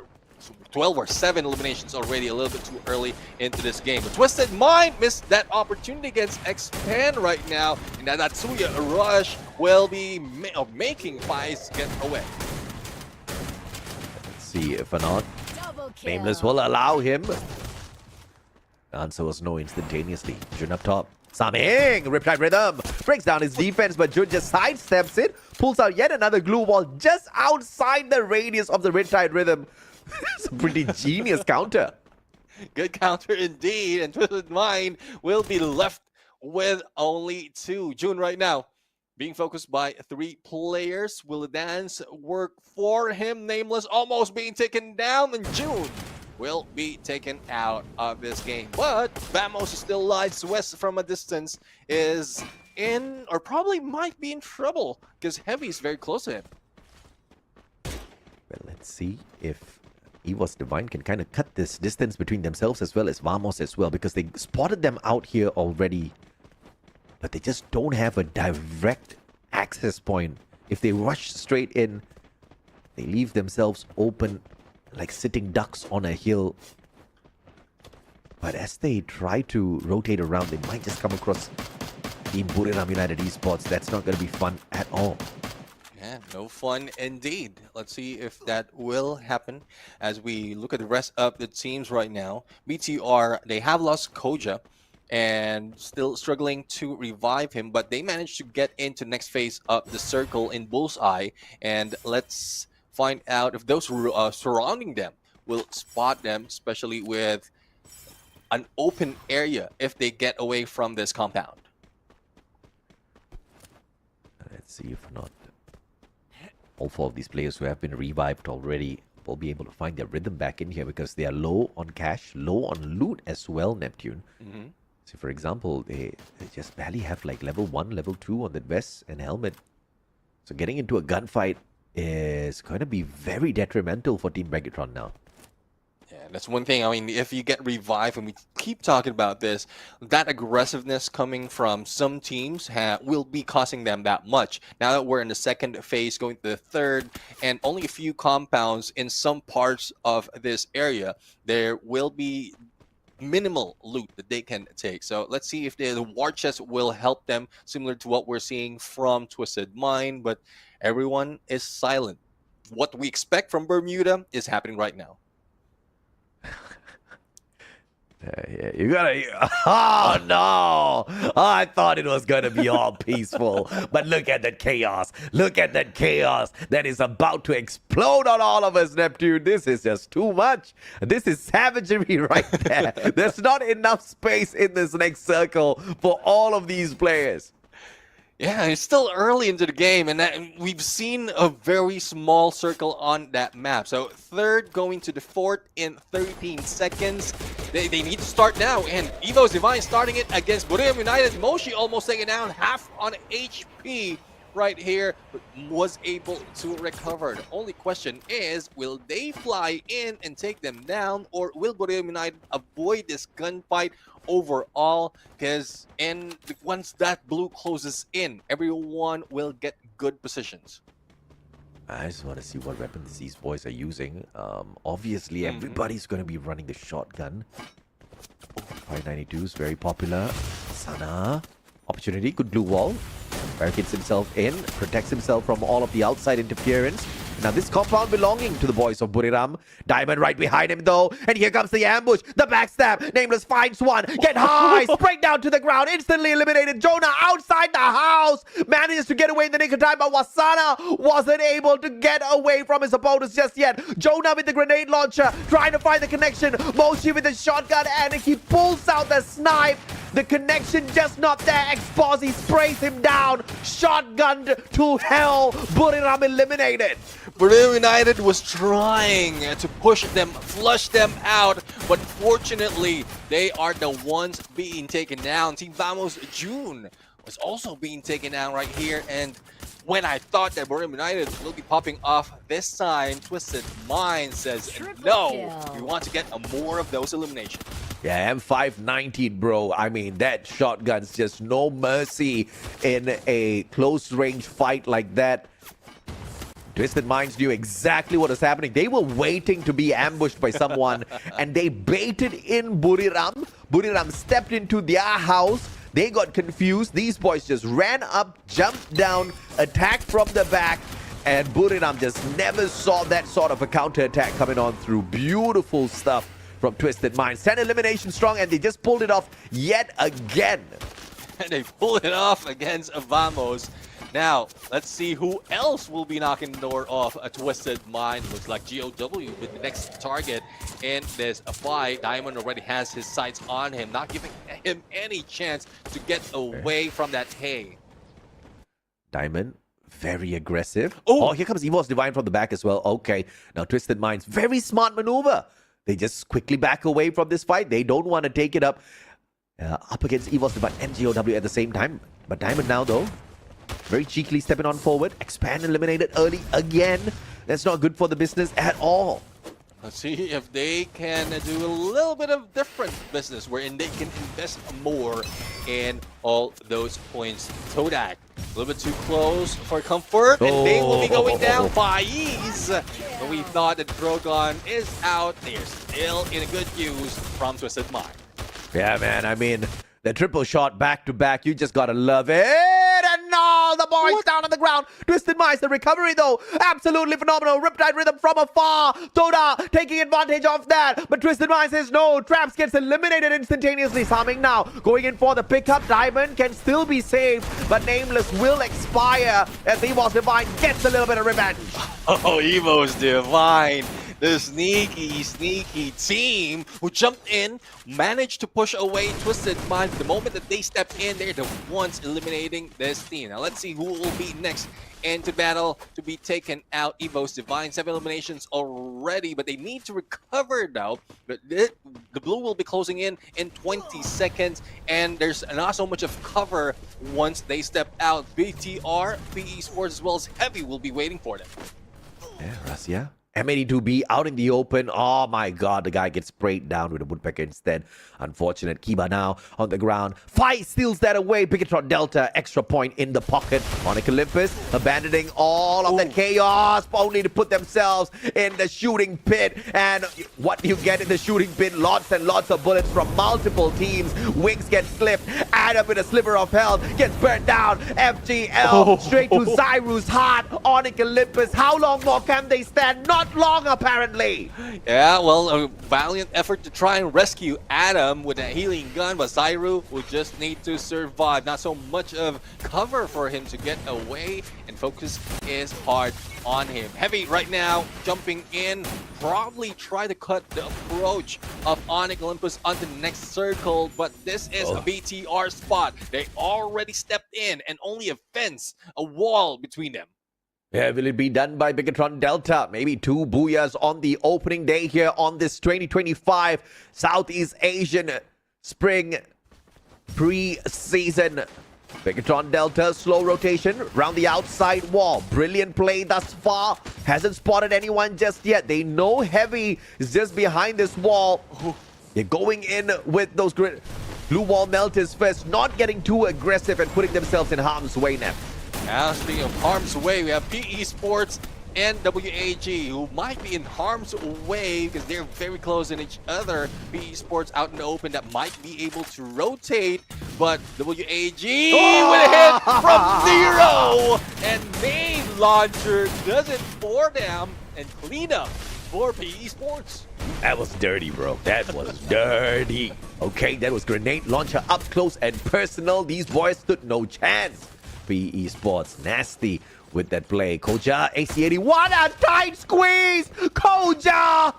[SPEAKER 11] 12 or 7 eliminations already. A little bit too early into this game. But Twisted Mind missed that opportunity against Expand right now, and that Natsuya Rush will be making Faiz get away.
[SPEAKER 10] See if or not Nameless will allow him. The answer was no instantaneously. Jun up top. Saming! Riptide Rhythm breaks down his defense, but Jun just sidesteps it, pulls out yet another glue wall just outside the radius of the Riptide Rhythm. It's a pretty genius counter.
[SPEAKER 11] Good counter indeed, and Twisted Mind will be left with only 2. Jun right now being focused by 3 players. Will the dance work for him? Nameless almost being taken down, and Jun will be taken out of this game. But Vamos is still alive. Suez from a distance is in, or probably might be in trouble, because Heavy is very close to him.
[SPEAKER 10] Well, let's see if EVOS Divine can kind of cut this distance between themselves as well as Vamos as well, because they spotted them out here already. But they just don't have a direct access point. If they rush straight in, they leave themselves open like sitting ducks on a hill. But as they try to rotate around, they might just come across Team Buriram United Esports. That's not going to be fun at all.
[SPEAKER 11] Yeah, no fun indeed. Let's see if that will happen as we look at the rest of the teams right now. BTR, they have lost Koja and still struggling to revive him, but they managed to get into next phase of the circle in Bullseye. And let's find out if those surrounding them will spot them, especially with an open area if they get away from this compound.
[SPEAKER 10] Let's see if not all 4 of these players who have been revived already will be able to find their rhythm back in here, because they are low on cash, low on loot as well, Neptune. So for example, they just barely have like level 1, level 2 on the vest and helmet. So getting into a gunfight is going to be very detrimental for Team Megatron now.
[SPEAKER 11] Yeah, that's one thing. I mean, if you get revived, and we keep talking about this, that aggressiveness coming from some teams will be costing them that much. Now that we're in the second phase, going to the third, and only a few compounds in some parts of this area, there will be minimal loot that they can take. So let's see if the war chest will help them, similar to what we're seeing from Twisted Mind, but everyone is silent. What we expect from Bermuda is happening right now.
[SPEAKER 10] Yeah, you gotta... Oh, no! Oh, I thought it was gonna be all peaceful. But look at that chaos. Look at that chaos that is about to explode on all of us, Neptune. This is just too much. This is savagery right there. There's not enough space in this next circle for all of these players.
[SPEAKER 11] Yeah, it's still early into the game, and we've seen a very small circle on that map. So third going to the fourth in 13 seconds. They need to start now, and EVOS Divine starting it against Buriram United. Moshi almost taking down half on HP right here, but was able to recover. The only question is, will they fly in and take them down, or will Buriram United avoid this gunfight overall? Because once that blue closes in, everyone will get good positions.
[SPEAKER 10] I just want to see what weapons these boys are using. Obviously, everybody's going to be running the shotgun. 592 is very popular. Sana, opportunity, good blue wall. Barricades himself in, protects himself from all of the outside interference. Now this compound belonging to the boys of Buriram. Diamond right behind him though. And here comes the ambush. The backstab. Nameless finds one. Get high. Spring down to the ground. Instantly eliminated. Jonah outside the house. Manages to get away in the nick of time. But Wasana wasn't able to get away from his opponents just yet. Jonah with the grenade launcher. Trying to find the connection. Moshi with the shotgun. And he pulls out the snipe. The connection just not there. Exposy sprays him down. Shotgunned to hell. Buriram eliminated.
[SPEAKER 11] Buriram United was trying to push them, flush them out, but fortunately, they are the ones being taken down. Team Vamos June was also being taken down right here, and when I thought that Bermuda United will be popping off this time, Twisted Mind says no. We want to get more of those eliminations.
[SPEAKER 10] Yeah, M519, bro. I mean, that shotgun's just no mercy in a close-range fight like that. Twisted Minds knew exactly what was happening. They were waiting to be ambushed by someone, and they baited in Buriram. Buriram stepped into their house. They got confused. These boys just ran up, jumped down, attacked from the back, and Buriram just never saw that sort of a counterattack coming on through. Beautiful stuff from Twisted Minds. 10 eliminations strong, and they just pulled it off yet again.
[SPEAKER 11] And they pulled it off against Vamos. Now, let's see who else will be knocking the door off a Twisted Mind. Looks like GOW with the next target in this fight. Diamond already has his sights on him, not giving him any chance to get away from that hay.
[SPEAKER 10] Diamond, very aggressive. Oh, here comes Evo's Divine from the back as well. Okay, now Twisted Minds, very smart maneuver. They just quickly back away from this fight. They don't want to take it up against Evo's Divine and GOW at the same time. But Diamond now, though, very cheekily stepping on forward. Expand eliminated early again. That's not good for the business at all.
[SPEAKER 11] Let's see if they can do a little bit of different business wherein they can invest more in all those points. Todak, a little bit too close for comfort, and they will be going down by ease. But we thought that Drogon is out. They are still in a good use from Twisted Mind.
[SPEAKER 10] Yeah, man. I mean, the triple shot back to back. You just gotta love it. And no, the boys down on the ground. Twisted Minds, the recovery though, absolutely phenomenal. Riptide Rhythm from afar. Toda taking advantage of that. But Twisted Minds says no. Traps gets eliminated instantaneously. Saming now going in for the pickup. Diamond can still be saved, but Nameless will expire as Evo's Divine gets a little bit of revenge.
[SPEAKER 11] Oh, Evo's Divine. The sneaky team who jumped in, managed to push away Twisted Minds. The moment that they step in, they're the ones eliminating this team. Now let's see who will be next into battle to be taken out. Evo's Divine, 7 eliminations already, but they need to recover now. The blue will be closing in 20 seconds, and there's not so much of cover once they step out. BTR, PE Sports, as well as Heavy will be waiting for them.
[SPEAKER 10] Yeah, Russia. M82B out in the open. Oh my god, the guy gets sprayed down with a woodpecker instead. Unfortunate. Kiba now on the ground. Fight steals that away. Purgatory Delta, extra point in the pocket. Onyx Olympus abandoning all of that chaos, only to put themselves in the shooting pit. And what you get in the shooting pit, lots and lots of bullets from multiple teams. Wings get slipped. Adam with a sliver of health gets burnt down. FGL straight to Zyru's heart. Onyx Olympus, how long more can they stand? Not long, apparently.
[SPEAKER 11] Yeah, well, a valiant effort to try and rescue Adam with a healing gun, but Zyru will just need to survive. Not so much of cover for him to get away, and focus is hard on him. Heavy right now, jumping in, probably try to cut the approach of Onyx Olympus onto the next circle, but this is a BTR spot. They already stepped in, and only a fence, a wall between them.
[SPEAKER 10] Yeah, will it be done by Purgatory Delta? Maybe 2 booyahs on the opening day here on this 2025 Southeast Asian Spring Pre-Season. Purgatory Delta, slow rotation around the outside wall. Brilliant play thus far. Hasn't spotted anyone just yet. They know Heavy is just behind this wall. They're going in with those blue wall melters first, not getting too aggressive and putting themselves in harm's way now.
[SPEAKER 11] Now, speaking of harm's way, we have PE Sports and WAG, who might be in harm's way because they're very close in each other. PE Sports out in the open that might be able to rotate, but WAG with a hit from Zero, and main launcher does it for them, and clean up for PE Sports.
[SPEAKER 10] That was dirty, bro. That was dirty. Okay, that was grenade launcher up close and personal. These boys stood no chance. PE Sports nasty with that play. Koja AC80, what a tight squeeze! Koja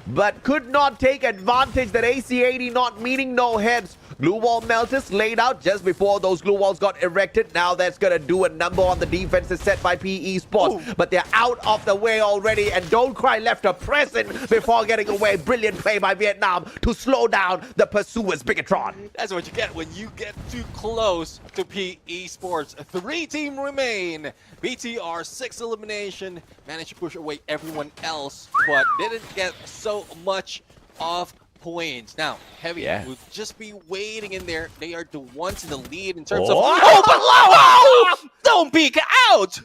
[SPEAKER 10] but could not take advantage. That AC-80 not meaning no heads. Glue wall melters laid out just before those glue walls got erected. Now that's gonna do a number on the defenses set by PE Sports. But they're out of the way already, and Don't Cry left a present before getting away. Brilliant play by Vietnam to slow down the pursuers, Bigatron.
[SPEAKER 11] That's what you get when you get too close to PE Sports. 3 teams remain. BTR 6 elimination, managed to push away everyone else, but didn't get so much of points. Now, Heavy will just be waiting in there. They are the ones in the lead in terms of... Oh, but don't peek out!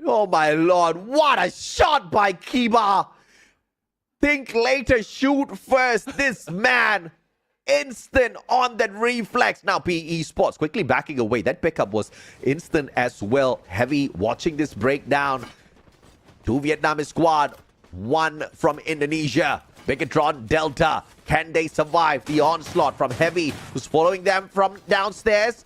[SPEAKER 10] Oh my lord, what a shot by Kiba! Think later, shoot first. This man, instant on that reflex. Now PE Sports quickly backing away. That pickup was instant as well. Heavy watching this breakdown. 2 Vietnamese squad, 1 from Indonesia. Bigatron Delta, can they survive the onslaught from Heavy, who's following them from downstairs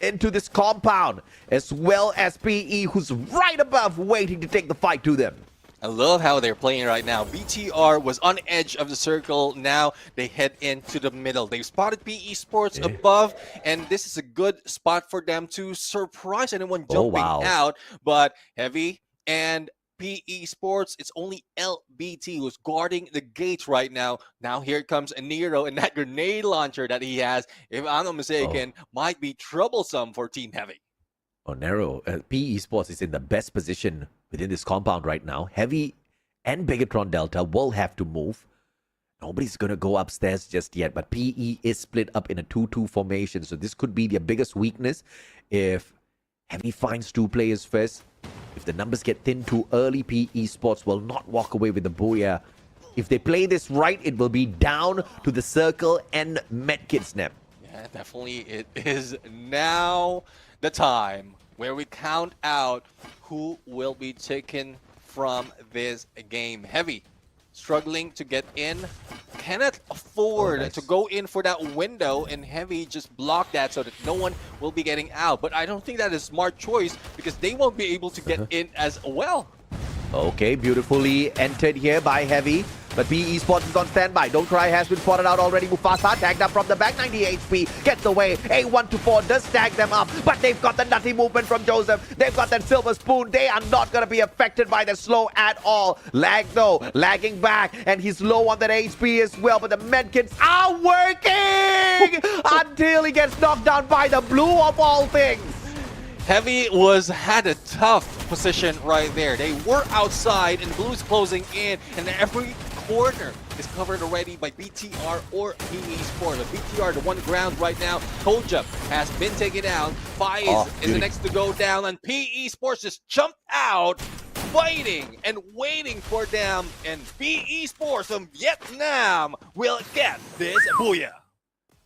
[SPEAKER 10] into this compound, as well as PE, who's right above waiting to take the fight to them.
[SPEAKER 11] I love how they're playing right now. BTR was on edge of the circle. Now they head into the middle. They've spotted PE Sports above, and this is a good spot for them to surprise anyone jumping out. But Heavy and PE Sports, it's only LBT who's guarding the gates right now. Now here comes Nero, and that grenade launcher that he has, if I'm not mistaken, might be troublesome for Team Heavy.
[SPEAKER 10] Oh, Nero, PE Sports is in the best position within this compound right now. Heavy and Bigatron Delta will have to move. Nobody's going to go upstairs just yet, but PE is split up in a 2-2 formation, so this could be their biggest weakness. If Heavy finds 2 players first, if the numbers get thin too early, PE Sports will not walk away with the booyah. If they play this right, it will be down to the circle and medkit snap.
[SPEAKER 11] Yeah, definitely. It is now the time where we count out who will be taken from this game. Heavy struggling to get in, cannot afford to go in for that window, and Heavy just block that so that no one will be getting out. But I don't think that is a smart choice because they won't be able to get in as well.
[SPEAKER 10] Okay, beautifully entered here by Heavy. But PE Sports is on standby. Don't Cry has been spotted out already. Mufasa tagged up from the back. 90 HP. Gets away. A1-4 does tag them up. But they've got the nutty movement from Joseph. They've got that silver spoon. They are not going to be affected by the slow at all. Lag though. Lagging back. And he's low on that HP as well. But the medkits are working until he gets knocked down by the blue of all things.
[SPEAKER 11] Heavy had a tough position right there. They were outside and Blue's closing in, and every corner is covered already by BTR or PE Sport. But BTR, the one ground right now, Koja has been taken out. Faiz is the next to go down, and PE Sports just jumped out, fighting and waiting for them. And PE Sports from Vietnam will get this booyah.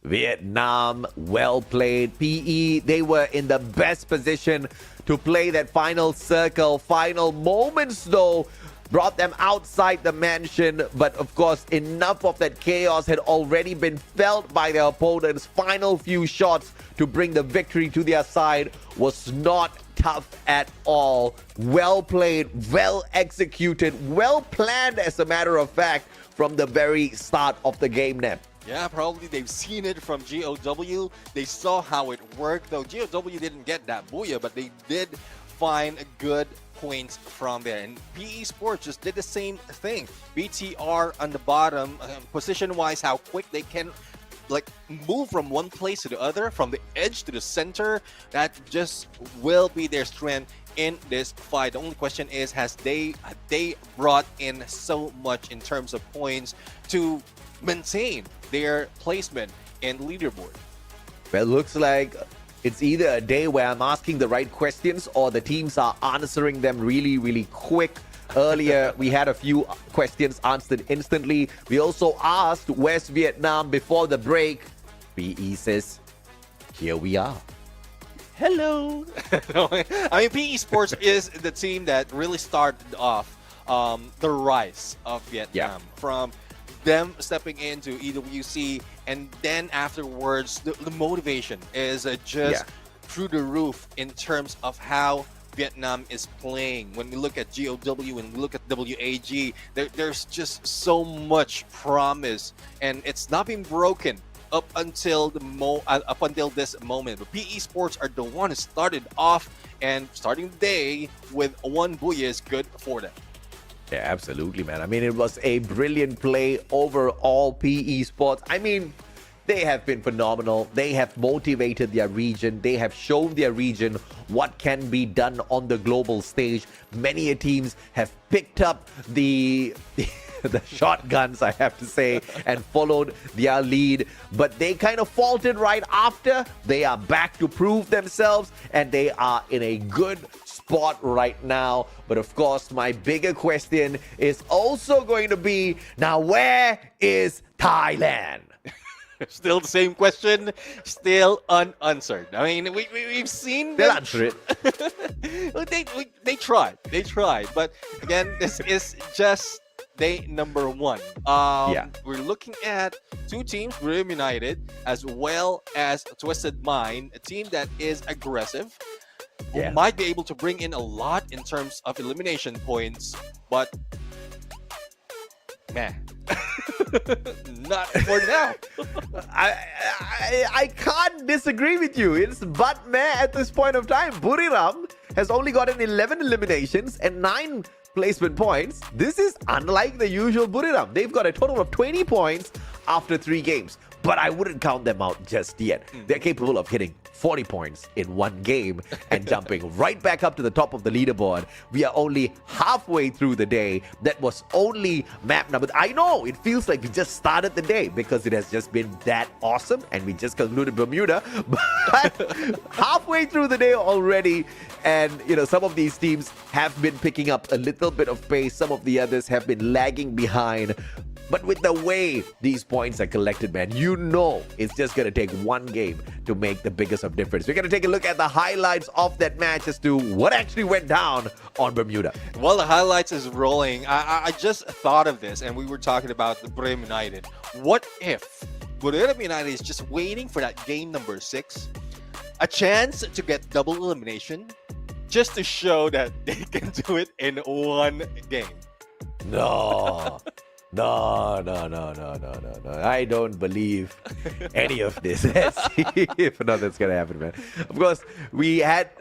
[SPEAKER 10] Vietnam, well played. PE, they were in the best position to play that final circle. Final moments, though, brought them outside the mansion. But, of course, enough of that chaos had already been felt by their opponents. Final few shots to bring the victory to their side was not tough at all. Well played, well executed, well planned, as a matter of fact, from the very start of the game net.
[SPEAKER 11] Yeah, probably they've seen it from GOW. They saw how it worked, though GOW didn't get that booyah, but they did find good points from there. And PE Sports just did the same thing. BTR on the bottom, position-wise, how quick they can move from one place to the other, from the edge to the center. That just will be their strength in this fight. The only question is, have they brought in so much in terms of points to maintain their placement in the leaderboard?
[SPEAKER 10] Well, looks like it's either a day where I'm asking the right questions or the teams are answering them really, really quick. Earlier, we had a few questions answered instantly. We also asked West Vietnam before the break. PE says, here we are.
[SPEAKER 11] Hello. I mean, PE Sports is the team that really started off the rise of Vietnam. From them stepping into EWC, and then afterwards the motivation is just through the roof in terms of how Vietnam is playing, when we look at GOW and we look at WAG, there's just so much promise, and it's not been broken up until this moment. But PE Sports are the one who started off, and starting the day with one booyah is good for them.
[SPEAKER 10] Yeah, absolutely, man. I mean, it was a brilliant play overall, PE Sports. I mean, they have been phenomenal. They have motivated their region. They have shown their region what can be done on the global stage. Many teams have picked up the shotguns, I have to say, and followed their lead. But they kind of faltered right after. They are back to prove themselves, and they are in a good spot right now. But of course, my bigger question is also going to be, now where is Thailand?
[SPEAKER 11] Still the same question, still unanswered. I mean, we've seen
[SPEAKER 10] They'll
[SPEAKER 11] them.
[SPEAKER 10] answer it.
[SPEAKER 11] They tried. But again, this is just day number one. We're looking at two teams, Grim United, as well as Twisted Mind, a team that is aggressive, who might be able to bring in a lot in terms of elimination points, but man. Not for now.
[SPEAKER 10] I can't disagree with you. It's but meh at this point of time. Buriram has only gotten 11 eliminations and 9 placement points. This is unlike the usual Buriram. They've got a total of 20 points after 3 games. But I wouldn't count them out just yet. They're capable of hitting 40 points in one game and jumping right back up to the top of the leaderboard. We are only halfway through the day. That was only map number. I know it feels like we just started the day because it has just been that awesome and we just concluded Bermuda. But halfway through the day already, and you know, some of these teams have been picking up a little bit of pace. Some of the others have been lagging behind. But with the way these points are collected, man, you know it's just going to take one game to make the biggest of difference. We're going to take a look at the highlights of that match as to what actually went down on Bermuda.
[SPEAKER 11] Well, the highlights is rolling. I just thought of this, and we were talking about the Brim United. What if Brim United is just waiting for that game number 6, a chance to get double elimination, just to show that they can do it in one game?
[SPEAKER 10] No. No. I don't believe any of this. Let's see if nothing's going to happen, man. Of course, we had,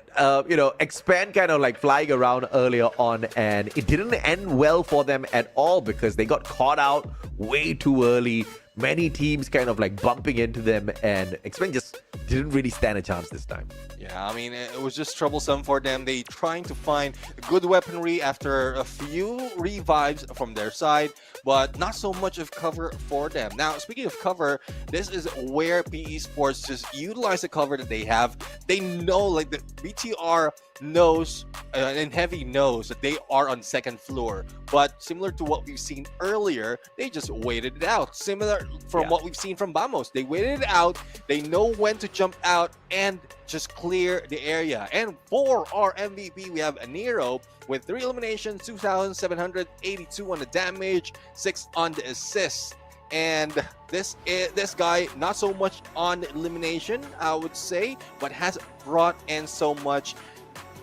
[SPEAKER 10] Expand kind of like flying around earlier on, and it didn't end well for them at all because they got caught out way too early. Many teams kind of like bumping into them, and Expand just didn't really stand a chance this time.
[SPEAKER 11] Yeah, I mean, it was just troublesome for them. They trying to find good weaponry after a few revives from their side, but not so much of cover for them. Now, speaking of cover, this is where PE Sports just utilize the cover that they have. They know, like the BTR knows and Heavy knows that they are on second floor, but similar to what we've seen earlier, they just waited it out. Similar from what we've seen from Vamos, they waited it out. They know when to jump out and just clear the area. And for our MVP, we have Aniro with 3 eliminations, 2,782 on the damage, 6 on the assist. And this guy, not so much on elimination, I would say, but has brought in so much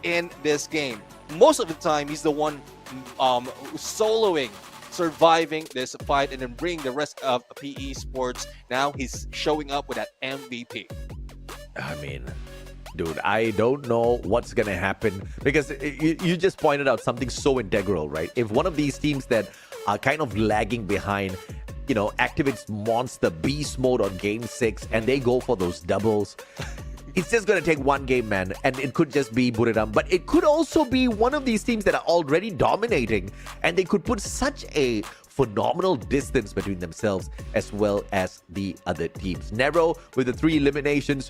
[SPEAKER 11] in this game. Most of the time, he's the one soloing, surviving this fight, and then bringing the rest of PE Sports. Now he's showing up with that MVP.
[SPEAKER 10] I mean, dude, I don't know what's going to happen because you just pointed out something so integral, right? If one of these teams that are kind of lagging behind, activates Monster Beast mode on game 6 and they go for those doubles, it's just going to take one game, man, and it could just be Buriram. But it could also be one of these teams that are already dominating, and they could put such a phenomenal distance between themselves as well as the other teams. Nero with the 3 eliminations,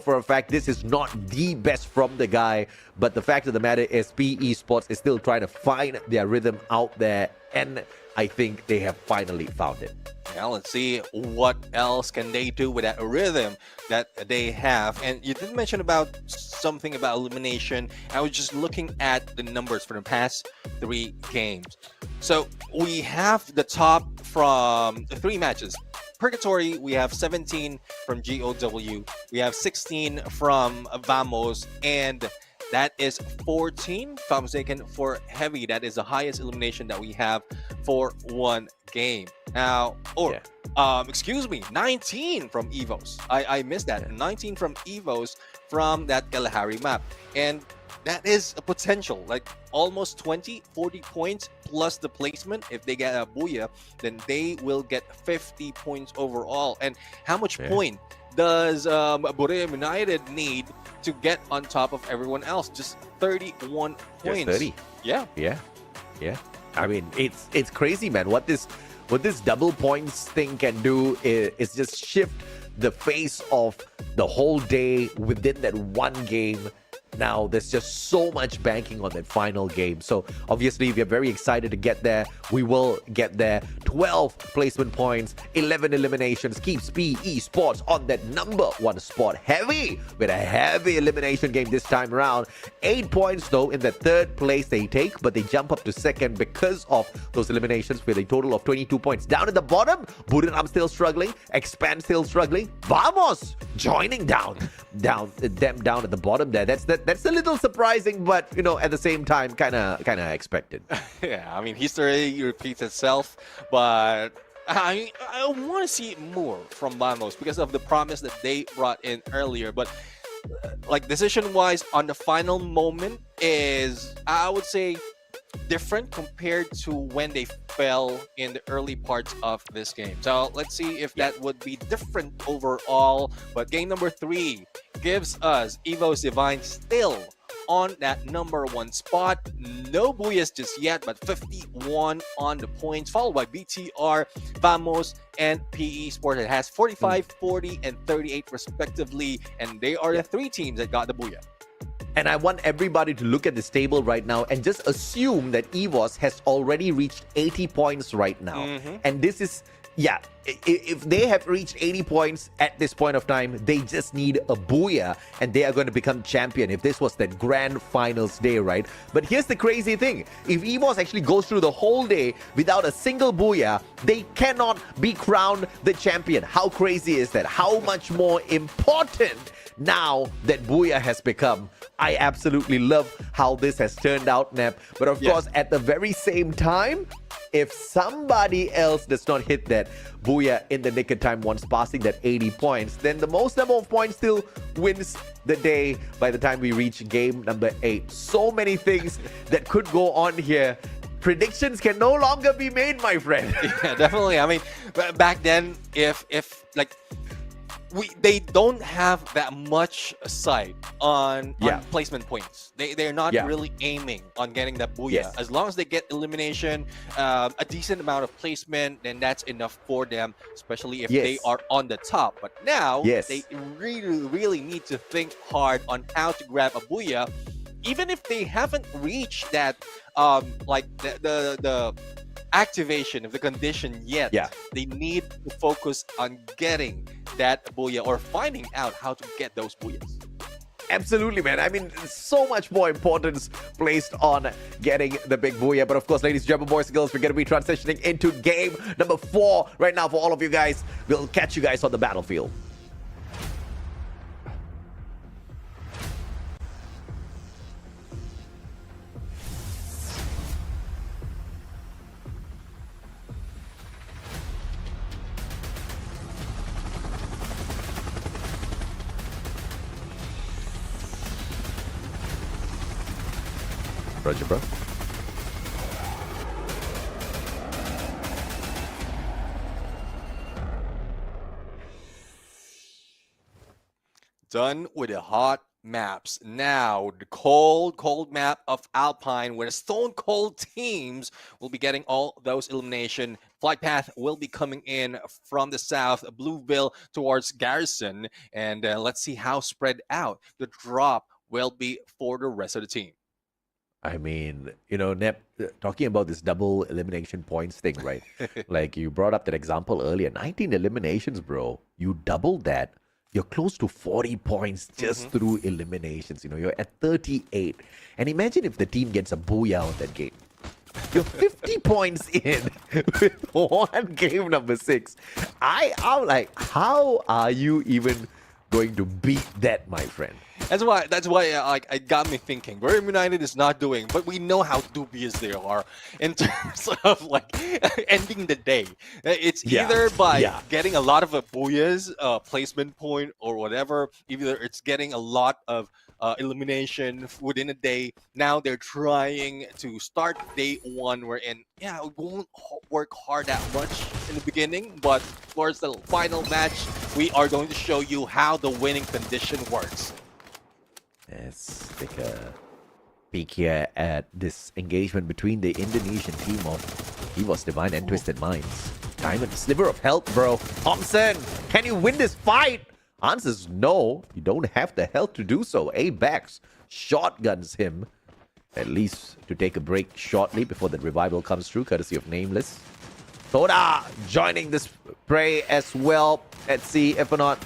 [SPEAKER 10] for a fact this is not the best from the guy, but the fact of the matter is PE Sports is still trying to find their rhythm out there, and I think they have finally found it.
[SPEAKER 11] Now let's see what else can they do with that rhythm that they have. And you did mention about something about elimination. I was just looking at the numbers for the past 3 games. So we have the top from 3 matches. Purgatory, we have 17 from GOW. We have 16 from Vamos. And That is 14, if I'm mistaken, for heavy. That is the highest elimination that we have for one game. Now, excuse me, 19 from Evos. I missed that. 19 from Evos from that Kalahari map. And that is a potential, like almost 20, 40 points plus the placement. If they get a Booyah, then they will get 50 points overall. And how much point does Boreo United need to get on top of everyone else? Just 31 points.
[SPEAKER 10] Just 30.
[SPEAKER 11] Yeah.
[SPEAKER 10] I mean, it's crazy, man. What this double points thing can do is just shift the face of the whole day within that one game. Now, there's just so much banking on that final game. So, obviously, we are very excited to get there. We will get there. 12 placement points, 11 eliminations. Keeps PE Sports on that number one spot. Heavy, with a heavy elimination game this time around. 8 points, though, in the third place they take, but they jump up to second because of those eliminations with a total of 22 points. Down at the bottom, Budanam still struggling. Expand still struggling. Vamos joining them down at the bottom there. That's a little surprising, but at the same time, kind of expected.
[SPEAKER 11] Yeah, I mean, history repeats itself, but I want to see more from Vamos because of the promise that they brought in earlier. But like decision-wise, on the final moment is, I would say, different compared to when they fell in the early parts of this game. So let's see if that would be different overall. But game number 3 gives us Evo's Divine still on that number one spot. No Booyahs just yet, but 51 on the points, followed by BTR, Vamos, and PE Sports. It has 45, 40, and 38 respectively, and they are the 3 teams that got the Booyah.
[SPEAKER 10] And I want everybody to look at this table right now and just assume that EVOS has already reached 80 points right now. And this is, if they have reached 80 points at this point of time, they just need a Booyah and they are going to become champion if this was that grand finals day, right? But here's the crazy thing. If EVOS actually goes through the whole day without a single Booyah, they cannot be crowned the champion. How crazy is that? How much more important now that Booyah has become? I absolutely love how this has turned out, Nep. But of course, at the very same time, if somebody else does not hit that Booyah in the nick of time once passing that 80 points, then the most number of points still wins the day by the time we reach game number 8. So many things that could go on here. Predictions can no longer be made, my friend.
[SPEAKER 11] Yeah, definitely. I mean, back then, if like they don't have that much sight on placement points. They're not really aiming on getting that Booyah. As long as they get elimination, a decent amount of placement, then that's enough for them, especially if they are on the top. But now, they really need to think hard on how to grab a Booyah, even if they haven't reached that, like the activation of the condition yet. They need to focus on getting that Booyah or finding out how to get those Booyahs.
[SPEAKER 10] Absolutely, man. I mean, so much more importance placed on getting the big Booyah. But of course, ladies and gentlemen, boys and girls, we're going to be transitioning into game number 4 right now for all of you guys. We'll catch you guys on the battlefield. Roger, bro.
[SPEAKER 11] Done with the hot maps. Now, the cold map of Alpine, where the stone cold teams will be getting all those elimination. Flight path will be coming in from the south, Blueville towards Garrison. And let's see how spread out the drop will be for the rest of the team.
[SPEAKER 10] I mean, Nep, talking about this double elimination points thing, right? Like you brought up that example earlier, 19 eliminations, bro. You doubled that. You're close to 40 points just through eliminations. You're at 38. And imagine if the team gets a Booyah on that game. You're 50 points in with one game number 6. I'm like, how are you even going to beat that, my friend?
[SPEAKER 11] That's why like it got me thinking. Bermuda United is not doing, but we know how dubious they are in terms of like ending the day. It's either by getting a lot of booyahs, placement point or whatever. Either it's getting a lot of elimination within a day. Now they're trying to start day one wherein it won't work hard that much in the beginning, but towards the final match we are going to show you how the winning condition works.
[SPEAKER 10] Let's take a peek here at this engagement between the Indonesian team of EVOS Divine and Twisted Minds. Diamond, sliver of health, bro. Thompson, can you win this fight? Answer is no. You don't have the health to do so. Abax shotguns him, at least to take a break shortly before the revival comes through, courtesy of Nameless. Toda joining this prey as well. Let's see if or not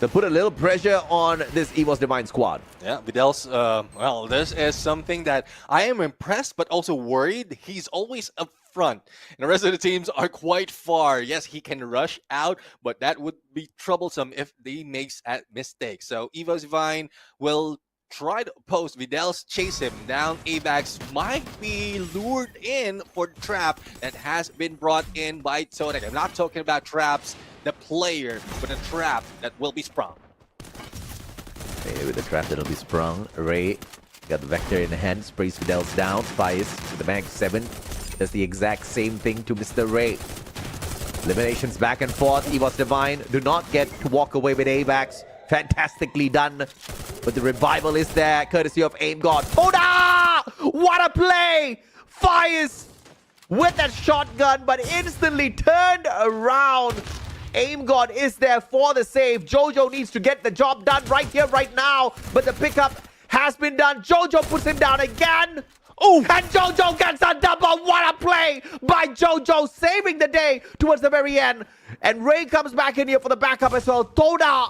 [SPEAKER 10] they'll put a little pressure on this EVOS Divine squad.
[SPEAKER 11] Yeah, Videl's, well, this is something that I am impressed but also worried. He's always up front, and the rest of the teams are quite far. Yes, he can rush out, but that would be troublesome if he makes a mistake. So EVOS Divine will try to post. Videl's chase him down. Avax might be lured in for the trap that has been brought in by Todak. I'm not talking about traps, the player, but a trap that will be sprung.
[SPEAKER 10] Hey, with the trap that'll be sprung. Ray got the Vector in the hand, sprays Videl's down. Fires with the Mag 7. Does the exact same thing to Mr. Ray. Eliminations back and forth. EVOS Divine do not get to walk away with Avax. Fantastically done. But the revival is there, courtesy of Aim God. Toda! What a play! Fires with that shotgun, but instantly turned around. Aim God is there for the save. Jojo needs to get the job done right here, right now. But the pickup has been done. Jojo puts him down again. Oh, and Jojo gets a double. What a play by Jojo, saving the day towards the very end. And Ray comes back in here for the backup as well. Toda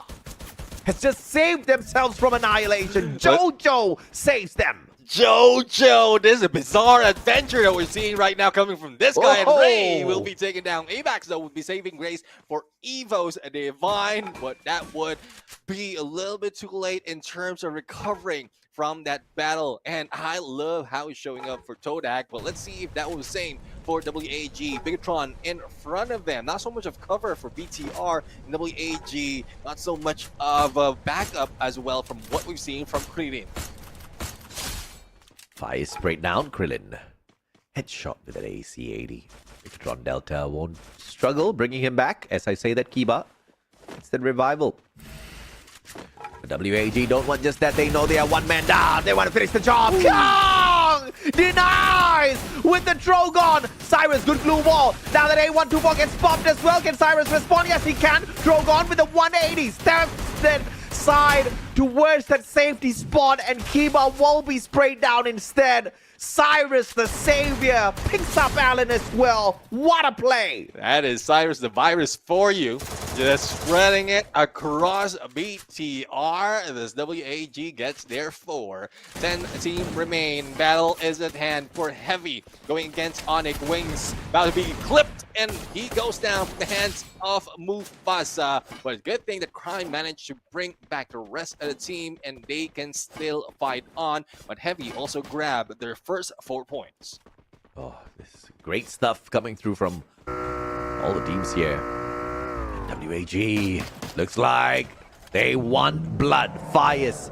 [SPEAKER 10] has just saved themselves from annihilation. Jojo saves them.
[SPEAKER 11] Jojo, this is a bizarre adventure that we're seeing right now coming from this guy. And Ray will be taking down Avax, though, will be saving grace for EVOS Divine, but that would be a little bit too late in terms of recovering from that battle. And I love how he's showing up for Todak, but let's see if that was the same for WAG. Bigatron in front of them. Not so much of cover for BTR and WAG. Not so much of a backup as well from what we've seen from Krillin.
[SPEAKER 10] Fire sprayed down Krillin. Headshot with an AC-80. Bigatron Delta won't struggle bringing him back. As I say that, Kiba, it's the revival. The WAG don't want just that. They know they are one man down. They want to finish the job. Kong denies with the Drogon. Cyrus, good blue wall. Now that A124 gets popped as well. Can Cyrus respond? Yes, he can. Drogon with the 180. Steps that side towards that safety spot. And Kiba will be sprayed down instead. Cyrus, the savior, picks up Allen as well. What a play.
[SPEAKER 11] That is Cyrus the Virus for you. Just spreading it across BTR. This WAG gets their 4. 10 team remain. Battle is at hand for Heavy going against Onyx. Wings about to be clipped, and he goes down from the hands of Mufasa. But it's a good thing that Crime managed to bring back the rest of the team, and they can still fight on. But Heavy also grabbed their first 4 points.
[SPEAKER 10] Oh, this is great stuff coming through from all the teams here. WAG looks like they want blood. Fires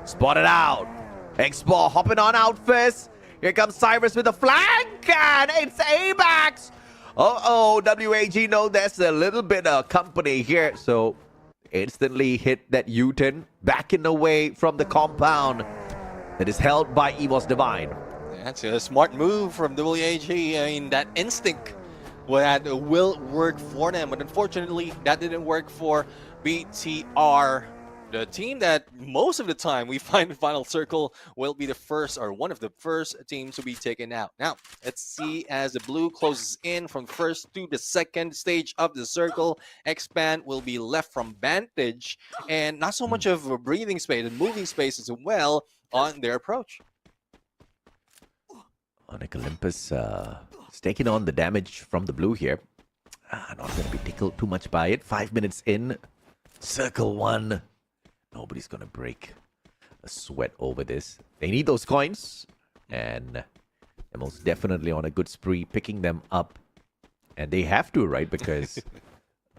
[SPEAKER 10] spotted out. Expo hopping on out first. Here comes Cyrus with the flank, and it's Avax. Uh-oh, WAG know there's a little bit of company here, so instantly hit that U-turn, backing away from the compound that is held by EVOS Divine.
[SPEAKER 11] That's a smart move from WAG. I mean, that instinct that will work for them, but unfortunately that didn't work for BTR. The team that most of the time we find in Final Circle will be the first, or one of the first teams to be taken out. Now, let's see as the blue closes in from first to the second stage of the circle. Expand will be left from Vantage, and not so much of a breathing space and moving space as well on their approach.
[SPEAKER 10] Onyx Olympus is taking on the damage from the blue here. Not going to be tickled too much by it. 5 minutes in. Circle 1. Nobody's going to break sweat over this. They need those coins, and they're most definitely on a good spree, picking them up. And they have to, right? Because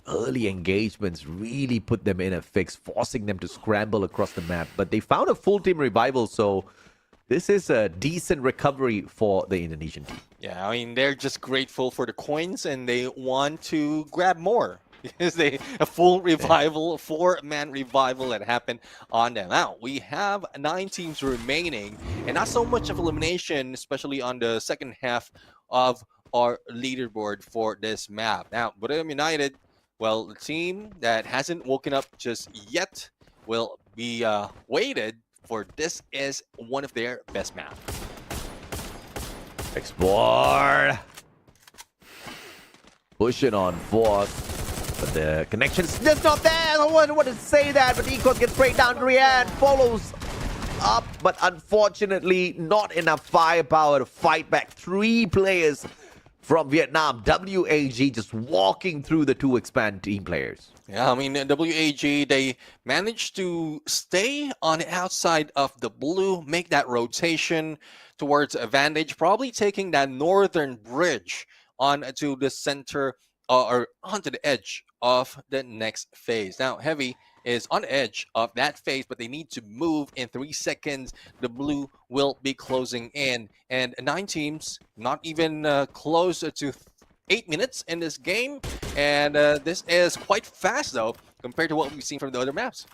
[SPEAKER 10] early engagements really put them in a fix, forcing them to scramble across the map. But they found a full team revival, so this is a decent recovery for the Indonesian team.
[SPEAKER 11] Yeah, I mean, they're just grateful for the coins and they want to grab more. Because a full revival, 4-man revival that happened on them. Now, we have 9 teams remaining, and not so much of elimination, especially on the second half of our leaderboard for this map. Now, Bermuda United, well, the team that hasn't woken up just yet will be waited for. This is one of their best maps.
[SPEAKER 10] Export! Pushing on fourth. But the connection's just not there. I wouldn't want to say that, but Ecos gets sprayed down. Rian follows up, but unfortunately not enough firepower to fight back. 3 players from Vietnam. WAG just walking through the 2 expand team players.
[SPEAKER 11] Yeah, I mean, WAG, they managed to stay on the outside of the blue, make that rotation towards advantage, probably taking that northern bridge onto the center or onto the edge of the next phase. Now, Heavy is on the edge of that phase, but they need to move in 3 seconds. The blue will be closing in, and 9 teams, not even close to 8 minutes in this game, and this is quite fast though compared to what we've seen from the other maps.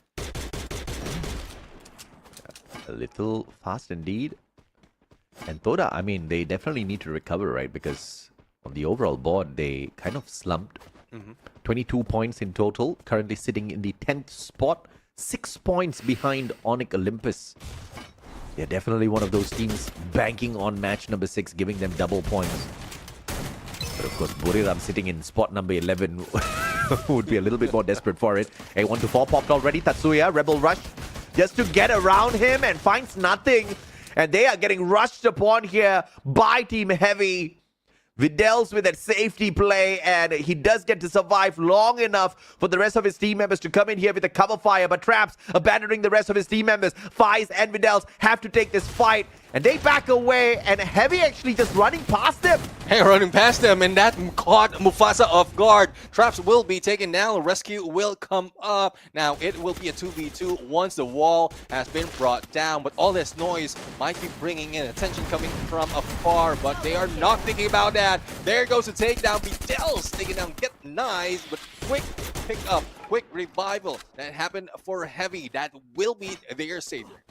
[SPEAKER 10] A little fast indeed. And Toda, I mean, they definitely need to recover, right? Because on the overall board, they kind of slumped. 22 points in total, currently sitting in the 10th spot, 6 points behind Onyx Olympus. They're definitely one of those teams banking on match number 6, giving them double points. But of course, Buriram sitting in spot number 11 would be a little bit more desperate for it. A124 popped already. Tatsuya, Rebel Rush, just to get around him and finds nothing. And they are getting rushed upon here by Team Heavy. Vidal's with that safety play, and he does get to survive long enough for the rest of his team members to come in here with a cover fire, but Traps abandoning the rest of his team members. Faiz and Vidal's have to take this fight, and they back away, and Heavy actually just running past them.
[SPEAKER 11] Hey, running past them, and that caught Mufasa off guard. Traps will be taken down. Rescue will come up. Now, it will be a 2v2 once the wall has been brought down, but all this noise might be bringing in attention coming from afar, but they are not thinking about that. There goes the takedown. Vidal's taken down. Get nice, but quick pick up, quick revival that happened for Heavy. That will be their savior.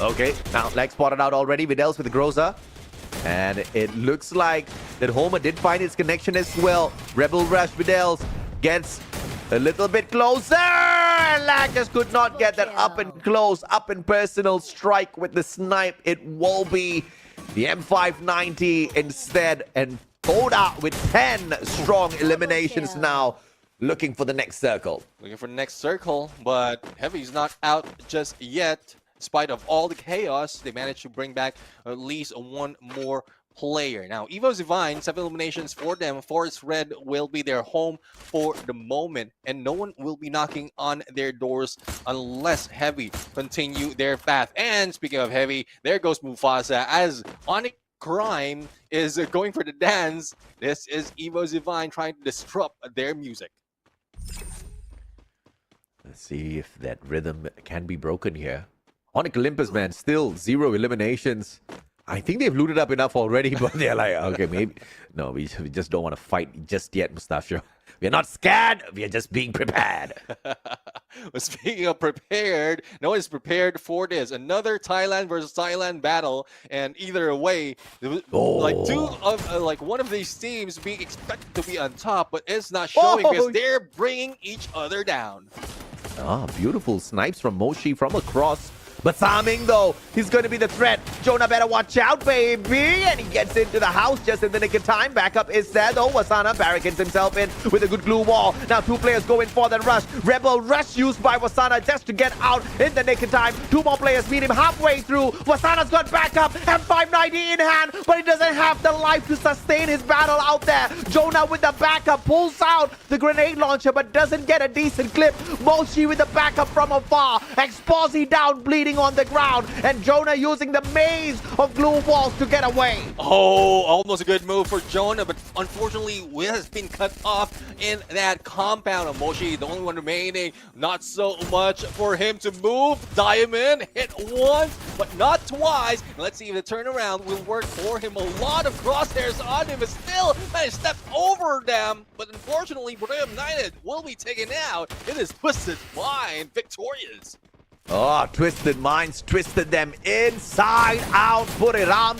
[SPEAKER 10] Okay, now leg spotted out already. Vidal's with the Groza. And it looks like that Homer did find his connection as well. Rebel Rush Vidal's gets a little bit closer. And Lag just could not get that up and close, up and personal strike with the snipe. It will be the M590 instead. And Toda with 10 strong eliminations now, looking for the next circle.
[SPEAKER 11] Looking for the next circle, but Heavy's not out just yet. In spite of all the chaos, they managed to bring back at least 1 more player. Now, Evo Divine, 7 eliminations for them. Forest Red will be their home for the moment, and no one will be knocking on their doors unless Heavy continue their path. And speaking of Heavy, there goes Mufasa as Onyx Crime is going for the dance. This is Evo Divine trying to disrupt their music.
[SPEAKER 10] Let's see if that rhythm can be broken here. Onyx Olympus, man, still 0 eliminations. I think they've looted up enough already, but they're like, okay, maybe. No, we just don't want to fight just yet, Mustafio. We're not scared. We're just being prepared.
[SPEAKER 11] Well, speaking of prepared, no one is prepared for this. Another Thailand versus Thailand battle, and either way, like one of these teams being expected to be on top, but it's not showing because they're bringing each other down.
[SPEAKER 10] Ah, beautiful snipes from Moshi from across. But Saming, though, he's going to be the threat. Jonah better watch out, baby. And he gets into the house just in the nick of time. Backup is there, though. Wasana barricades himself in with a good glue wall. Now 2 players go in for the rush. Rebel Rush used by Wasana just to get out in the nick of time. 2 more players meet him halfway through. Wasana's got backup. M590 in hand, but he doesn't have the life to sustain his battle out there. Jonah with the backup pulls out the grenade launcher, but doesn't get a decent clip. Moshi with the backup from afar. Exposy down, bleeding bleeding on the ground, and Jonah using the maze of glue walls to get away.
[SPEAKER 11] Oh, almost a good move for Jonah, but unfortunately, Will has been cut off in that compound. Moshi, the only one remaining, not so much for him to move. Diamond hit once, but not twice. Let's see if the turnaround will work for him. A lot of crosshairs on him, but still managed to step over them. But unfortunately, Brim United will be taken out. It is Twisted Mind victorious.
[SPEAKER 10] Oh, Twisted Minds twisted them inside out, put it on.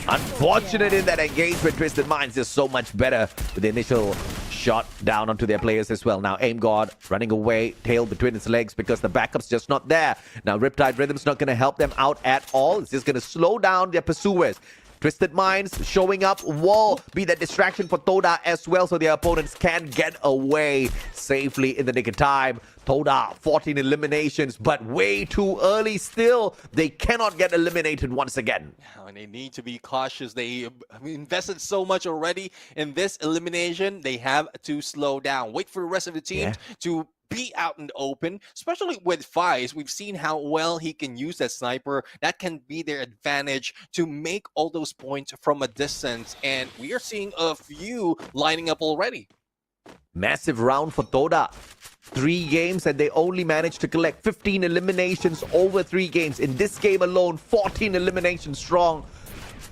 [SPEAKER 10] Unfortunate in that engagement. Twisted Minds is so much better with the initial shot down onto their players as well. Now Aim God running away, tail between its legs because the backup's just not there. Now Riptide Rhythm's not going to help them out at all. It's just going to slow down their pursuers. Twisted Minds showing up will be that distraction for Toda as well, so their opponents can get away safely in the nick of time. Toda, 14 eliminations, but way too early still. They cannot get eliminated once again.
[SPEAKER 11] And they need to be cautious. They invested so much already in this elimination. They have to slow down. Wait for the rest of the teams to be out in the open, especially with Faiz. We've seen how well he can use that sniper. That can be their advantage to make all those points from a distance. And we are seeing a few lining up already.
[SPEAKER 10] Massive round for Toda. 3 games and they only managed to collect 15 eliminations over 3 games. In this game alone, 14 eliminations strong.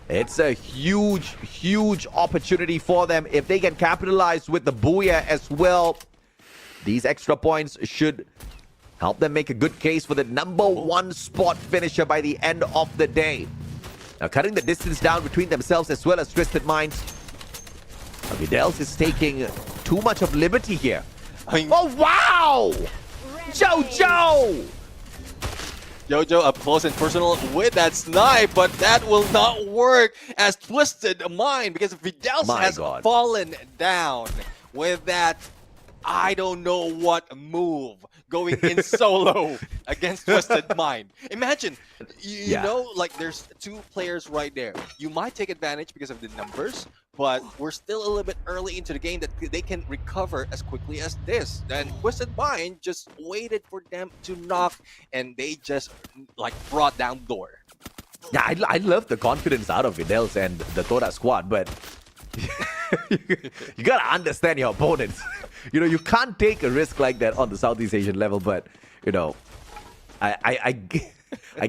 [SPEAKER 10] It's a huge, huge opportunity for them. If they can capitalize with the Booyah as well, these extra points should help them make a good case for the #1 spot finisher by the end of the day. Now cutting the distance down between themselves as well as Twisted Minds. Videls is taking too much of liberty here. Oh, wow! Jojo!
[SPEAKER 11] Jojo up close and personal with that snipe, but that will not work as Twisted Mind because Videls has fallen down with that I don't know what move going in solo against Twisted Mind. Imagine, you know, like there's 2 players right there. You might take advantage because of the numbers, but we're still a little bit early into the game that they can recover as quickly as this. Then Twisted Mind just waited for them to knock, and they just like brought down the door.
[SPEAKER 10] Yeah, I love the confidence out of Videls and the Toda squad, but you gotta understand your opponents. You know, you can't take a risk like that on the Southeast Asian level, but you know, I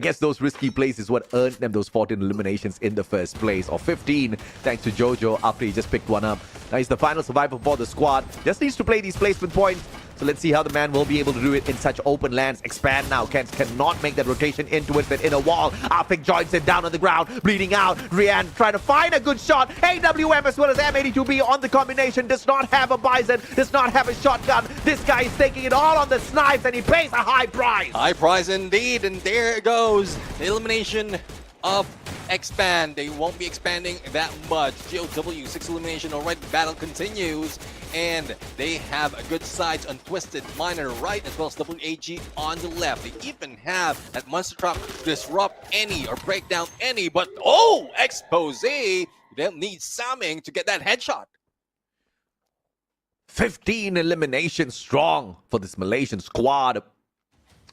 [SPEAKER 10] guess those risky plays is what earned them those 14 eliminations in the first place, or 15 thanks to Jojo after he just picked one up. Now he's the final survivor for the squad. Just needs to play these placement points. So let's see how the man will be able to do it in such open lands. Expand now. Kent cannot make that rotation in towards that inner wall. Afik joins it down on the ground, bleeding out. Rian trying to find a good shot. AWM as well as M82B on the combination. Does not have a Bison, does not have a shotgun. This guy is taking it all on the snipes and he pays a high price.
[SPEAKER 11] High price indeed, and there it goes. The elimination of Expand. They won't be expanding that much. GOW, 6 elimination already. Battle continues. And they have a good sides on Twisted Mind on the right as well as WAG on the left. They even have that monster trap disrupt any or break down any. But oh, Expose! They'll need Saming to get that headshot.
[SPEAKER 10] 15 eliminations strong for this Malaysian squad.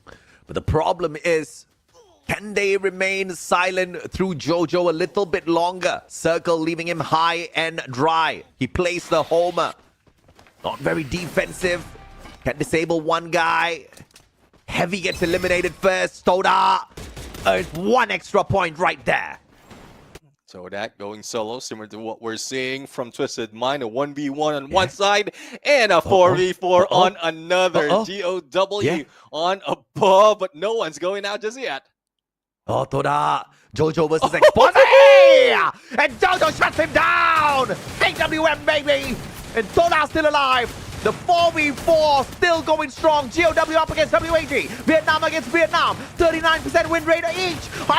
[SPEAKER 10] But the problem is, can they remain silent through Jojo a little bit longer? Circle leaving him high and dry. He plays the homer. Not very defensive. Can disable one guy. Heavy gets eliminated first. Toda earns 1 extra point right there.
[SPEAKER 11] So that going solo, similar to what we're seeing from Twisted Mind, a 1v1 on one side and a 4v4 on another. GOW on above, but no one's going out just yet.
[SPEAKER 10] Oh, Toda. Jojo versus Expose. And Jojo shuts him down. AWM, baby. And Toda still alive. The 4v4 still going strong. GOW up against WAG. Vietnam against Vietnam. 39% win rate each.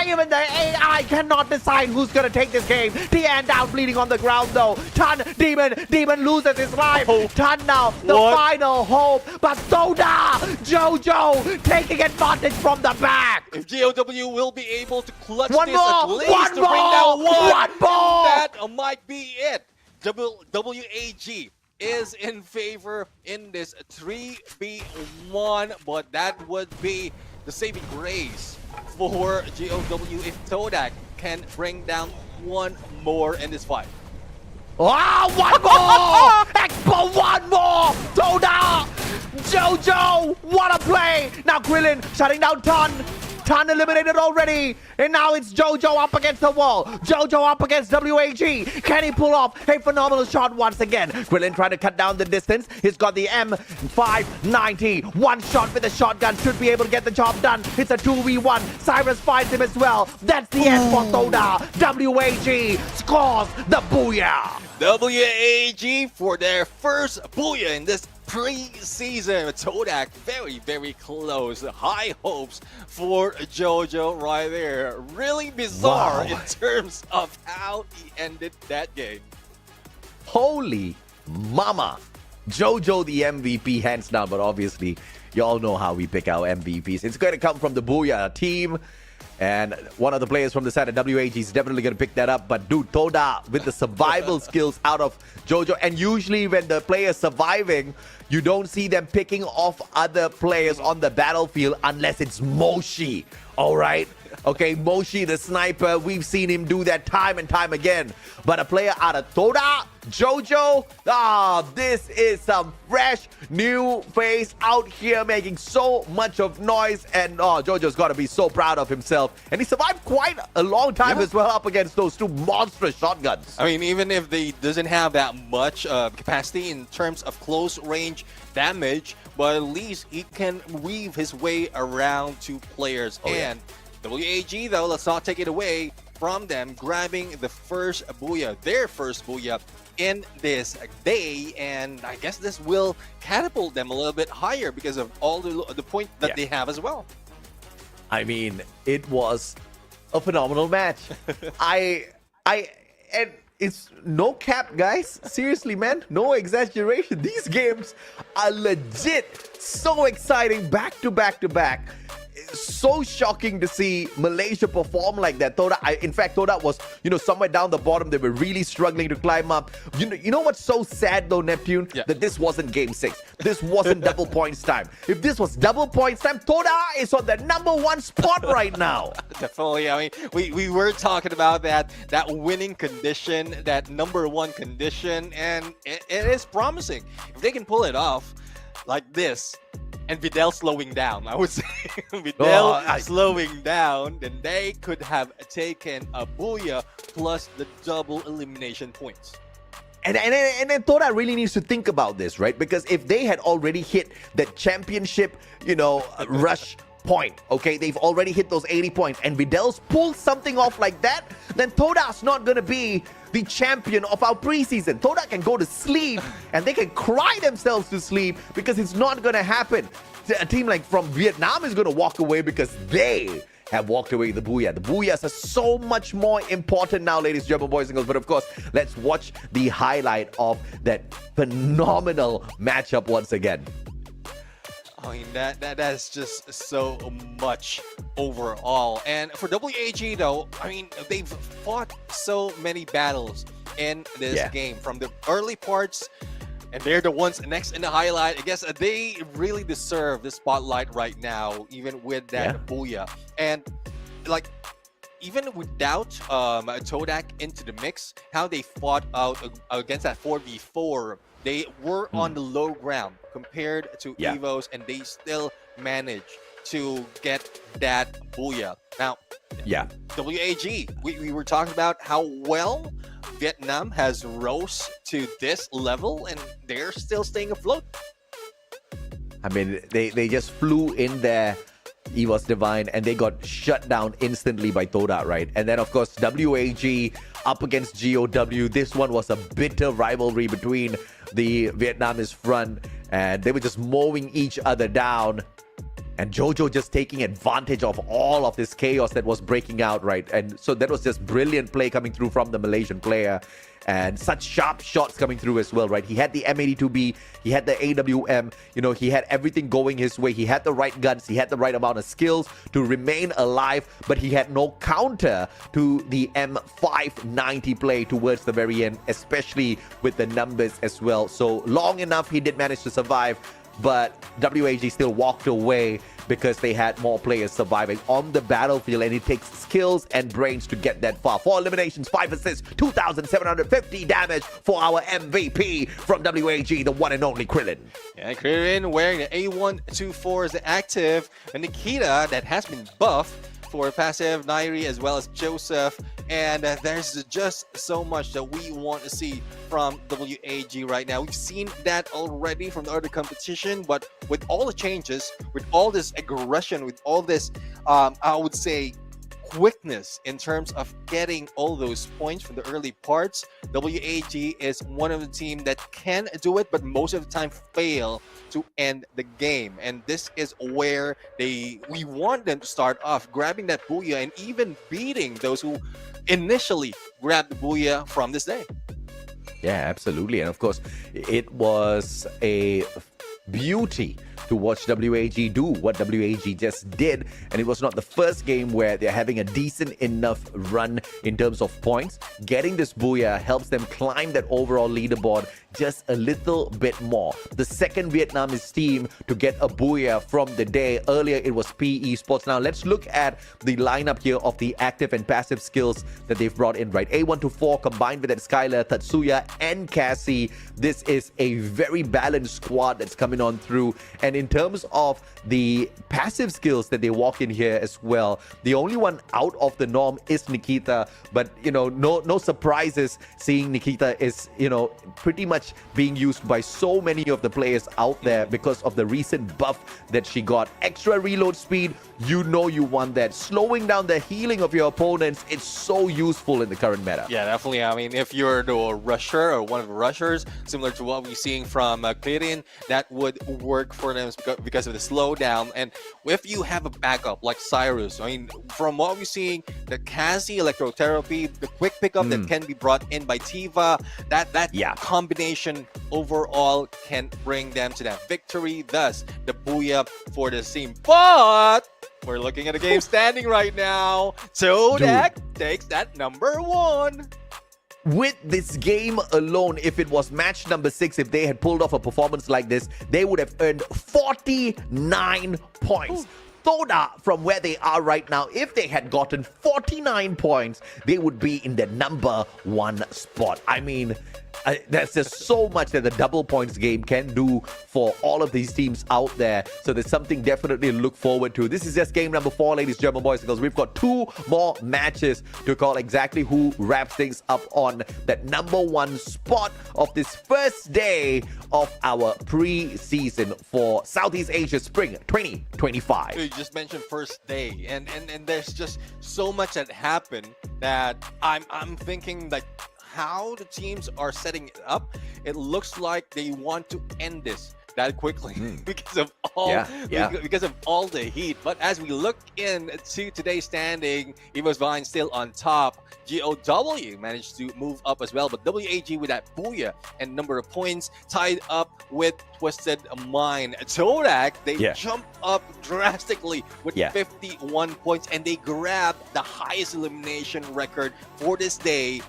[SPEAKER 10] Even the AI cannot decide who's going to take this game. Tian down, bleeding on the ground though. Tan, Demon loses his life. Tan now, the final hope. But Toda, Jojo taking advantage from the back.
[SPEAKER 11] If GOW will be able to clutch
[SPEAKER 10] one
[SPEAKER 11] this
[SPEAKER 10] more,
[SPEAKER 11] at least to bring down one
[SPEAKER 10] more.
[SPEAKER 11] That might be it. WAG is in favor in this 3v1, but that would be the saving grace for GOW if Todak can bring down one more in this fight.
[SPEAKER 10] Wow, one more! Expo, one more! Toda! Jojo! What a play! Now Krillin shutting down Ton. Ton eliminated already. And now it's Jojo up against the wall. Jojo up against WAG. Can he pull off a phenomenal shot once again? Krillin trying to cut down the distance. He's got the M590. One shot with the shotgun. Should be able to get the job done. It's a 2v1. Cyrus finds him as well. That's the end for Toda. WAG scores the booyah.
[SPEAKER 11] WAG for their first booyah in this pre-season. Todak very, very close. High hopes for Jojo right there. Really bizarre in terms of how he ended that game.
[SPEAKER 10] Holy mama. Jojo the MVP hands down, but obviously you all know how we pick our MVPs. It's going to come from the Booyah team. And one of the players from the side of WAG is definitely going to pick that up. But dude, Toda with the survival skills out of Jojo. And usually when the player's surviving, you don't see them picking off other players on the battlefield unless it's Moshi. All right? Okay, Moshi the sniper, we've seen him do that time and time again. But a player out of Toda, Jojo, this is some fresh new face out here making so much of noise. And Jojo's got to be so proud of himself. And he survived quite a long time as well up against those two monstrous shotguns.
[SPEAKER 11] I mean, even if they doesn't have that much capacity in terms of close range damage, but at least he can weave his way around two players. And WAG, though, let's not take it away from them grabbing the first booyah, their first booyah in this day. And I guess this will catapult them a little bit higher because of all the point that they have as well.
[SPEAKER 10] I mean, it was a phenomenal match. And it's no cap, guys. Seriously, man, no exaggeration. These games are legit so exciting back to back to back. So shocking to see Malaysia perform like that. In fact, Toda was, somewhere down the bottom. They were really struggling to climb up. You know what's so sad though, Neptune? That this wasn't game 6. This wasn't double points time. If this was double points time, Toda is on the #1 spot right now.
[SPEAKER 11] Definitely. I mean, we were talking about that winning condition, that #1 condition, and it is promising. If they can pull it off like this, and Videl slowing down, I would say. Videl slowing down, then they could have taken a booyah plus the double elimination points.
[SPEAKER 10] And then Toda really needs to think about this, right? Because if they had already hit the championship, rush point, okay? They've already hit those 80 points, and Videl's pulled something off like that, then Toda's not going to be the champion of our preseason. Toda can go to sleep, and they can cry themselves to sleep because it's not going to happen. A team like from Vietnam is going to walk away because they have walked away with the Booyah. The Booyahs are so much more important now, ladies and gentlemen, boys and girls. But of course, let's watch the highlight of that phenomenal matchup once again.
[SPEAKER 11] I mean, that's just so much overall. And for WAG, though, I mean, they've fought so many battles in this game from the early parts, and they're the ones next in the highlight. I guess they really deserve the spotlight right now, even with that booyah. And like, even without Todak into the mix, how they fought out against that 4v4, they were on the low ground compared to Evos, and they still managed to get that booyah. Now, WAG, we were talking about how well Vietnam has rose to this level, and they're still staying afloat.
[SPEAKER 10] I mean, they just flew in there. Evos Divine, and they got shut down instantly by Toda, right? And then, of course, WAG up against GOW. This one was a bitter rivalry between the Vietnamese front, and they were just mowing each other down. And Jojo just taking advantage of all of this chaos that was breaking out, right? And so that was just brilliant play coming through from the Malaysian player. And such sharp shots coming through as well, right? He had the M82B, he had the AWM, he had everything going his way. He had the right guns, he had the right amount of skills to remain alive, but he had no counter to the M590 play towards the very end, especially with the numbers as well. So long enough, he did manage to survive. but WAG still walked away because they had more players surviving on the battlefield, and it takes skills and brains to get that far. 4 eliminations, 5 assists, 2,750 damage for our MVP from WAG, the one and only Krillin.
[SPEAKER 11] Yeah, Krillin wearing the A124 is active, and Nikita that has been buffed for passive, Nairi as well as Joseph, and there's just so much that we want to see from WAG right now. We've seen that already from the other competition, but with all the changes, with all this aggression, with all this, I would say, quickness in terms of getting all those points from the early parts, WAG is one of the team that can do it, but most of the time fail to end the game. And this is where we want them to start off grabbing that booyah and even beating those who initially grabbed the booyah from this day.
[SPEAKER 10] Yeah, absolutely. And of course, it was a beauty to watch WAG do what WAG just did, and it was not the first game where they're having a decent enough run in terms of points. Getting this booyah helps them climb that overall leaderboard just a little bit more. The second Vietnamese team to get a booyah from the day. Earlier it was Esports. Now let's look at the lineup here of the active and passive skills that they've brought in, right? A124 combined with that Skylar, Tatsuya and Cassie. This is a very balanced squad that's coming on through. And in terms of the passive skills that they walk in here as well, the only one out of the norm is Nikita, but no surprises seeing Nikita is pretty much being used by so many of the players out there because of the recent buff that she got. Extra reload speed, you want that. Slowing down the healing of your opponents, it's so useful in the current meta.
[SPEAKER 11] Yeah, definitely. I mean, if you're the rusher or one of the rushers, similar to what we're seeing from Krillin, that would work for them because of the slowdown. And if you have a backup like Cyrus, I mean, from what we're seeing, the Cassie electrotherapy, the quick pickup that can be brought in by Tiva, that combination overall can bring them to that victory. Thus, the booyah for the team. But we're looking at the game standing right now. Todak takes that #1.
[SPEAKER 10] With this game alone, if it was match number 6, if they had pulled off a performance like this, they would have earned 49 points. Toda, from where they are right now, if they had gotten 49 points, they would be in the #1 spot. I mean, there's just so much that the double points game can do for all of these teams out there. So there's something definitely to look forward to. This is just game number 4, ladies, German boys and girls. We've got 2 more matches to call exactly who wraps things up on that #1 spot of this first day of our pre-season for Southeast Asia Spring 2025.
[SPEAKER 11] You just mentioned first day, and there's just so much that happened that I'm thinking like how the teams are setting it up. It looks like they want to end this that quickly because of all the heat. But as we look into today's standing, Evo's Vine still on top. GOW managed to move up as well, but WAG with that booyah and number of points tied up with Twisted Mind. Todak, they jump up drastically with 51 points, and they grab the highest elimination record for this day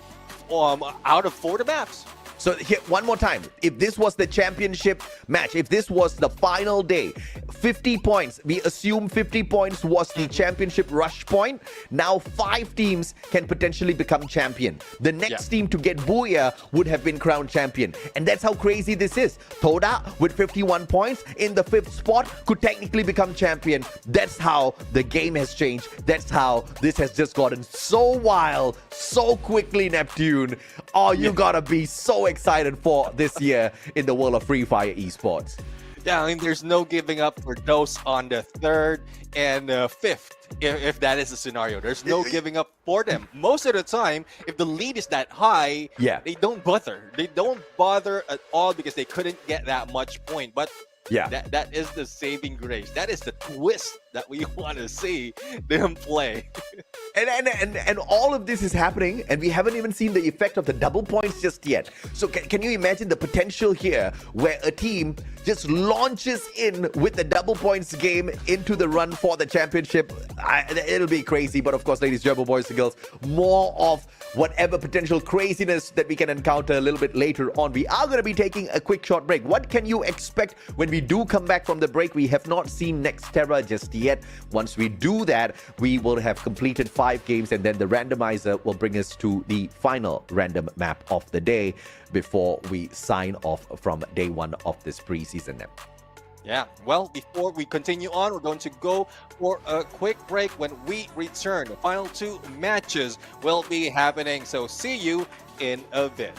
[SPEAKER 11] out of 4 maps.
[SPEAKER 10] So here, one more time, if this was the championship match, if this was the final day, 50 points, we assume 50 points was the championship rush point. Now 5 teams can potentially become champion. The next team to get booyah would have been crowned champion. And that's how crazy this is. Toda with 51 points in the 5th spot could technically become champion. That's how the game has changed. That's how this has just gotten so wild, so quickly, Neptune. Oh, you gotta be so excited for this year in the world of Free Fire Esports.
[SPEAKER 11] Yeah, I mean, there's no giving up for those on the 3rd and 5th, if that is the scenario. There's no giving up for them. Most of the time, if the lead is that high, they don't bother. They don't bother at all because they couldn't get that much point. But that is the saving grace. That is the twist that we want to see them play.
[SPEAKER 10] And all of this is happening, and we haven't even seen the effect of the double points just yet. So can you imagine the potential here where a team just launches in with the double points game into the run for the championship? It'll be crazy, but of course, ladies, German boys and girls, more of whatever potential craziness that we can encounter a little bit later on. We are going to be taking a quick short break. What can you expect when we do come back from the break, we have not seen Next-Terra just yet. Once we do that, we will have completed 5 games, and then the randomizer will bring us to the final random map of the day before we sign off from day 1 of this preseason.
[SPEAKER 11] Yeah, well, before we continue on, we're going to go for a quick break. When we return, the final 2 matches will be happening. So see you in a bit.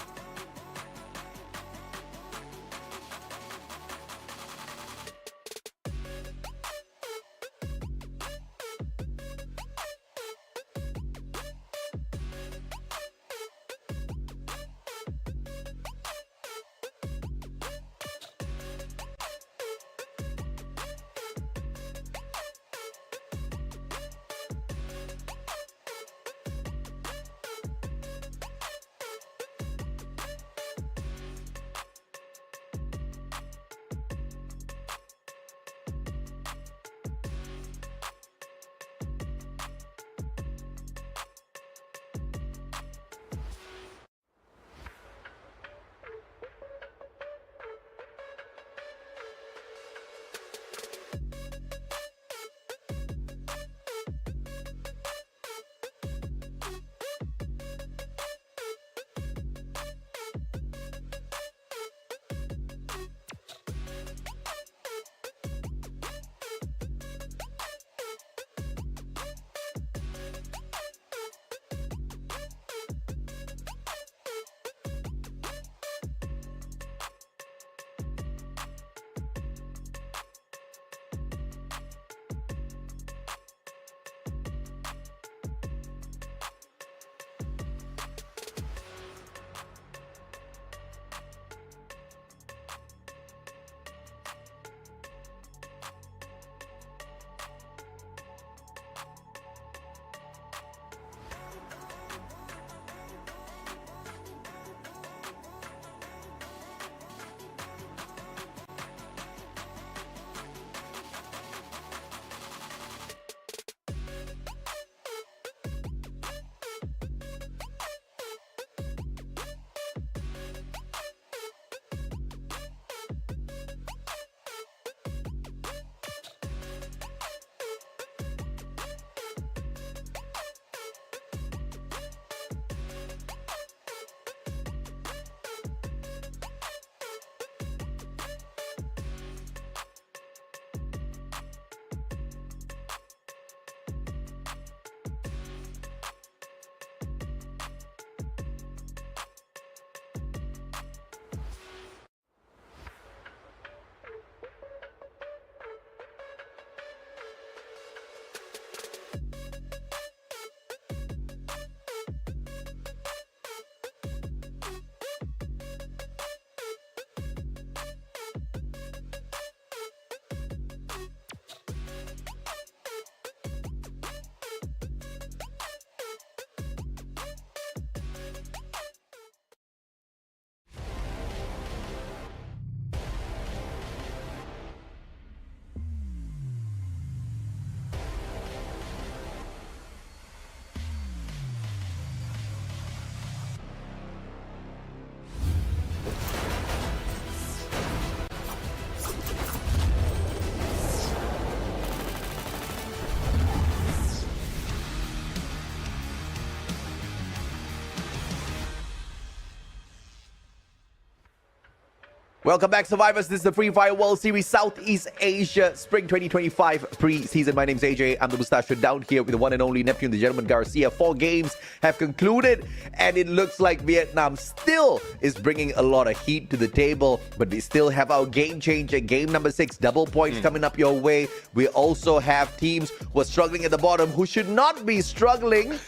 [SPEAKER 10] Welcome back, Survivors. This is the Free Fire World Series Southeast Asia Spring 2025 preseason. My name's AJ. I'm the Mustache down here with the one and only Neptune, the gentleman Garcia. 4 games have concluded, and it looks like Vietnam still is bringing a lot of heat to the table, but we still have our game changer, game number 6, double points coming up your way. We also have teams who are struggling at the bottom who should not be struggling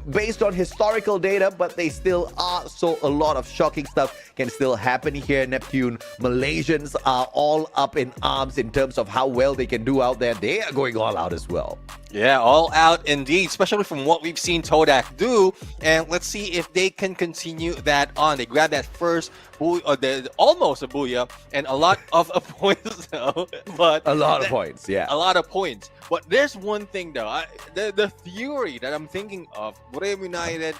[SPEAKER 10] based on historical data, but they still are. So a lot of shocking stuff can still happen here, Neptune. Malaysians are all up in arms in terms of how well they can do out there. They are going all out as well.
[SPEAKER 11] Yeah, all out indeed, especially from what we've seen Todak do. And let's see if they can continue that on. They grabbed that first almost a booyah and a lot of points though. But
[SPEAKER 10] a lot of points, yeah.
[SPEAKER 11] A lot of points. But there's one thing though, the theory that I'm thinking of, Graham United,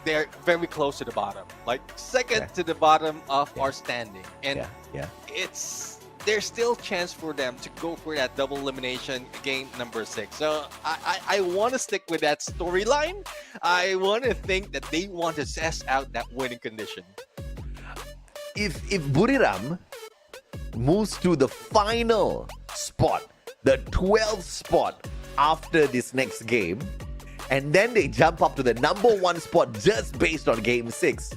[SPEAKER 11] they're very close to the bottom, like second to the bottom of our standing, and it's there's still chance for them to go for that double elimination game number 6. So I want to stick with that storyline. I want to think that they want to test out that winning condition.
[SPEAKER 10] If Buriram moves to the final spot, the 12th spot after this next game, and then they jump up to the number 1 spot just based on game 6,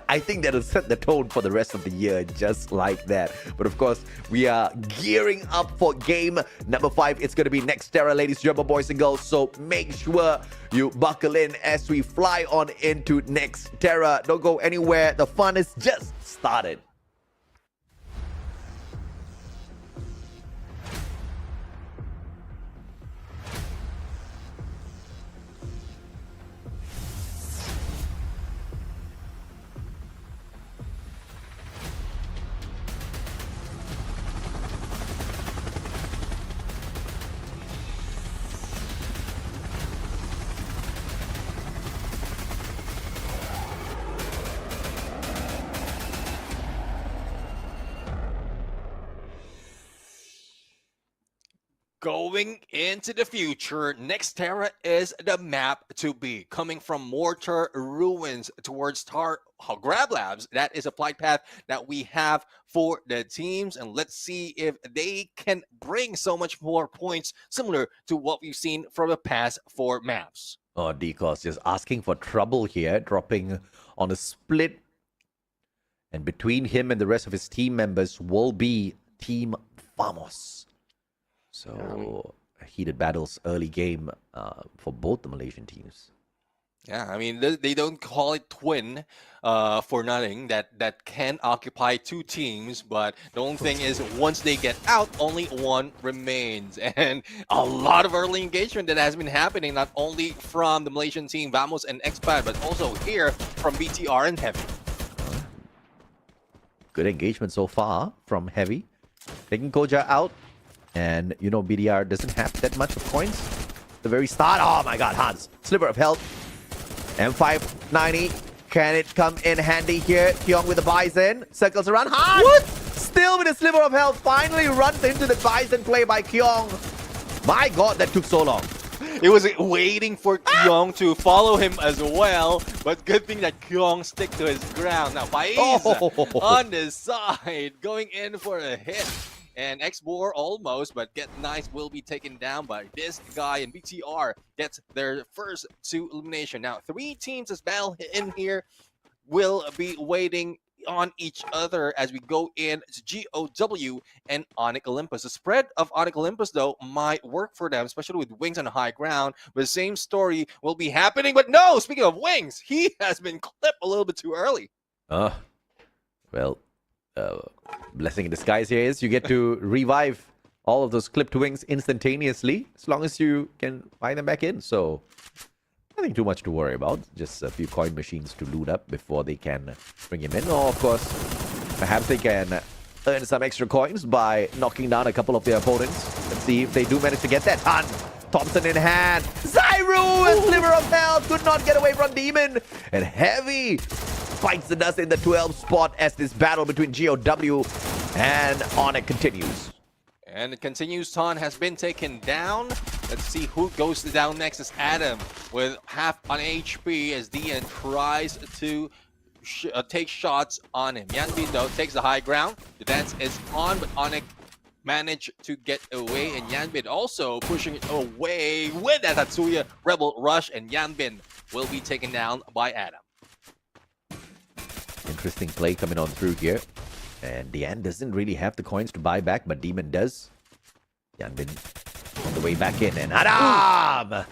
[SPEAKER 10] I think that'll set the tone for the rest of the year just like that. But of course, we are gearing up for game number 5. It's going to be Next-Terra, ladies and gentlemen, boys and girls. So make sure you buckle in as we fly on into Next-Terra. Don't go anywhere. The fun is just started.
[SPEAKER 11] Going into the future, Next-Terra is the map to be. Coming from Mortar Ruins towards Grab Labs, that is a flight path that we have for the teams. And let's see if they can bring so much more points, similar to what we've seen from the past 4 maps.
[SPEAKER 10] Oh, Decos just asking for trouble here, dropping on a split. And between him and the rest of his team members will be Team Famos. So heated battles early game for both the Malaysian teams.
[SPEAKER 11] Yeah, I mean, they don't call it twin for nothing. That can occupy 2 teams, but the only thing is once they get out, only 1 remains. And a lot of early engagement that has been happening, not only from the Malaysian team, Vamos and Expat, but also here from BTR and Heavy.
[SPEAKER 10] Good engagement so far from Heavy. Taking Koja out. And, you know, BDR doesn't have that much of coins. The very start. Oh my god, Hans. Sliver of health. M590. Can it come in handy here? Kyong with the Bison. Circles around. Hans! What? Still with a sliver of health. Finally runs into the Bison play by Kyong. My god, that took so long.
[SPEAKER 11] It was waiting for Kyong to follow him as well. But good thing that Kyong stick to his ground. Now, Faiz on the side. Going in for a hit. And X-Bor almost, but Get Nice will be taken down by this guy. And BTR gets their first 2 elimination. Now, 3 teams as well in here will be waiting on each other as we go in to GOW and Onyx Olympus. The spread of Onyx Olympus, though, might work for them, especially with Wings on the high ground. But the same story will be happening. But no, speaking of Wings, he has been clipped a little bit too early.
[SPEAKER 10] Well, blessing in disguise here is you get to revive all of those clipped wings instantaneously as long as you can buy them back in. So nothing too much to worry about. Just a few coin machines to loot up before they can bring him in. Or, of course, perhaps they can earn some extra coins by knocking down a couple of their opponents. Let's see if they do manage to get that done. Thompson in hand. Zyru, a sliver of health, could not get away from Demon. And Heavy bites the dust in the 12th spot as this battle between GOW and Onyx continues.
[SPEAKER 11] And it continues. Ton has been taken down. Let's see who goes down next. Is Adam with half on HP as DN tries to take shots on him. Yanbin, though, takes the high ground. The dance is on, but Onyx managed to get away. And Yanbin also pushing it away with that Tatsuya Rebel Rush. And Yanbin will be taken down by Adam.
[SPEAKER 10] Interesting play coming on through here. And Dian doesn't really have the coins to buy back, but Demon does. Yanbin on the way back in. And Adam!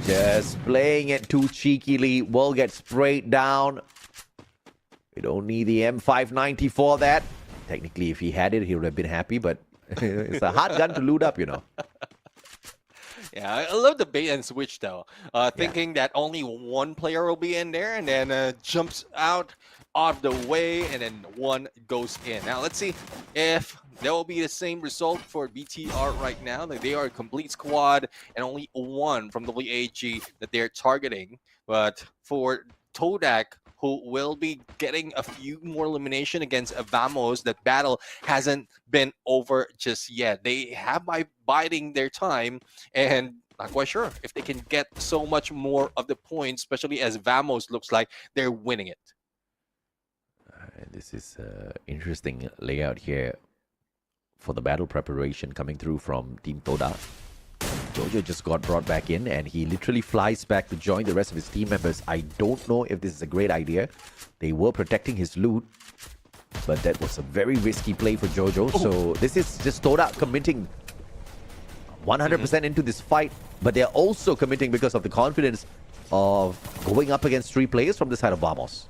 [SPEAKER 10] Just playing it too cheekily. Will get sprayed down. We don't need the M590 for that. Technically, if he had it, he would have been happy, but it's a hard gun to loot up, you know.
[SPEAKER 11] Yeah, I love the bait and switch, though. Thinking that only 1 player will be in there, and then jumps out of the way, and then 1 goes in. Now, let's see if there will be the same result for BTR right now. They are a complete squad, and only 1 from WAG that they're targeting. But for Todak, who will be getting a few more elimination against Vamos. That battle hasn't been over just yet. They have by biding their time, and not quite sure if they can get so much more of the points, especially as Vamos looks like they're winning it.
[SPEAKER 10] This is interesting layout here for the battle preparation coming through from Team Toda. Jojo just got brought back in, and he literally flies back to join the rest of his team members. I don't know if this is a great idea. They were protecting his loot, but that was a very risky play for Jojo. Oh. So this is just Toda committing 100% into this fight, but they're also committing because of the confidence of going up against 3 players from the side of Vamos.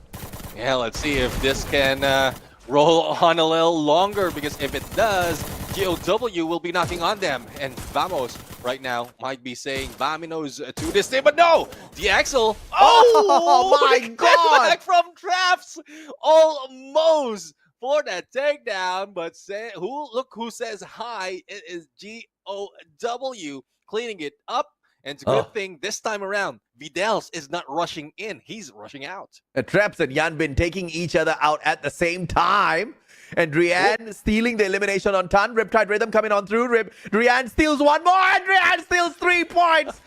[SPEAKER 11] Yeah, let's see if this can roll on a little longer, because if it does, GOW will be knocking on them, and Vamos right now might be saying Vaminos to this day, but no! The Axel!
[SPEAKER 10] Oh my god!
[SPEAKER 11] Back from traps! Almost for that takedown, but look who says hi. It is GOW cleaning it up. And it's a good thing this time around, Vidals is not rushing in. He's rushing out.
[SPEAKER 10] Traps and Yanbin taking each other out at the same time. And Drian stealing the elimination on Tan. Riptide Rhythm coming on through. Drian steals one more. And Drian steals 3 points.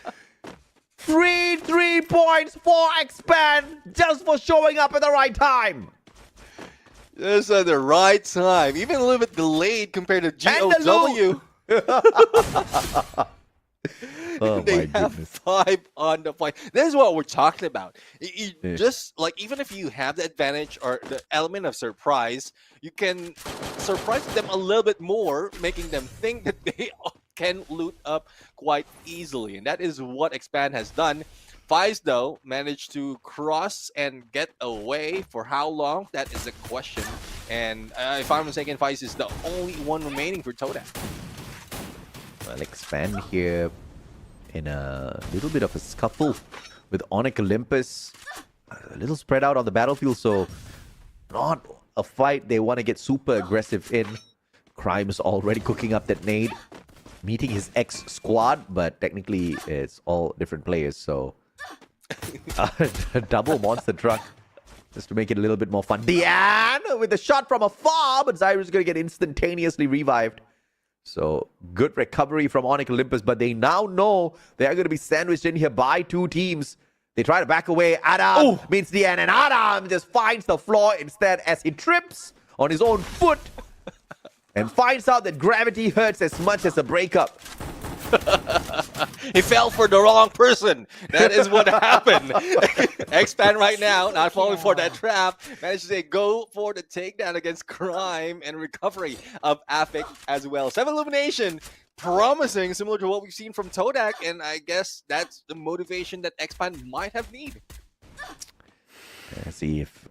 [SPEAKER 10] 3 points for Expand just for showing up at the right time.
[SPEAKER 11] Just at the right time. Even a little bit delayed compared to GOW.
[SPEAKER 10] Oh,
[SPEAKER 11] they have 5 on the point. This is what we're talking about. Just like, even if you have the advantage or the element of surprise, you can surprise them a little bit more, making them think that they can loot up quite easily. And that is what Expand has done. Fies, though, managed to cross and get away. For how long? That is a question. And if I'm mistaken, Fies is the only one remaining for Todak.
[SPEAKER 10] Well, Expand here in a little bit of a scuffle with Onyx Olympus. A little spread out on the battlefield, so not a fight they want to get super aggressive in. Crime's already cooking up that nade, meeting his ex-squad, but technically it's all different players, so a double monster truck just to make it a little bit more fun. Diane with the shot from afar, but Zyro is going to get instantaneously revived. So, good recovery from Onyx Olympus, but they now know they are going to be sandwiched in here by 2 teams. They try to back away. Adam meets Dian, and Adam just finds the floor instead as he trips on his own foot and finds out that gravity hurts as much as a breakup.
[SPEAKER 11] He fell for the wrong person. That is what happened. Expand right now, not falling for that trap. Managed to say go for the takedown against Crime and recovery of Afik as well. 7 elimination, promising, similar to what we've seen from Todak, and I guess that's the motivation that Expand might have need.
[SPEAKER 10] Let's see if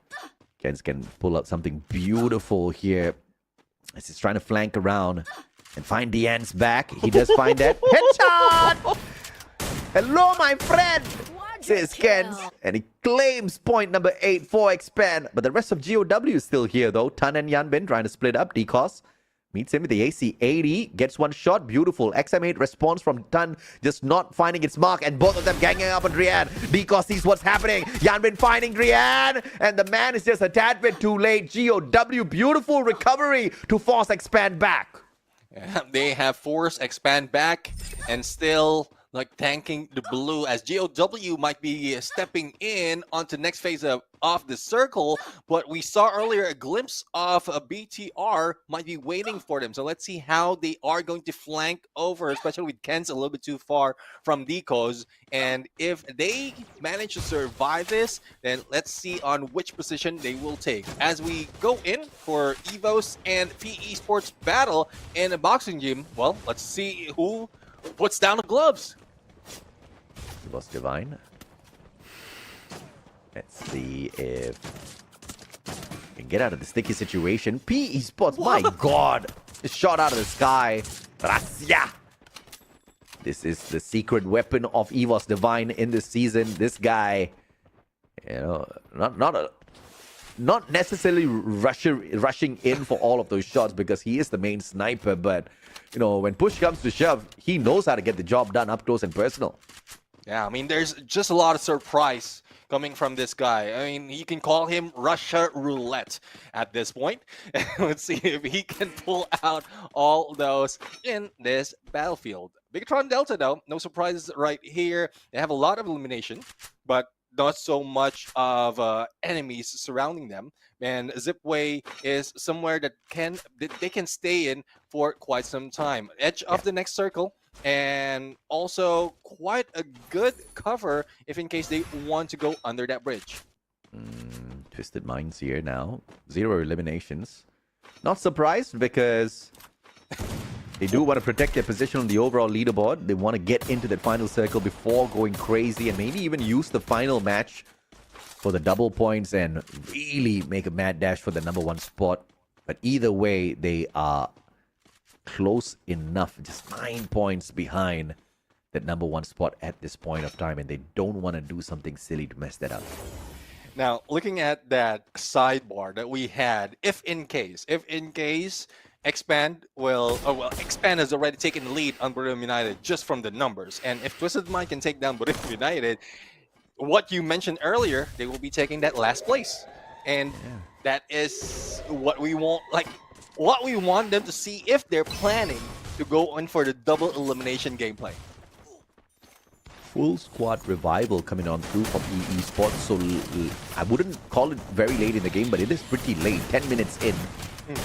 [SPEAKER 10] Kens can pull out something beautiful here as he's trying to flank around and find Dian's back. He does find that. Headshot! Hello, my friend! Says Kens. And he claims point number 8 for Expand. But the rest of GOW is still here, though. Tan and Yanbin trying to split up. Decos meets him with the AC-80. Gets one shot. Beautiful. XM8 response from Tan. Just not finding its mark. And both of them ganging up on Drian. Decos sees what's happening. Yanbin finding Drian. And the man is just a tad bit too late. GOW. Beautiful recovery to force Expand back.
[SPEAKER 11] Yeah, they have forced Expand back and still like tanking the blue, as GOW might be stepping in onto next phase of the circle, but we saw earlier a glimpse of a BTR might be waiting for them. So let's see how they are going to flank over, especially with Ken's a little bit too far from Decos. And if they manage to survive this, then let's see on which position they will take. As we go in for EVOS and PE Sports battle in a boxing gym, well, let's see who puts down the gloves.
[SPEAKER 10] It was Divine. Let's see if we can get out of the sticky situation. PE Sports, my god! It's shot out of the sky. Gracia! This is the secret weapon of EVOS Divine in this season. This guy, you know, not necessarily rushing in for all of those shots because he is the main sniper, but you know, when push comes to shove, he knows how to get the job done up close and personal.
[SPEAKER 11] Yeah, I mean, there's just a lot of surprise coming from this guy. I mean, you can call him Russia roulette at this point. Let's see if he can pull out all those in this battlefield. Bigatron Delta, though, no surprises right here. They have a lot of elimination, but not so much of enemies surrounding them. And Zipway is somewhere that they can stay in for quite some time. Edge of the next circle, and also quite a good cover if in case they want to go under that bridge.
[SPEAKER 10] Twisted Minds here now. 0 eliminations. Not surprised because they do want to protect their position on the overall leaderboard. They want to get into that final circle before going crazy and maybe even use the final match for the double points and really make a mad dash for the #1 spot. But either way, they are close enough, just 9 points behind that #1 spot at this point of time, and they don't want to do something silly to mess that up.
[SPEAKER 11] Now, looking at that sidebar that we had, if in case Expand Expand has already taken the lead on Bermuda United just from the numbers. And if Twisted Mind can take down Bermuda United, what you mentioned earlier, they will be taking that last place. And that is what we want, what we want them to see if they're planning to go in for the double elimination gameplay.
[SPEAKER 10] Full squad revival coming on through from Esports. So I wouldn't call it very late in the game, but it is pretty late, 10 minutes in. And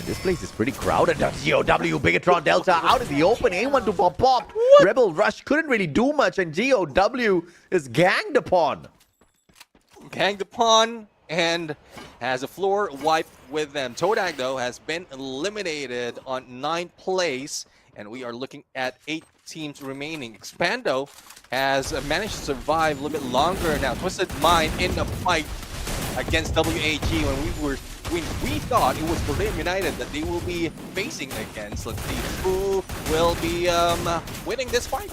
[SPEAKER 10] this place is pretty crowded. GOW, Bigatron Delta out in the open. A12 for popped. Rebel Rush couldn't really do much, and GOW is ganged upon.
[SPEAKER 11] And has a floor wipe with them. Todak, though, has been eliminated on 9th place, and we are looking at 8 teams remaining. Expando has managed to survive a little bit longer now. Twisted Mind in the fight against WAG when we thought it was Bermuda United that they will be facing against. Let's see who will be winning this fight.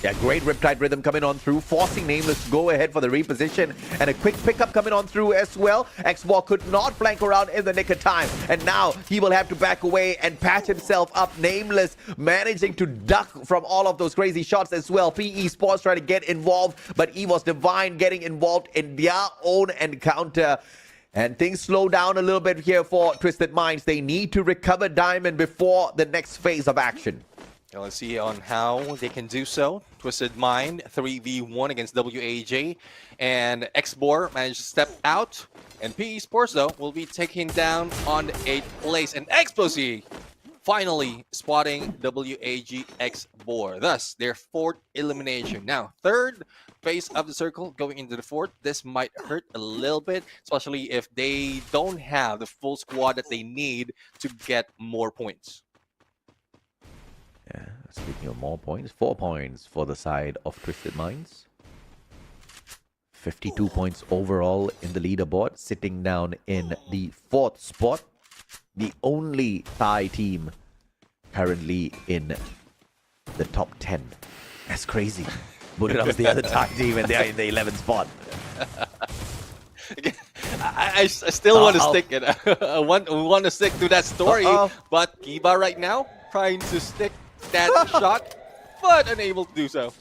[SPEAKER 10] Yeah, great Riptide Rhythm coming on through, forcing Nameless to go ahead for the reposition, and a quick pickup coming on through as well. X-War could not flank around in the nick of time, and now he will have to back away and patch himself up. Nameless managing to duck from all of those crazy shots as well. PE Sports trying to get involved, but EVOS Divine getting involved in their own encounter. And things slow down a little bit here for Twisted Minds. They need to recover Diamond before the next phase of action.
[SPEAKER 11] Now let's see on how they can do so. Twisted Mind 3v1 against WAJ, and Xbor managed to step out, and PE Sports though will be taken down on 8th place, and Explosy finally spotting WAG Xbor. Thus their 4th elimination. Now 3rd phase of the circle going into the 4th. This might hurt a little bit, especially if they don't have the full squad that they need to get more points.
[SPEAKER 10] Yeah, speaking of more points, 4 points for the side of Twisted Minds. 52 points overall in the leaderboard, sitting down in the 4th spot. The only Thai team currently in the top 10. That's crazy. Buriram's the other Thai team, and they're in the 11th spot.
[SPEAKER 11] I still want to stick it. I want to stick to that story, but Kiba right now trying to stick that shot, but unable to do so.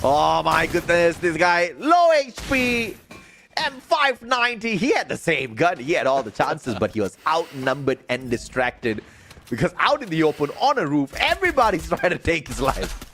[SPEAKER 10] Oh my goodness, this guy, low HP, M590. He had the same gun. He had all the chances, but he was outnumbered and distracted because out in the open on a roof, everybody's trying to take his life.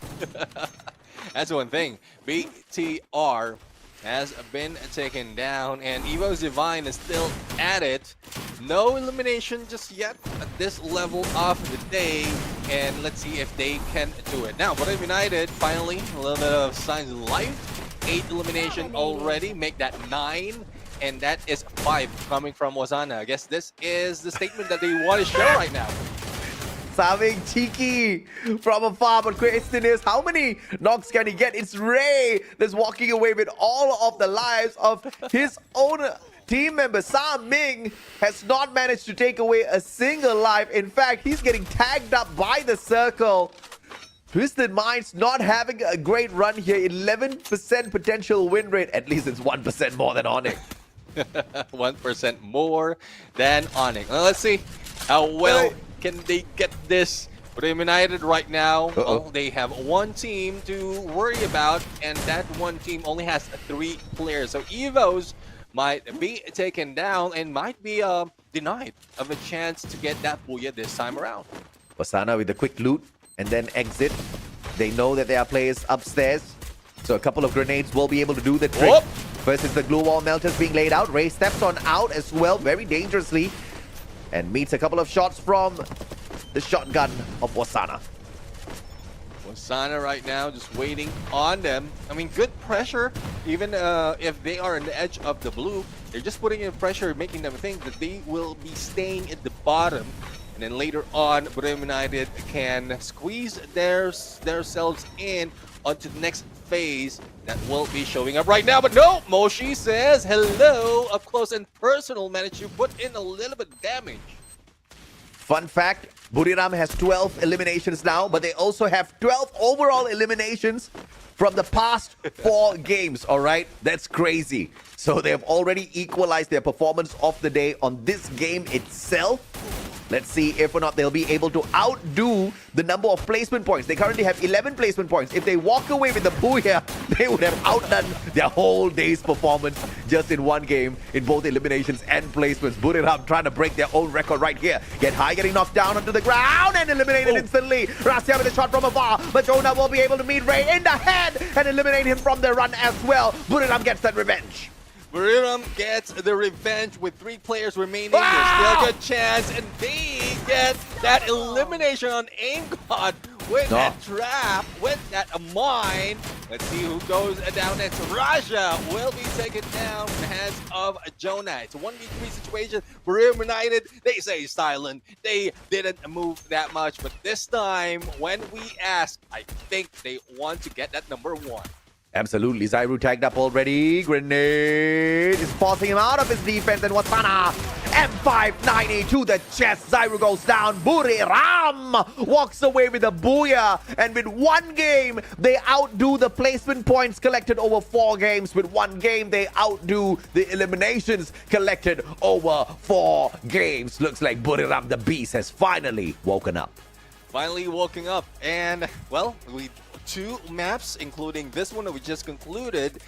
[SPEAKER 11] That's one thing. BTR has been taken down, and Evo's Divine is still at it. No elimination just yet at this level of the day, and let's see if they can do it. Now, Bermuda United, finally, a little bit of signs of life. 8 elimination already, make that 9, and that is 5 coming from Wazana. I guess this is the statement that they want to show right now.
[SPEAKER 10] Sounding cheeky from afar, but question is, how many knocks can he get? It's Ray that's walking away with all of the lives of his own team member. Sam Ming has not managed to take away a single life. In fact, he's getting tagged up by the circle. Twisted Minds not having a great run here. 11% potential win rate. At least it's 1% more than Onyx.
[SPEAKER 11] 1% more than Onyx. Well, let's see how well can they get this But United right now, well, they have one team to worry about, and that one team only has 3 players. So Evos might be taken down and might be denied of a chance to get that Booyah this time around.
[SPEAKER 10] Wasana with a quick loot and then exit. They know that there are players upstairs, so a couple of grenades will be able to do the trick.
[SPEAKER 11] Whoop.
[SPEAKER 10] First is the glue wall melters being laid out. Ray steps on out as well, very dangerously, and meets a couple of shots from the shotgun of Wasana.
[SPEAKER 11] Wasana right now just waiting on them. I mean, good pressure. Even if they are on the edge of the blue, they're just putting in pressure, making them think that they will be staying at the bottom. And then later on, Borneo United can squeeze themselves in onto the next phase that will be showing up right now. But no, Moshi says hello up close and personal, managed to put in a little bit of damage.
[SPEAKER 10] Fun fact, Buriram has 12 eliminations now, but they also have 12 overall eliminations from the past 4 games, all right? That's crazy. So they have already equalized their performance of the day on this game itself. Let's see if or not they'll be able to outdo the number of placement points. They currently have 11 placement points. If they walk away with the Booyah, they would have outdone their whole day's performance just in one game in both eliminations and placements. Buriram trying to break their own record right here. Get high, getting knocked down onto the ground and eliminated instantly. Rastia with a shot from afar, but Jonah will be able to meet Ray in the head and eliminate him from the run as well. Buriram gets that revenge.
[SPEAKER 11] Buriram gets the revenge with 3 players remaining. There's still a good chance, and they get that elimination on Aim God with that trap, with that mine. Let's see who goes down next. Raja will be taken down in the hands of Jonah. It's a 1v3 situation. Buriram United, they say silent. They didn't move that much, but this time, when we ask, I think they want to get that number 1.
[SPEAKER 10] Absolutely. Zairu tagged up already. Grenade is forcing him out of his defense. And Wasana, M590 to the chest. Zairu goes down. Buriram walks away with a Booyah. And with 1 game, they outdo the placement points collected over 4 games. With 1 game, they outdo the eliminations collected over 4 games. Looks like Buriram the Beast has finally woken up.
[SPEAKER 11] Finally woken up. And, well, we 2 maps, including this one that we just concluded.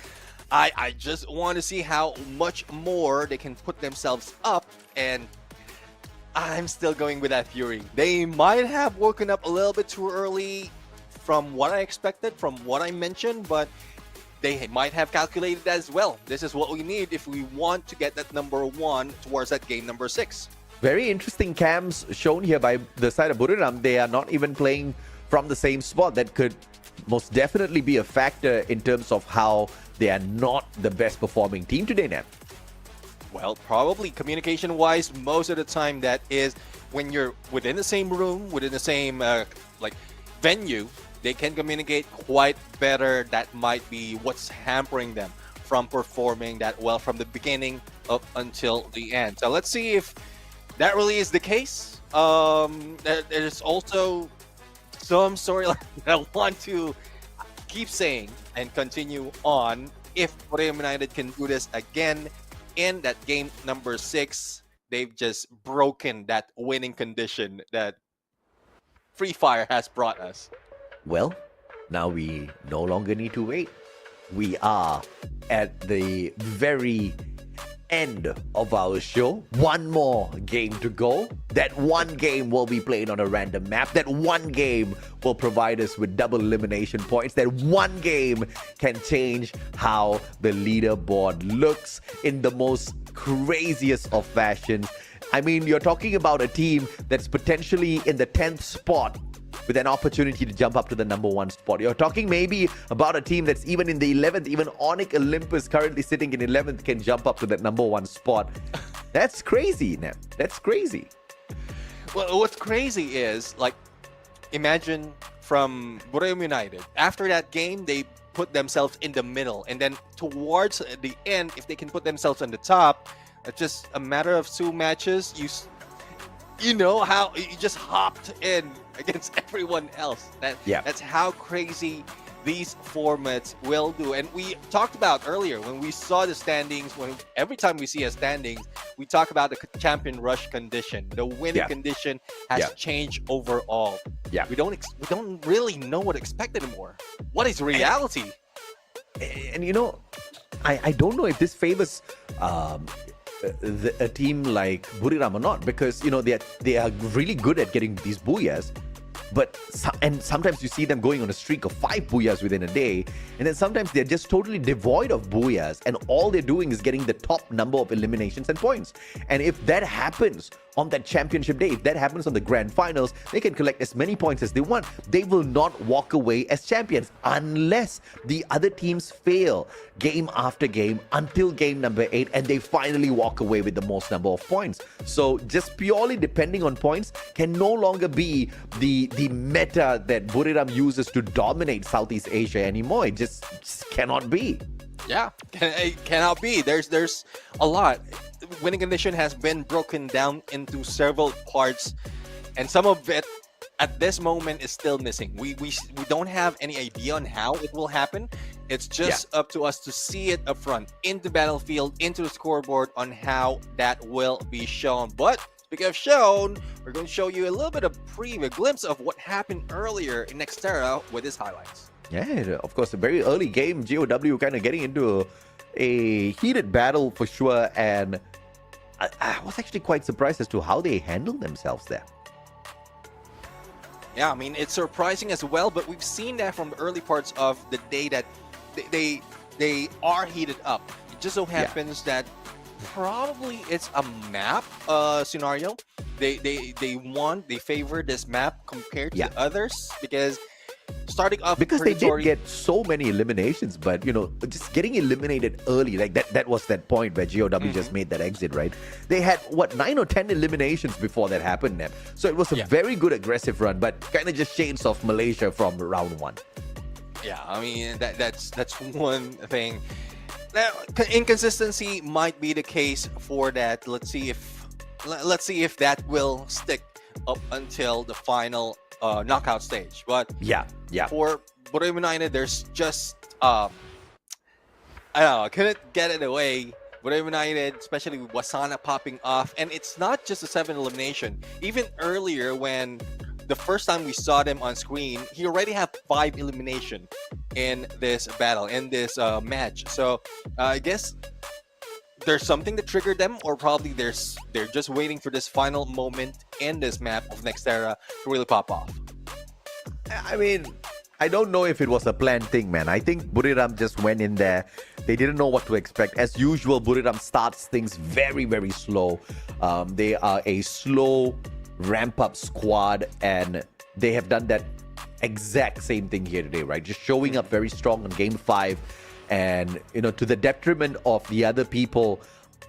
[SPEAKER 11] I just want to see how much more they can put themselves up, and I'm still going with that theory. They might have woken up a little bit too early from what I expected, from what I mentioned, but they might have calculated as well. This is what we need if we want to get that number 1 towards that game number 6.
[SPEAKER 10] Very interesting cams shown here by the side of Buriram. They are not even playing from the same spot. That could most definitely be a factor in terms of how they are not the best performing team today, Nam.
[SPEAKER 11] Well, probably communication-wise, most of the time that is when you're within the same room, within the same venue, they can communicate quite better. That might be what's hampering them from performing that well from the beginning up until the end. So let's see if that really is the case. There's also some storyline that I want to keep saying and continue on. If Borneo United can do this again in that game number 6, they've just broken that winning condition that Free Fire has brought us.
[SPEAKER 10] Well, now we no longer need to wait. We are at the very end of our show. 1 more game to go. That 1 game will be played on a random map. That 1 game will provide us with double elimination points. That 1 game can change how the leaderboard looks in the most craziest of fashions. I mean, you're talking about a team that's potentially in the 10th spot with an opportunity to jump up to the number 1 spot. You're talking maybe about a team that's even in the 11th. Even Onyx Olympus, currently sitting in 11th, can jump up to that number 1 spot. That's crazy, Nam. That's crazy.
[SPEAKER 11] Well, what's crazy is, like, imagine from Borneo United, after that game, they put themselves in the middle. And then towards the end, if they can put themselves on the top, it's just a matter of 2 matches. You know how you just hopped in against everyone else. That's how crazy these formats will do. And we talked about earlier when we saw the standings, every time we see a standings, we talk about the champion rush condition. The winning condition has changed overall.
[SPEAKER 10] Yeah.
[SPEAKER 11] We don't really know what to expect anymore. What is reality?
[SPEAKER 10] And you know, I don't know if this favors a team like Buriram or not, because you know they are really good at getting these booyahs. But sometimes you see them going on a streak of 5 booyahs within a day, and then sometimes they're just totally devoid of booyahs, and all they're doing is getting the top number of eliminations and points. And if that happens on that championship day, if that happens on the grand finals, they can collect as many points as they want. They will not walk away as champions unless the other teams fail game after game until game number 8, and they finally walk away with the most number of points. So just purely depending on points can no longer be the meta that Buriram uses to dominate Southeast Asia anymore. It just cannot be.
[SPEAKER 11] Yeah, it cannot be. There's a lot. Winning condition has been broken down into several parts, and some of it at this moment is still missing. We don't have any idea on how it will happen. It's just up to us to see it up front, in the battlefield, into the scoreboard, on how that will be shown. But speaking of shown, we're going to show you a little bit of a glimpse of what happened earlier in Next-Terra with his highlights.
[SPEAKER 10] Yeah, of course, a very early game. GOW kind of getting into a heated battle for sure, and I was actually quite surprised as to how they handled themselves there.
[SPEAKER 11] Yeah, I mean, it's surprising as well, but we've seen that from the early parts of the day that they are heated up. It just so happens that probably it's a map scenario. They favor this map compared to the others, because starting off
[SPEAKER 10] because
[SPEAKER 11] Purgatory,
[SPEAKER 10] they did get so many eliminations, but you know, just getting eliminated early, like that was that point where GOW just made that exit, right? They had 9 or 10 eliminations before that happened, Neb. So it was a very good aggressive run, but kind of just shades off Malaysia from round 1.
[SPEAKER 11] Yeah, I mean, that's one thing. Now, inconsistency might be the case for that. Let's see if that will stick up until the final knockout stage. But for Buriram United, there's just I don't know, I couldn't get it away. Buriram United, especially with Wasana popping off, and it's not just a 7 elimination. Even earlier, when the first time we saw them on screen, he already had 5 elimination in this battle, in this match. So I guess there's something that triggered them, or probably they're just waiting for this final moment in this map of Next-Terra to really pop off.
[SPEAKER 10] I mean, I don't know if it was a planned thing, man. I think Buriram just went in there. They didn't know what to expect. As usual, Buriram starts things very, very slow. They are a slow ramp-up squad, and they have done that exact same thing here today, right? Just showing up very strong on Game 5, and, you know, to the detriment of the other people.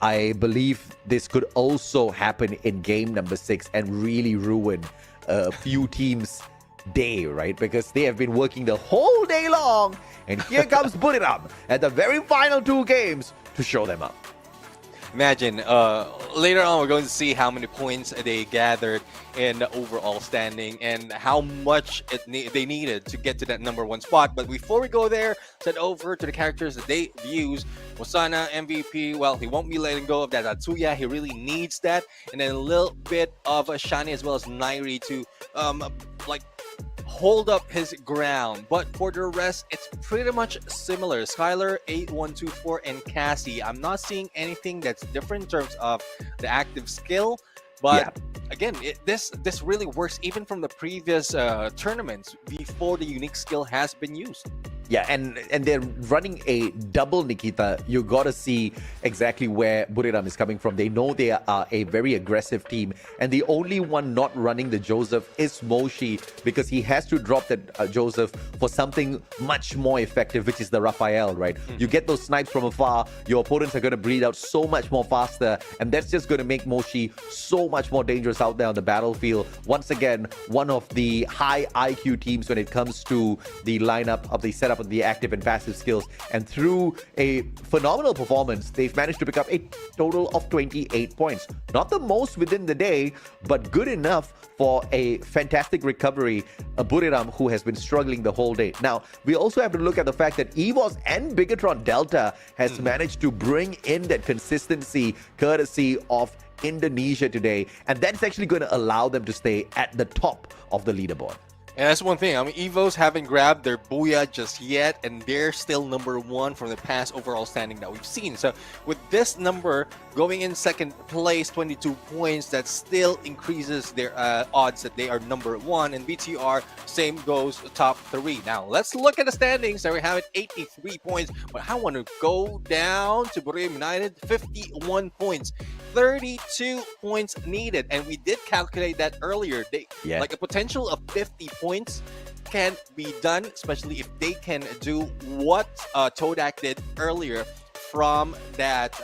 [SPEAKER 10] I believe this could also happen in game number 6 and really ruin a few teams' day, right? Because they have been working the whole day long, and here comes Buriram at the very final 2 games to show them up.
[SPEAKER 11] Imagine, later on we're going to see how many points they gathered in the overall standing and how much they needed to get to that number 1 spot. But before we go there, let's head over to the characters that they views. Wasana, MVP, well, he won't be letting go of that Atsuya. He really needs that. And then a little bit of Shani as well as Nairi to, hold up his ground. But for the rest, it's pretty much similar. Skylar, 8124, and Cassie. I'm not seeing anything that's different in terms of the active skill, but again, this really works even from the previous tournaments before the unique skill has been used.
[SPEAKER 10] Yeah, and they're running a double Nikita. You gotta see exactly where Buriram is coming from. They know they are a very aggressive team, and the only one not running the Joseph is Moshi, because he has to drop that Joseph for something much more effective, which is the Raphael, right? You get those snipes from afar, your opponents are gonna breathe out so much more faster, and that's just gonna make Moshi so much more dangerous out there on the battlefield. Once again, one of the high IQ teams when it comes to the lineup of the setup up on the active and passive skills. And through a phenomenal performance, they've managed to pick up a total of 28 points. Not the most within the day, but good enough for a fantastic recovery. Buriram, who has been struggling the whole day. Now, we also have to look at the fact that EVOS and Bigatron Delta has managed to bring in that consistency courtesy of Indonesia today, and that's actually going to allow them to stay at the top of the leaderboard.
[SPEAKER 11] And that's one thing. I mean, Evos haven't grabbed their booyah just yet, and they're still number 1 from the past overall standing that we've seen. So with this number going in second place, 22 points, that still increases their odds that they are number 1. And BTR, same goes top 3. Now, let's look at the standings. There we have it, 83 points. But I want to go down to Buriram United, 51 points. 32 points needed, and we did calculate that earlier. Like a potential of 50 points can be done, especially if they can do what Todak did earlier from that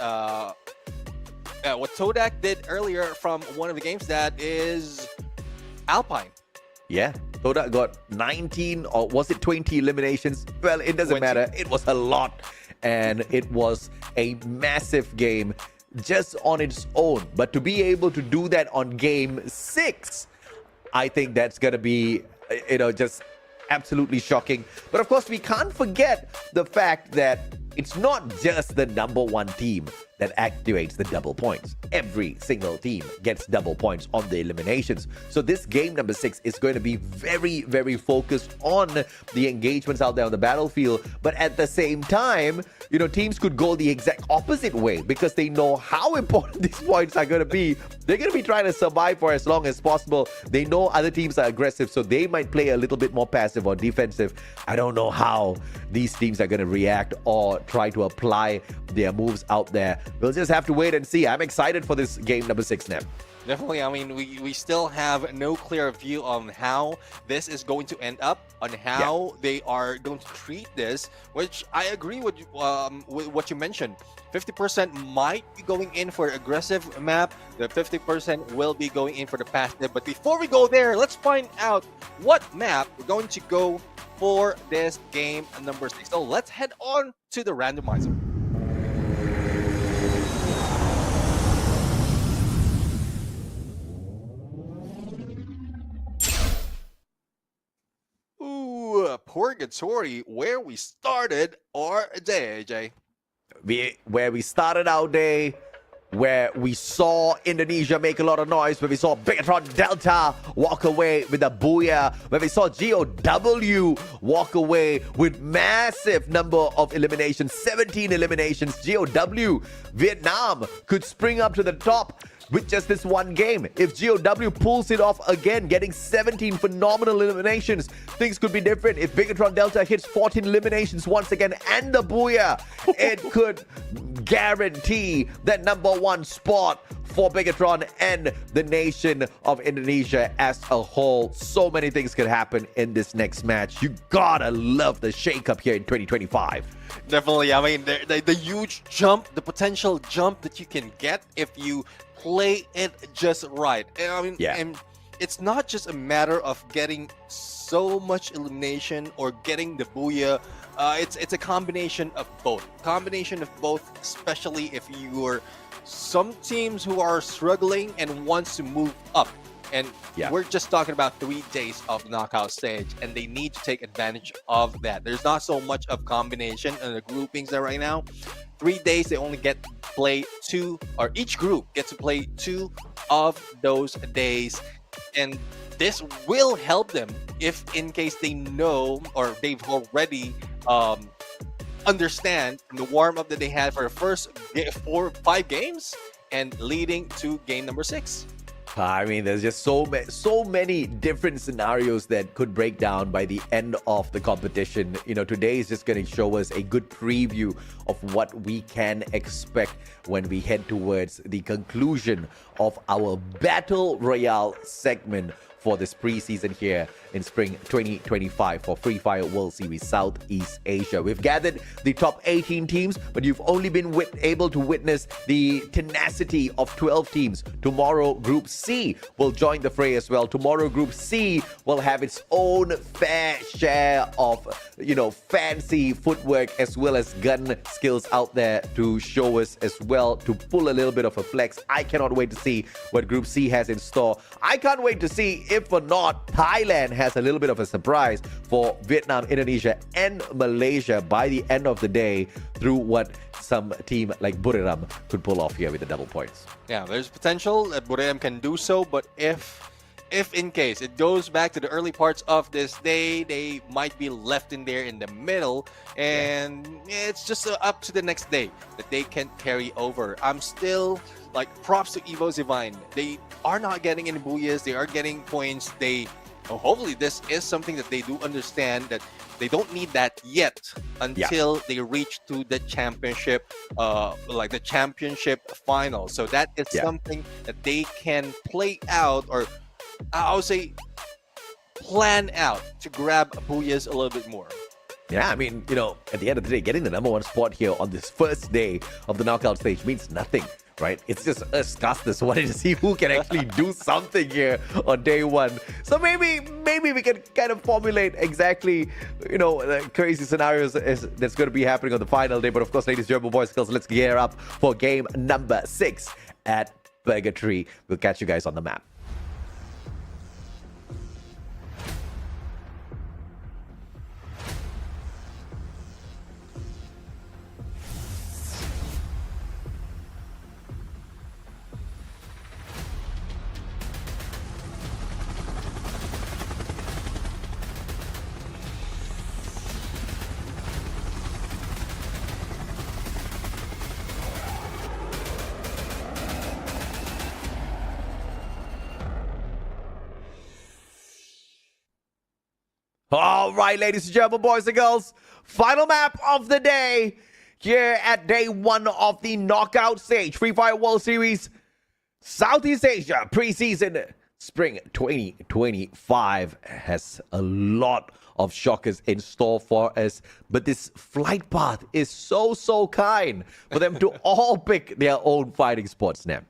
[SPEAKER 11] what Todak did earlier from one of the games, that is Alpine.
[SPEAKER 10] Yeah, Todak got 19 or was it 20 eliminations? Well, it doesn't matter. It was a lot, and it was a massive game just on its own. But to be able to do that on game 6, I think that's going to be, just absolutely shocking. But of course, we can't forget the fact that it's not just the number 1 team that activates the double points. Every single team gets double points on the eliminations. So this game number 6 is going to be very, very focused on the engagements out there on the battlefield. But at the same time, teams could go the exact opposite way because they know how important these points are going to be. They're going to be trying to survive for as long as possible. They know other teams are aggressive, so they might play a little bit more passive or defensive. I don't know how these teams are going to react or try to apply their moves out there. We'll just have to wait and see. I'm excited for this game number 6 now.
[SPEAKER 11] Definitely. I mean, we still have no clear view on how this is going to end up, on how they are going to treat this, which I agree with what you mentioned. 50% might be going in for aggressive map. The 50% will be going in for the passive. But before we go there, let's find out what map we're going to go for this game number 6. So let's head on to the randomizer. Purgatory, where we started our day, AJ.
[SPEAKER 10] Where we started our day, where we saw Indonesia make a lot of noise, where we saw Bigatron Delta walk away with a booyah, where we saw GOW walk away with massive number of eliminations, 17 eliminations. GOW, Vietnam could spring up to the top with just this one game. If GOW pulls it off again, getting 17 phenomenal eliminations, things could be different. If Bigatron Delta hits 14 eliminations once again and the booyah, it could guarantee that number 1 spot for Bigatron and the nation of Indonesia as a whole. So many things could happen in this next match. You gotta love the shakeup here in 2025.
[SPEAKER 11] Definitely. I mean, the huge jump, the potential jump that you can get if you play it just right. And I mean, and it's not just a matter of getting so much elimination or getting the booyah. It's a combination of both. Especially if you're some teams who are struggling and wants to move up. And we're just talking about 3 days of knockout stage, and they need to take advantage of that. There's not so much of combination in the groupings there right now. 3 days, they only get to play 2, or each group gets to play 2 of those days. And this will help them if in case they know or they've already understand the warm-up that they had for the first 5 games and leading to game number 6.
[SPEAKER 10] I mean, there's just so many different scenarios that could break down by the end of the competition. Today is just going to show us a good preview of what we can expect when we head towards the conclusion of our Battle Royale segment for this preseason here in spring 2025 for Free Fire World Series Southeast Asia. We've gathered the top 18 teams, but you've only been able to witness the tenacity of 12 teams. Tomorrow, Group C will join the fray as well. Tomorrow, Group C will have its own fair share of, fancy footwork as well as gun skills out there to show us as well, to pull a little bit of a flex. I cannot wait to see what Group C has in store. I can't wait to see if or not Thailand has a little bit of a surprise for Vietnam, Indonesia, and Malaysia by the end of the day through what some team like Buriram could pull off here with the double points.
[SPEAKER 11] Yeah, there's potential that Buriram can do so, but if in case it goes back to the early parts of this day, they might be left in there in the middle, and it's just up to the next day that they can carry over. I'm still props to Evo Zivine. They are not getting any booyahs. They are getting points. Hopefully this is something that they do understand, that they don't need that yet until they reach to the championship, the championship final. So that is something that they can play out, or I would say plan out to grab booyahs a little bit more.
[SPEAKER 10] Yeah, I mean, at the end of the day, getting the #1 spot here on this first day of the knockout stage means nothing, right? It's just us casters wanting to see who can actually do something here on day one. So maybe we can kind of formulate exactly, the crazy scenarios that's going to be happening on the final day. But of course, ladies, German boys, girls, let's gear up for game number 6 at Purgatory. We'll catch you guys on the map. All right, ladies and gentlemen, boys and girls, final map of the day here at day 1 of the knockout stage. Free Fire World Series Southeast Asia preseason spring 2025 has a lot of shockers in store for us, but this flight path is so kind for them to all pick their own fighting spots now.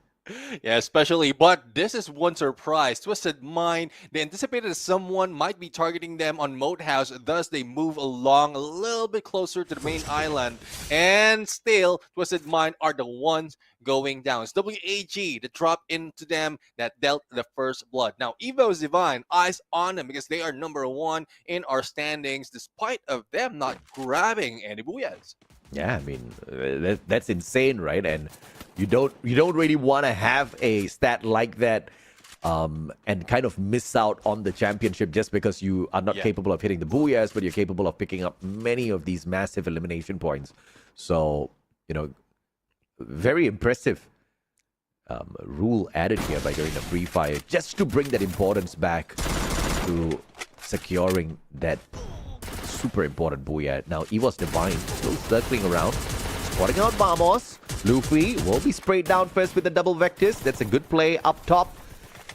[SPEAKER 11] Yeah, especially, but this is one surprise. Twisted Mind, they anticipated that someone might be targeting them on Moat House, thus they move along a little bit closer to the main island, and still, Twisted Mind are the ones going down. It's WAG that dropped into them that dealt the first blood. Now, Evo Zivine, eyes on them because they are #1 in our standings, despite of them not grabbing any booyahs.
[SPEAKER 10] Yeah, I mean, that's insane, right? And you don't really want to have a stat like that and kind of miss out on the championship just because you are not capable of hitting the booyahs, but you're capable of picking up many of these massive elimination points. So, very impressive rule added here by doing the Free Fire, just to bring that importance back to securing that super important booyah. Now, Evo's Divine still circling around, spotting out Vamos. Luffy will be sprayed down first with the double vectors. That's a good play up top.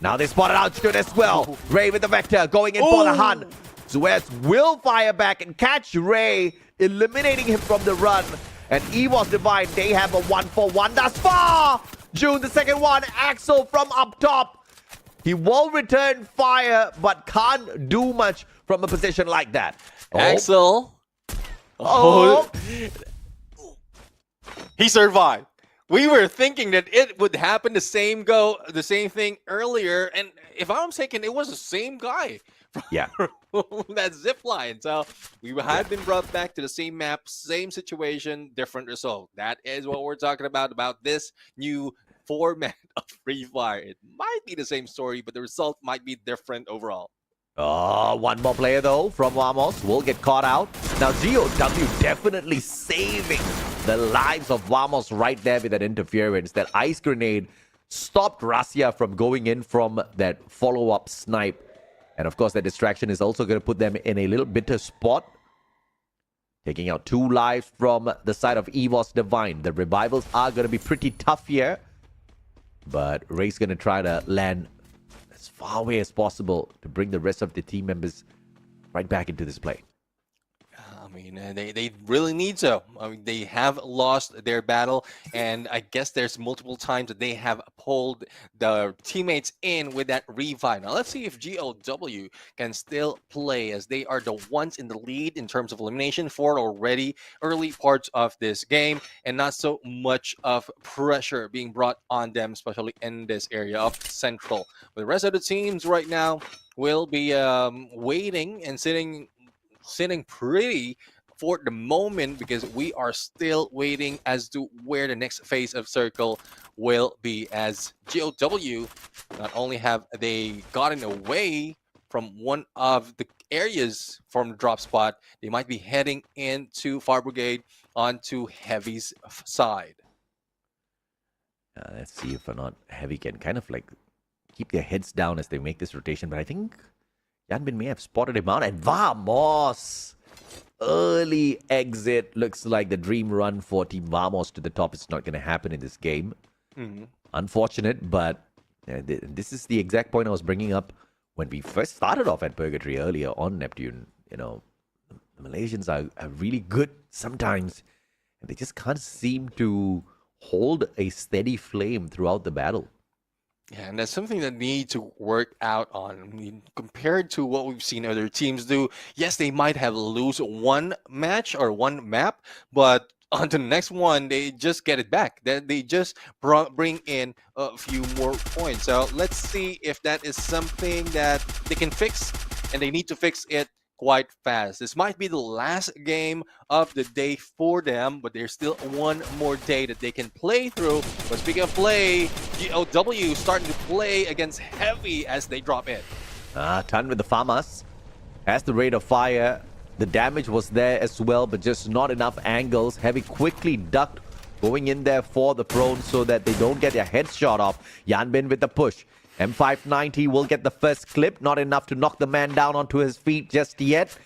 [SPEAKER 10] Now they spotted out Stun as well. Ray with the vector going in for the hunt. Suez will fire back and catch Ray, eliminating him from the run. And Evo's Divine, they have a 1-for-1 thus far. June, the second one. Axel from up top. He will return fire, but can't do much from a position like that.
[SPEAKER 11] Axel. He survived. We were thinking that it would happen the same thing earlier, and if I'm mistaken, it was the same guy.
[SPEAKER 10] Yeah.
[SPEAKER 11] That zip line. So we had been brought back to the same map, same situation, different result. That is what we're talking about this new format of Free Fire. It might be the same story, but the result might be different overall.
[SPEAKER 10] One more player though from Vamos will get caught out. Now GOW definitely saving the lives of Vamos right there with that interference. That ice grenade stopped Rasia from going in from that follow-up snipe. And of course that distraction is also going to put them in a little bitter spot. Taking out 2 lives from the side of Evo's Divine. The revivals are going to be pretty tough here. But Ray's going to try to land as far away as possible to bring the rest of the team members right back into this play.
[SPEAKER 11] I mean, they really need to. I mean, they have lost their battle, and I guess there's multiple times that they have pulled the teammates in with that revive. Now, let's see if GOW can still play, as they are the ones in the lead in terms of elimination for already early parts of this game, and not so much of pressure being brought on them, especially in this area of Central. But the rest of the teams right now will be waiting and sitting pretty for the moment, because we are still waiting as to where the next phase of Circle will be, as GOW not only have they gotten away from one of the areas from the drop spot, they might be heading into Fire Brigade onto Heavy's side.
[SPEAKER 10] Let's see if or not Heavy can kind of like keep their heads down as they make this rotation, but I think Yanbin may have spotted him out, and Vamos! Early exit. Looks like the dream run for Team Vamos to the top is not going to happen in this game. Unfortunate, but this is the exact point I was bringing up when we first started off at Purgatory earlier on Neptune. You know, the Malaysians are really good sometimes, and they just can't seem to hold a steady flame throughout the battle.
[SPEAKER 11] Yeah, and that's something that need to work out on. I mean, compared to what we've seen other teams do, yes, they might have lose one match or one map, but on to the next one, they just get it back. They just bring in a few more points. So let's see if that is something that they can fix, and they need to fix it quite fast. This might be the last game of the day for them, but there's still one more day that they can play through. But speaking of play, GOW starting to play against Heavy as they drop in.
[SPEAKER 10] Tan with the Famas has the rate of fire. The damage was there as well, but just not enough angles. Heavy quickly ducked, going in there for the prone so that they don't get their heads shot off. Yanbin with the push. M590 will get the first clip. Not enough to knock the man down onto his feet just yet.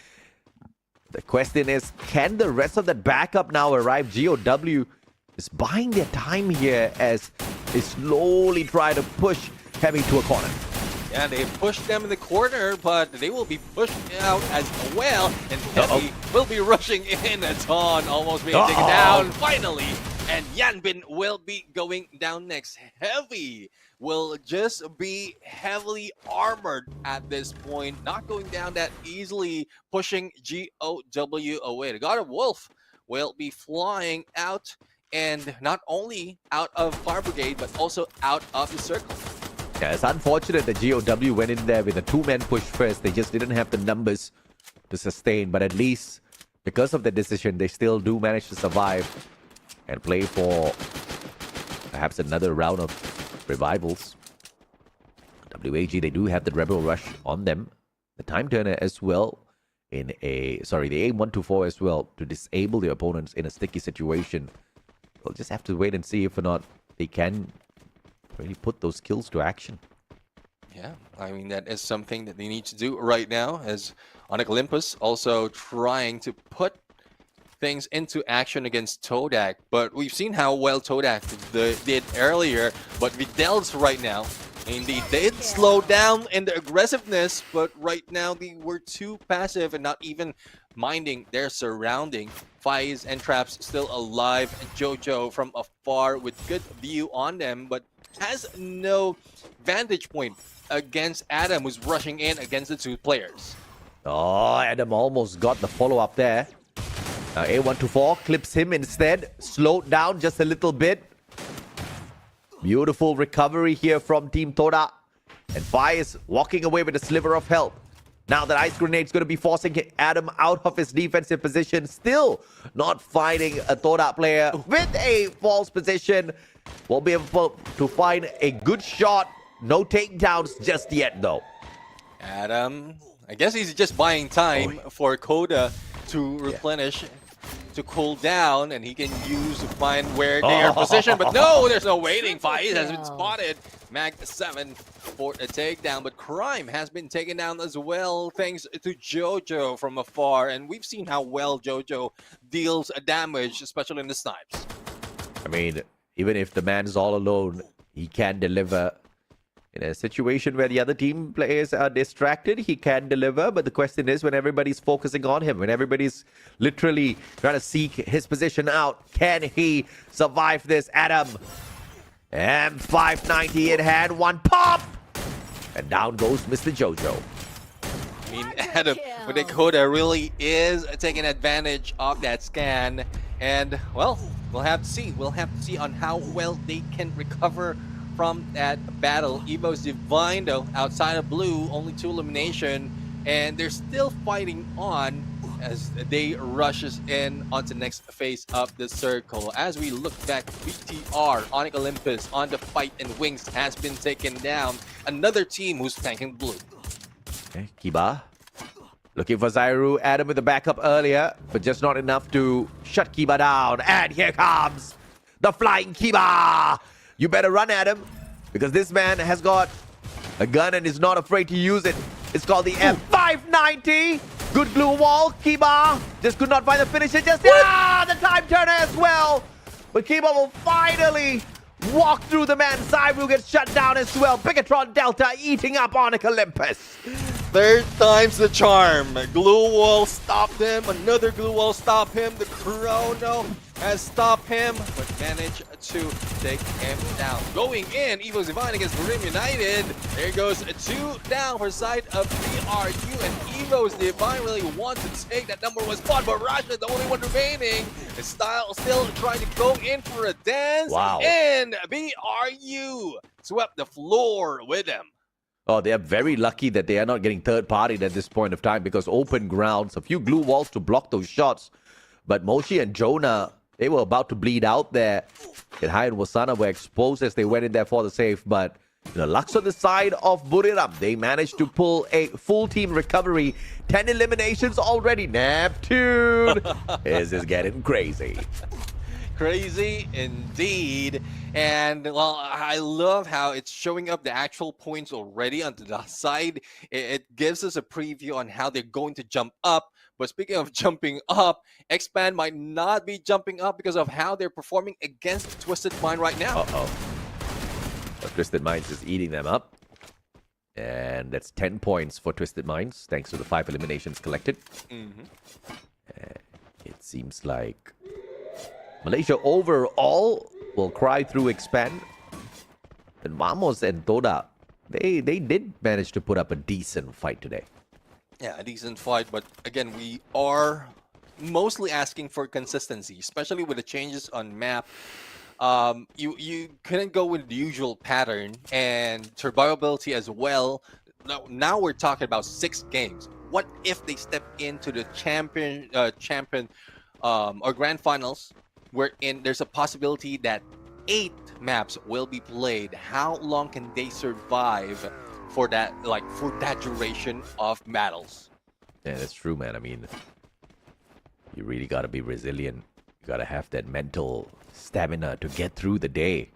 [SPEAKER 10] The question is, can the rest of that backup now arrive? GOW is buying their time here as they slowly try to push Heavy to a corner.
[SPEAKER 11] Yeah, they pushed them in the corner, but they will be pushed out as well. And Heavy will be rushing in. A ton almost being taken down finally. And Yanbin will be going down next. Heavy will just be heavily armored at this point, not going down that easily, pushing GOW away. The God of Wolf will be flying out, and not only out of Fire Brigade, but also out of the circle.
[SPEAKER 10] Yeah, it's unfortunate that GOW went in there with a two-man push first. They just didn't have the numbers to sustain, but at least because of the decision, they still do manage to survive and play for perhaps another round of revivals. WAG, they do have the Rebel Rush on them. The Time Turner as well in a... Sorry, the AIM-124 as well to disable the opponents in a sticky situation. We'll just have to wait and see if or not they can really put those kills to action.
[SPEAKER 11] Yeah, I mean, that is something that they need to do right now, as Onyx Olympus also trying to put things into action against Todak. But we've seen how well Todak did earlier, but Videls right now, and they did slow down in the aggressiveness, but right now they were too passive and not even minding their surrounding. Faiz and Traps still alive, and Jojo from afar with good view on them, but has no vantage point against Adam, who's rushing in against the two players.
[SPEAKER 10] Oh, Adam almost got the follow-up there. A124 clips him instead, slowed down just a little bit. Beautiful recovery here from Team Toda. And Faiz walking away with a sliver of health. Now that Ice Grenade's going to be forcing Adam out of his defensive position. Still not finding a Toda player with a false position. Will be able to find a good shot. No takedowns just yet, though.
[SPEAKER 11] Adam, I guess he's just buying time for Koda to replenish, to cool down, and he can use to find where they are positioned. But no, there's no waiting. Faiz has been spotted. Mag 7 for a takedown, but Crime has been taken down as well, thanks to Jojo from afar. And we've seen how well Jojo deals damage, especially in the snipes.
[SPEAKER 10] I mean, even if the man's all alone, he can deliver. In a situation where the other team players are distracted, he can deliver. But the question is, when everybody's focusing on him, when everybody's literally trying to seek his position out, can he survive this? Adam. And 590 in hand. One pop. And down goes Mr. Jojo.
[SPEAKER 11] I mean, Adam with the Coda really is taking advantage of that scan. And, well, we'll have to see. We'll have to see on how well they can recover from that battle. Evo's Divine, though, outside of blue, only 2 elimination, and they're still fighting on as they rushes in onto the next phase of the circle. As we look back, BTR, Onyx Olympus on the fight, and Wings has been taken down. Another team who's tanking blue.
[SPEAKER 10] Okay, Kiba looking for Zairu. Adam with the backup earlier, but just not enough to shut Kiba down. And here comes the flying Kiba. You better run, Adam, because this man has got a gun and is not afraid to use it. It's called the F590. Good blue wall. Kiba just could not find the finisher just yet. The time turner as well. But Kiba will finally walk through the man. Zairu gets shut down as well. Bigatron Delta eating up Onyx Olympus.
[SPEAKER 11] 3rd time's the charm. Glue wall stopped him. Another glue wall stopped him. The chrono has stopped him, but managed to take him down. Going in, Evo's Divine against Bermuda United. There goes 2 down for side of BRU, and Evo's Divine really wants to take that number 1 spot, but Rasha, the only one remaining, is still trying to go in for a dance.
[SPEAKER 10] Wow.
[SPEAKER 11] And BRU swept the floor with him.
[SPEAKER 10] Oh, they are very lucky that they are not getting third-partied at this point of time, because open grounds, a few glue walls to block those shots. But Moshi and Jonah, they were about to bleed out there. And Hai and Wasana were exposed as they went in there for the save. But luck's on the side of Buriram. They managed to pull a full team recovery. 10 eliminations already. Neptune is just getting crazy.
[SPEAKER 11] Crazy indeed. And well, I love how it's showing up the actual points already on the side. It gives us a preview on how they're going to jump up. But speaking of jumping up, Expand might not be jumping up because of how they're performing against Twisted Mind right now.
[SPEAKER 10] But Twisted Minds is eating them up. And that's 10 points for Twisted Minds, thanks to the 5 eliminations collected. It seems like Malaysia overall will cry through Expand. And Vamos and Toda, they did manage to put up a decent fight today.
[SPEAKER 11] Yeah, a decent fight, but again, we are mostly asking for consistency, especially with the changes on map. You couldn't go with the usual pattern, and survivability as well. Now we're talking about 6 games. What if they step into the champion or grand finals, wherein there's a possibility that 8 maps will be played? How long can they survive for that, for that duration of battles?
[SPEAKER 10] Yeah, that's true, man. I mean, you really got to be resilient. You got to have that mental stamina to get through the day.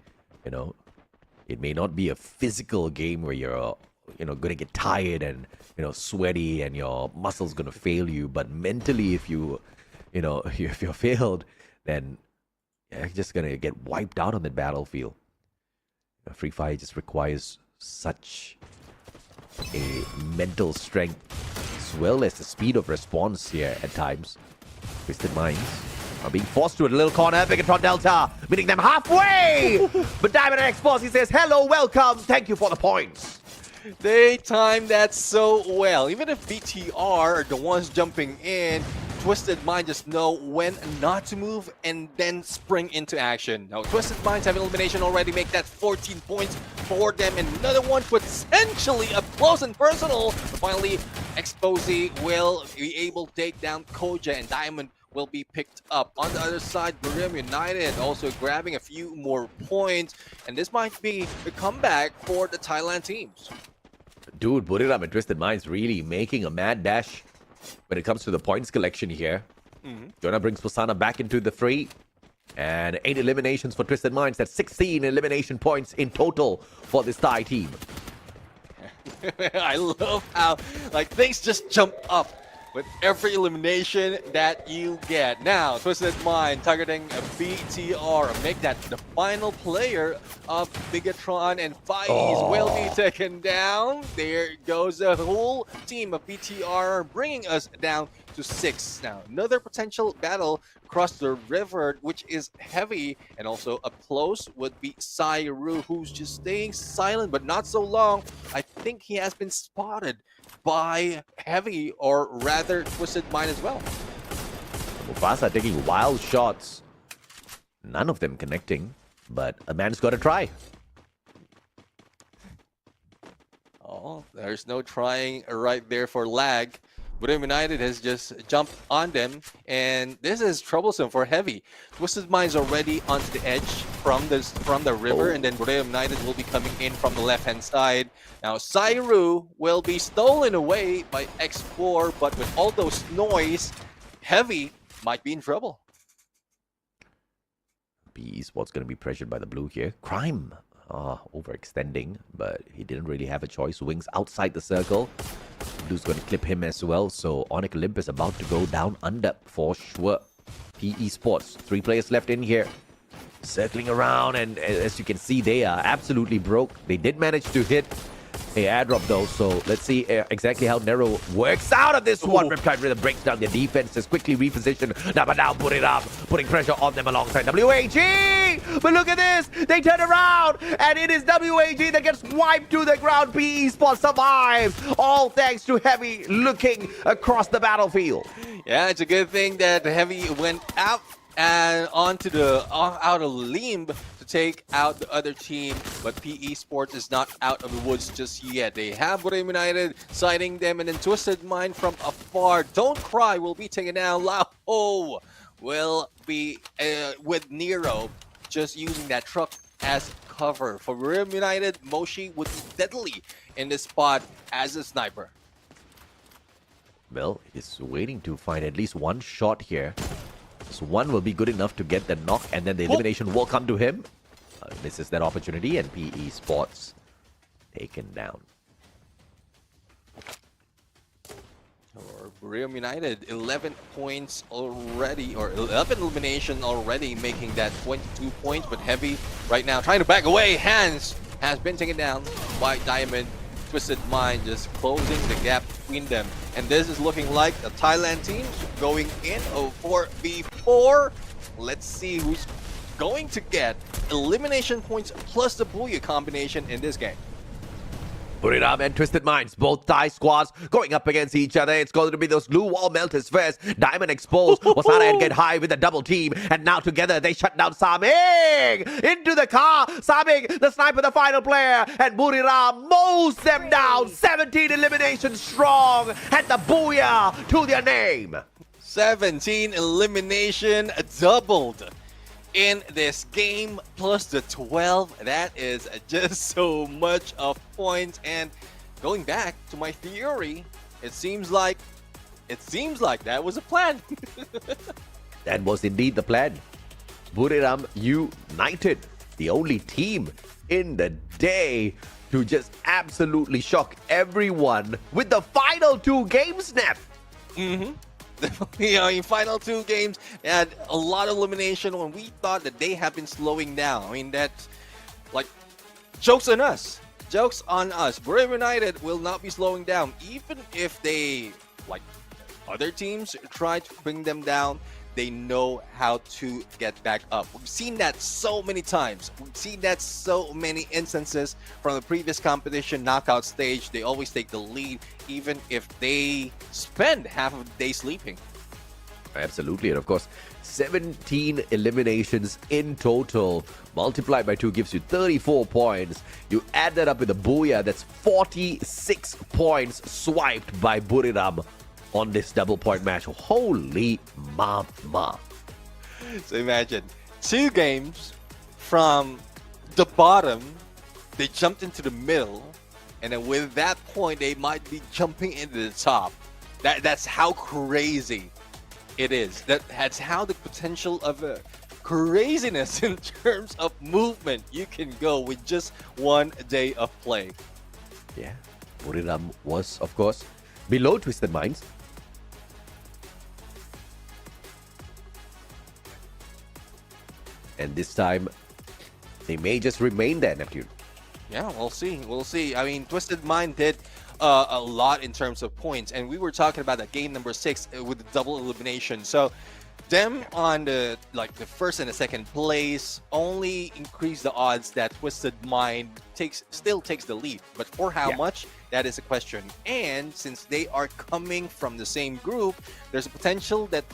[SPEAKER 10] It may not be a physical game where you're going to get tired and sweaty and your muscles going to fail you, but mentally, if you're failed, then you're just going to get wiped out on the battlefield. Free Fire just requires such a mental strength as well as the speed of response here at times. Twisted Minds are being forced to a little corner. Bigatron Delta meeting them halfway. But Diamond X Force, he says, hello, welcome, thank you for the points.
[SPEAKER 11] They timed that so well. Even if BTR are the ones jumping in, Twisted Mind just know when not to move and then spring into action. Now, Twisted Minds have elimination already, make that 14 points for them. And another one potentially up close and personal. Finally, Exposé will be able to take down Koja, and Diamond will be picked up. On the other side, Bermuda United also grabbing a few more points. And this might be the comeback for the Thailand teams.
[SPEAKER 10] Dude, Buriram and Twisted Minds really making a mad dash when it comes to the points collection here. Jonah brings Pusana back into the fray. And 8 eliminations for Twisted Minds. That's 16 elimination points in total for this Thai team.
[SPEAKER 11] I love how things just jump up with every elimination that you get. Now, Twisted Mind targeting a BTR, make that the final player of Bigatron, and Faiz will be taken down. There goes the whole team of BTR, bringing us down to 6. Now, another potential battle across the river, which is heavy, and also up close would be Sairu, who's just staying silent, but not so long. I think he has been spotted by Heavy, or rather Twisted Mind as well.
[SPEAKER 10] Mufasa taking wild shots. None of them connecting, but a man's got to try.
[SPEAKER 11] Oh, there's no trying right there for lag. Burim United has just jumped on them, and this is troublesome for Heavy. Twisted Mind's already onto the edge from the river, and then Burim United will be coming in from the left-hand side. Now, Sairu will be stolen away by X4, but with all those noise, Heavy might be in trouble.
[SPEAKER 10] Esports going to be pressured by the blue here. Crime overextending, but he didn't really have a choice. Wings outside the circle. Blue's going to clip him as well, so Onyx Olympus about to go down under for sure. PE Sports, 3 players left in here. Circling around, and as you can see, they are absolutely broke. They did manage to hit a airdrop though, so let's see exactly how Nero works out of this one. Riptide Rhythm breaks down their defenses, quickly reposition. Now put it up, putting pressure on them alongside WAG. But look at this, they turn around, and it is WAG that gets wiped to the ground. PE Sports survives, all thanks to Heavy looking across the battlefield.
[SPEAKER 11] Yeah, it's a good thing that Heavy went out and onto the outer limb to take out the other team, but PE Sports is not out of the woods just yet. They have Burim United sighting them, and then Twisted Mind from afar. Don't Cry will be taken down. Lao will be with Nero just using that truck as cover. For Burim United, Moshi would be deadly in this spot as a sniper.
[SPEAKER 10] Well, he's waiting to find at least one shot here. So one will be good enough to get the knock, and then the elimination will come to him. Misses that opportunity, and PE Sports taken down.
[SPEAKER 11] Or Burim United, 11 points already, or 11 elimination already, making that 22 points. But Heavy right now trying to back away. Hands has been taken down by Diamond. Twisted Mind just closing the gap between them. And this is looking like a Thailand team going in 4v4. Let's see who's going to get elimination points plus the Booyah combination in this game.
[SPEAKER 10] Buriram and Twisted Minds, both Thai squads going up against each other. It's going to be those glue wall melters first. Diamond exposed. Wasana and Get High with a double team. And now together they shut down Saming. Into the car. Saming, the sniper, the final player. And Buriram mows them down. 17 eliminations strong. And the Booyah to their name.
[SPEAKER 11] 17 elimination doubled in this game, plus the 12. That is just so much of points. And going back to my theory, it seems like that was a plan.
[SPEAKER 10] That was indeed the plan. Buriram United, the only team in the day to just absolutely shock everyone with the final 2 game snap.
[SPEAKER 11] In final 2 games, they had a lot of elimination when we thought that they have been slowing down. I mean, that's like, joke's on us. Joke's on us. Brave United will not be slowing down, even if they, like other teams, try to bring them down. They know how to get back up. We've seen that so many times. We've seen that so many instances from the previous competition knockout stage. They always take the lead, even if they spend half of the day sleeping.
[SPEAKER 10] Absolutely, and of course, 17 eliminations in total. Multiplied by 2 gives you 34 points. You add that up with a Booyah, that's 46 points swiped by Buriram on this double point match. Holy mama.
[SPEAKER 11] So imagine 2 games from the bottom, they jumped into the middle, and then with that point, they might be jumping into the top. That's how crazy it is. That's how the potential of craziness in terms of movement you can go with just 1 day of play.
[SPEAKER 10] Yeah, Buriram was, of course, below Twisted Minds. And this time, they may just remain there, Neptune.
[SPEAKER 11] Yeah, we'll see. We'll see. I mean, Twisted Mind did a lot in terms of points, and we were talking about that game number 6 with the double elimination. So them on the first and the second place only increase the odds that Twisted Mind still takes the lead. But for how much, that is a question. And since they are coming from the same group, there's a potential that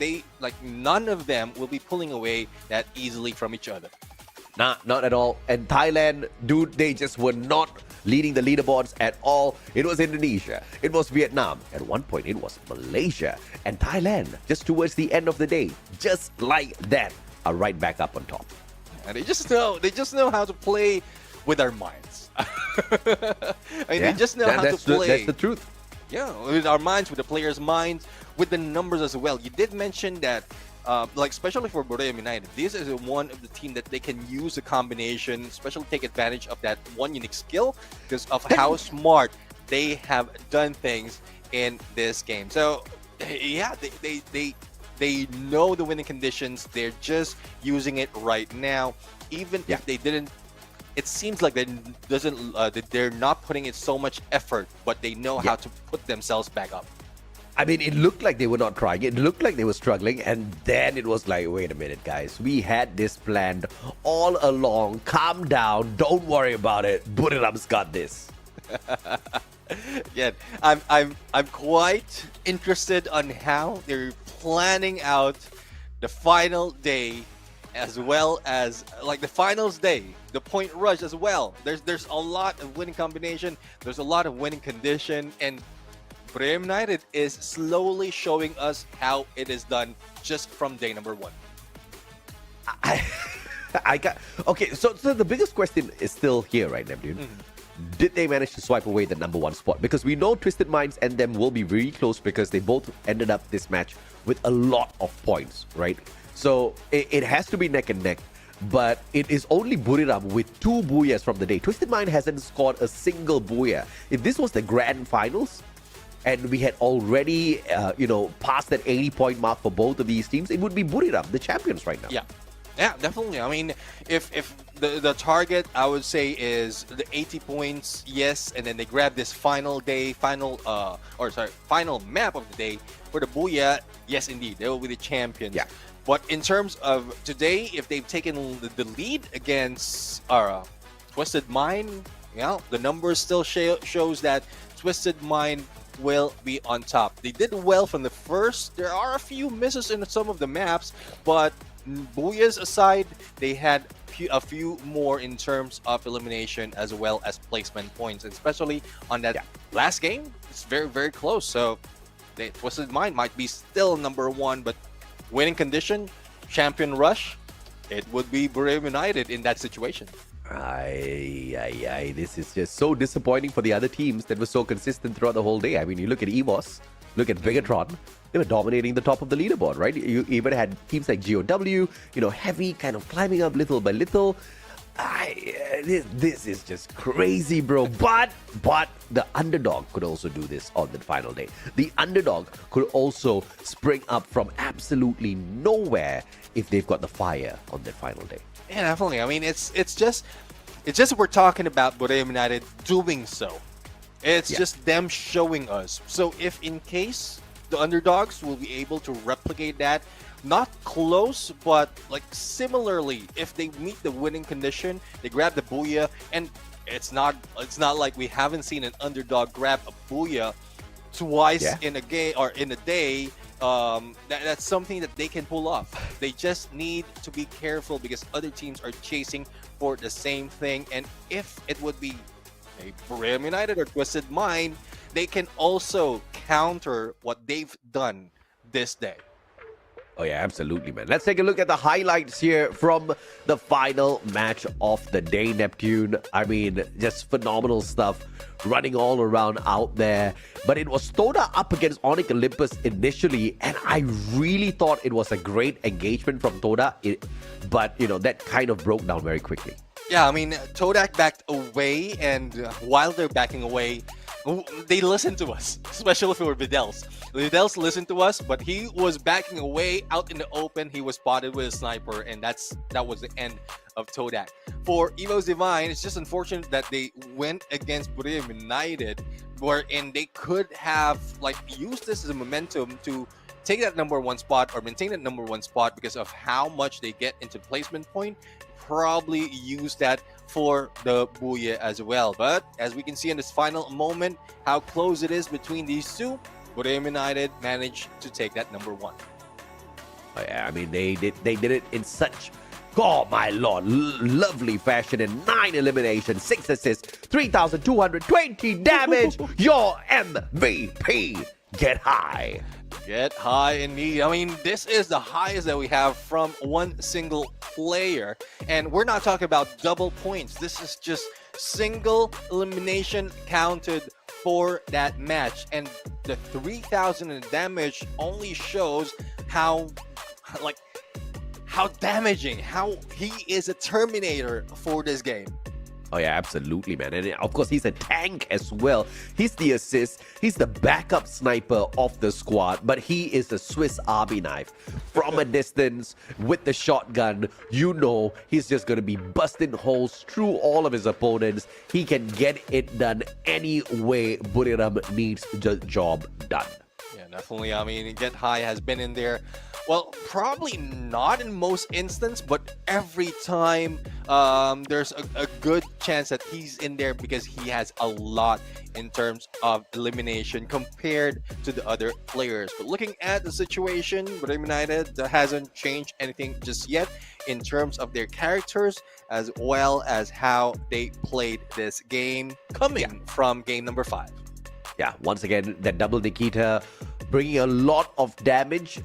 [SPEAKER 11] none of them will be pulling away that easily from each other.
[SPEAKER 10] Nah, not at all. And Thailand, dude, they just were not leading the leaderboards at all. It was Indonesia. It was Vietnam. At one point, it was Malaysia. And Thailand, just towards the end of the day, just like that, are right back up on top.
[SPEAKER 11] And they just know how to play with our minds. They just know how to play.
[SPEAKER 10] That's the truth.
[SPEAKER 11] Yeah, with our minds, with the players' minds, with the numbers as well. You did mention that especially for Borneo United, this is one of the team that they can use a combination, especially take advantage of that one unique skill because of how smart they have done things in this game. So yeah, they know the winning conditions. They're just using it right now. Even if they didn't, it seems like they're not putting in so much effort, but they know how to put themselves back up.
[SPEAKER 10] I mean, it looked like they were not trying. It looked like they were struggling. And then it was like, wait a minute, guys. We had this planned all along. Calm down. Don't worry about it. Buriram's got this.
[SPEAKER 11] Yeah, I'm quite interested on how they're planning out the final day, as well as the finals day, the point rush as well. There's a lot of winning combination. There's a lot of winning condition, and Borneo United is slowly showing us how it is done just from day number 1.
[SPEAKER 10] So the biggest question is still here, right, Neptune? Did they manage to swipe away the number 1 spot? Because we know Twisted Minds and them will be really close because they both ended up this match with a lot of points, right? So it has to be neck and neck. But it is only Buriram with 2 booyahs from the day. Twisted Mind hasn't scored a single booyah. If this was the grand finals, and we had already, passed that 80-point mark for both of these teams, it would be Buriram, the champions right now.
[SPEAKER 11] Yeah, definitely. I mean, if the target, I would say, is the 80 points, yes, and then they grab this final map of the day for the Booyah, yes, indeed, they will be the champions.
[SPEAKER 10] Yeah.
[SPEAKER 11] But in terms of today, if they've taken the lead against Twisted Mind, the numbers still shows that Twisted Mind will be on top. They did well from the first. There are a few misses in some of the maps, but Booyahs aside, they had a few more in terms of elimination as well as placement points, and especially on that last game. It's very, very close. So Twisted Mind might be still number 1, but winning condition, champion rush, it would be Borneo United in that situation.
[SPEAKER 10] This is just so disappointing for the other teams that were so consistent throughout the whole day. I mean, you look at EVOS, look at Bigatron, they were dominating the top of the leaderboard, right? You even had teams like GOW, Heavy kind of climbing up little by little. This is just crazy, bro. But the underdog could also do this on the final day. The underdog could also spring up from absolutely nowhere if they've got the fire on their final day.
[SPEAKER 11] Yeah, definitely. I mean, it's just we're talking about Borneo United doing so. It's just them showing us. So if in case the underdogs will be able to replicate that, not close, but similarly, if they meet the winning condition, they grab the Booyah, and it's not like we haven't seen an underdog grab a Booyah twice in a game or in a day. That's something that they can pull off. They just need to be careful because other teams are chasing for the same thing, and if it would be a Borneo United or Twisted Mind, they can also counter what they've done this day.
[SPEAKER 10] Oh yeah, absolutely, man. Let's take a look at the highlights here from the final match of the day, Neptune. I mean, just phenomenal stuff running all around out there. But it was Toda up against Onyx Olympus initially, and I really thought it was a great engagement from Toda. But, that kind of broke down very quickly.
[SPEAKER 11] Yeah, I mean, Todak backed away, and while they're backing away, they listened to us, especially for Videls. Videls listened to us, but he was backing away out in the open. He was spotted with a sniper, and that was the end of Todak. For Evo's Divine, it's just unfortunate that they went against Burim United, wherein they could have used this as a momentum to take that number 1 spot or maintain that number 1 spot because of how much they get into placement point. Probably use that for the Booyah as well. But as we can see in this final moment, how close it is between these two, Burim United managed to take that number 1.
[SPEAKER 10] Oh, yeah, I mean, they did it in such, oh my lord, lovely fashion. In 9 eliminations, 6 assists, 3,220 damage. Your MVP. Get high.
[SPEAKER 11] Get high indeed. I mean, this is the highest that we have from one single player. And we're not talking about double points. This is just single elimination counted for that match. And the 3,000 in damage only shows how damaging, how he is a Terminator for this game.
[SPEAKER 10] Oh yeah, absolutely, man. And of course, he's a tank as well. He's the assist. He's the backup sniper of the squad, but he is a Swiss Army knife. From a distance, with the shotgun, you know he's just going to be busting holes through all of his opponents. He can get it done any way Buriram needs the job done.
[SPEAKER 11] Yeah, definitely. I mean, Get High has been in there. Well, probably not in most instances, but every time there's a good chance that he's in there because he has a lot in terms of elimination compared to the other players. But looking at the situation, Burim United hasn't changed anything just yet in terms of their characters as well as how they played this game coming from game number 5.
[SPEAKER 10] Yeah, once again, that double Nikita bringing a lot of damage.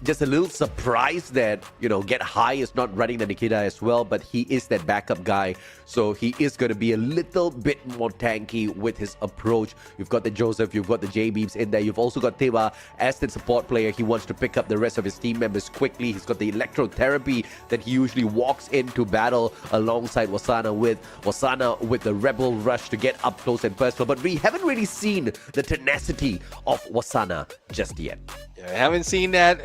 [SPEAKER 10] Just a little surprised that, Get High is not running the Nikita as well, but he is that backup guy. So he is going to be a little bit more tanky with his approach. You've got the Joseph, you've got the J-Beams in there. You've also got Teba as the support player. He wants to pick up the rest of his team members quickly. He's got the electrotherapy that he usually walks into battle alongside Wasana with the Rebel Rush to get up close and personal. But we haven't really seen the tenacity of Wasana just yet.
[SPEAKER 11] Yeah, I haven't seen that.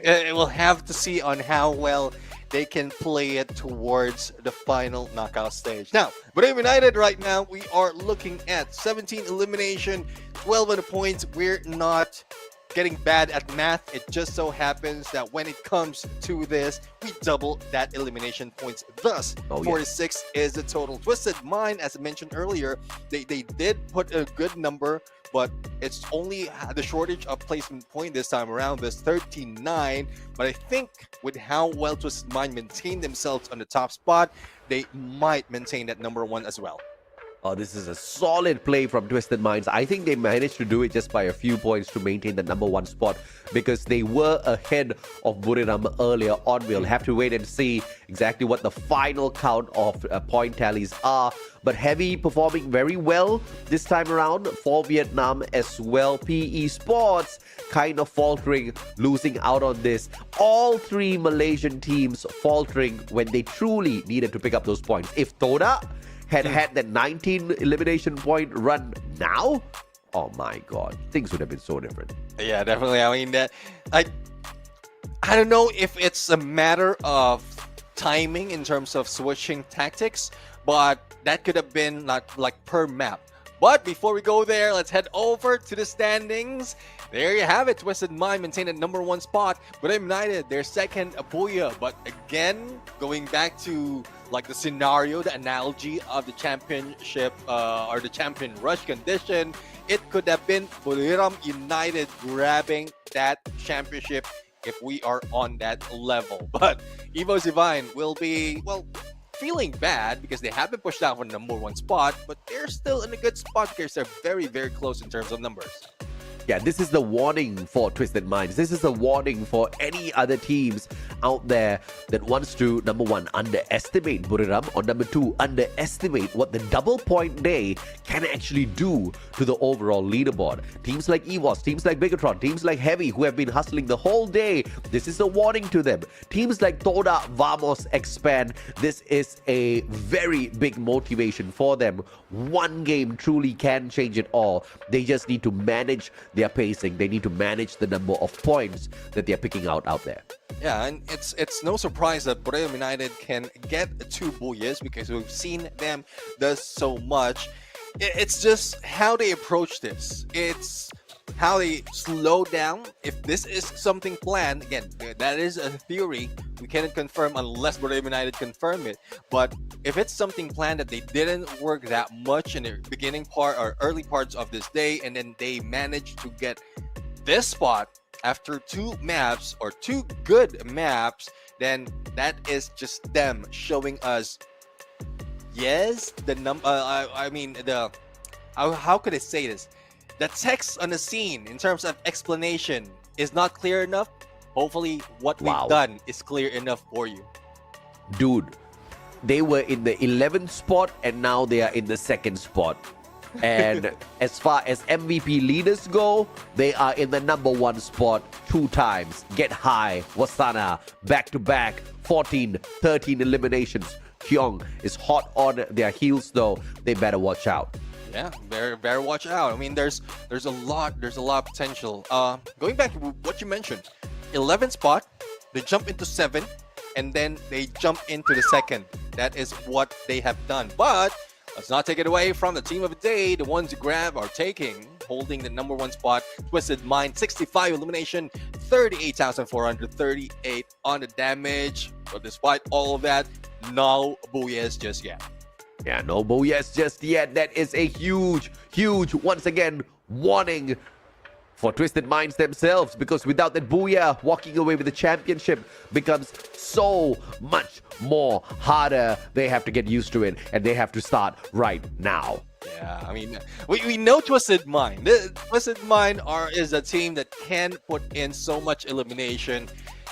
[SPEAKER 11] We'll have to see on how well they can play it towards the final knockout stage. Now, Burim United right now, we are looking at 17 elimination, 12 of the points. We're not getting bad at math. It just so happens that when it comes to this, we double that elimination points. Thus, 46 is the total. Twisted Mind, as I mentioned earlier, they did put a good number, but it's only the shortage of placement point this time around. There's 39, but I think with how well Twisted Mind maintained themselves on the top spot, they might maintain that number 1 as well.
[SPEAKER 10] Oh, this is a solid play from Twisted Minds. I think they managed to do it just by a few points to maintain the number 1 spot because they were ahead of Buriram earlier on. We'll have to wait and see exactly what the final count of point tallies are. But Heavy performing very well this time around for Vietnam as well. Esports kind of faltering, losing out on this. All 3 Malaysian teams faltering when they truly needed to pick up those points. If Toda had that 19 elimination point run now, oh my god, things would have been so different.
[SPEAKER 11] Yeah, definitely. I mean, I don't know if it's a matter of timing in terms of switching tactics, but that could have been not like per map. But before we go there, let's head over to the standings. There you have it. Twisted Mind maintained at number 1 spot. Burim United, their second Booyah. But again, going back to like the scenario, the analogy of the championship or the champion rush condition, it could have been Buriram United grabbing that championship if we are on that level. But Evo's Divine will be, well, feeling bad because they have been pushed down from the number 1 spot, but they're still in a good spot because they're very, very close in terms of numbers.
[SPEAKER 10] Yeah, this is the warning for Twisted Minds. This is a warning for any other teams out there that wants to, number one, underestimate Buriram, or number two, underestimate what the double point day can actually do to the overall leaderboard. Teams like EVOS, teams like Bigatron, teams like Heavy, who have been hustling the whole day, this is a warning to them. Teams like Toda, Vamos, Expand, this is a very big motivation for them. One game truly can change it all. They just need to manage their pacing. They need to manage the number of points that they're picking out there.
[SPEAKER 11] Yeah, and it's no surprise that Buriram United can get 2 booyahs because we've seen them do so much. It's just how they approach this. It's how they slow down. If this is something planned, again, that is a theory. We cannot confirm unless Buriram United confirm it. But if it's something planned that they didn't work that much in the beginning part or early parts of this day, and then they managed to get this spot after 2 maps or 2 good maps, then that is just them showing us, yes, the how could I say this? The text on the scene in terms of explanation is not clear enough. Hopefully what we've done is clear enough for you.
[SPEAKER 10] Dude, they were in the 11th spot and now they are in the 2nd spot. And as far as MVP leaders go, they are in the number 1 spot 2 times. Get high, Wasana, back-to-back, 14, 13 eliminations. Kyong is hot on their heels though. They better watch out.
[SPEAKER 11] Yeah, better watch out. I mean, there's a lot of potential. Going back to what you mentioned, 11th spot, they jump into 7, and then they jump into the 2nd. That is what they have done. But let's not take it away from the team of the day. The ones who grab are holding the number 1 spot. Twisted Mind, 65 elimination, 38,438 on the damage. But despite all of that, no booyahs just yet.
[SPEAKER 10] Yeah, no booyahs just yet. That is a huge, once again, warning for Twisted Minds themselves, because without that booyah, walking away with the championship becomes so much more harder. They have to get used to it, and they have to start right now.
[SPEAKER 11] Yeah, I mean, we know Twisted Mind. Twisted Mind is a team that can put in so much elimination.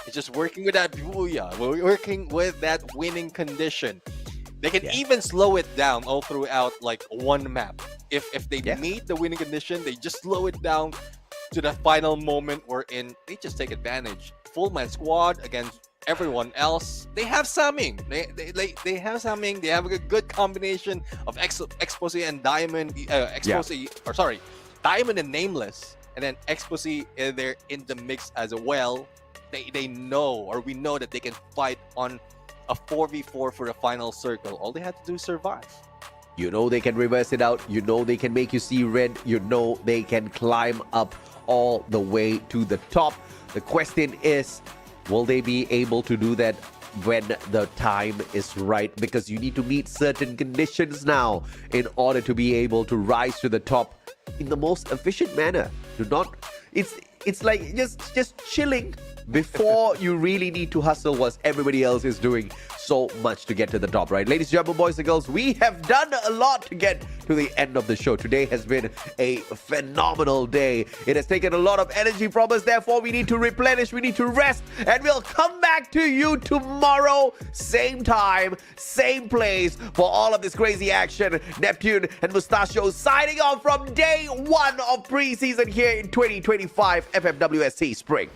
[SPEAKER 11] It's just working with that booyah. We're working with that winning condition. They can even slow it down all throughout like one map. If they meet the winning condition, they just slow it down to the final moment wherein they just take advantage. Full man squad against everyone else. They have Saming. They have Saming. They have a good combination of Expose and Diamond. Diamond and Nameless, and then Expose they're in the mix as well. They know, or we know, that they can fight on a 4v4 for the final circle. All they have to do is survive.
[SPEAKER 10] You know they can reverse it out. You know they can make you see red. You know they can climb up all the way to the top. The question is, will they be able to do that when the time is right? Because you need to meet certain conditions now in order to be able to rise to the top in the most efficient manner. It's like just chilling before you really need to hustle what everybody else is doing so much to get to the top, right? Ladies and gentlemen, boys and girls, we have done a lot to get to the end of the show. Today has been a phenomenal day. It has taken a lot of energy from us. Therefore, we need to replenish, we need to rest, and we'll come back to you tomorrow, same time, same place, for all of this crazy action. Neptune and Mustachio signing off from day 1 of preseason here in 2025 FFWS Sea Spring.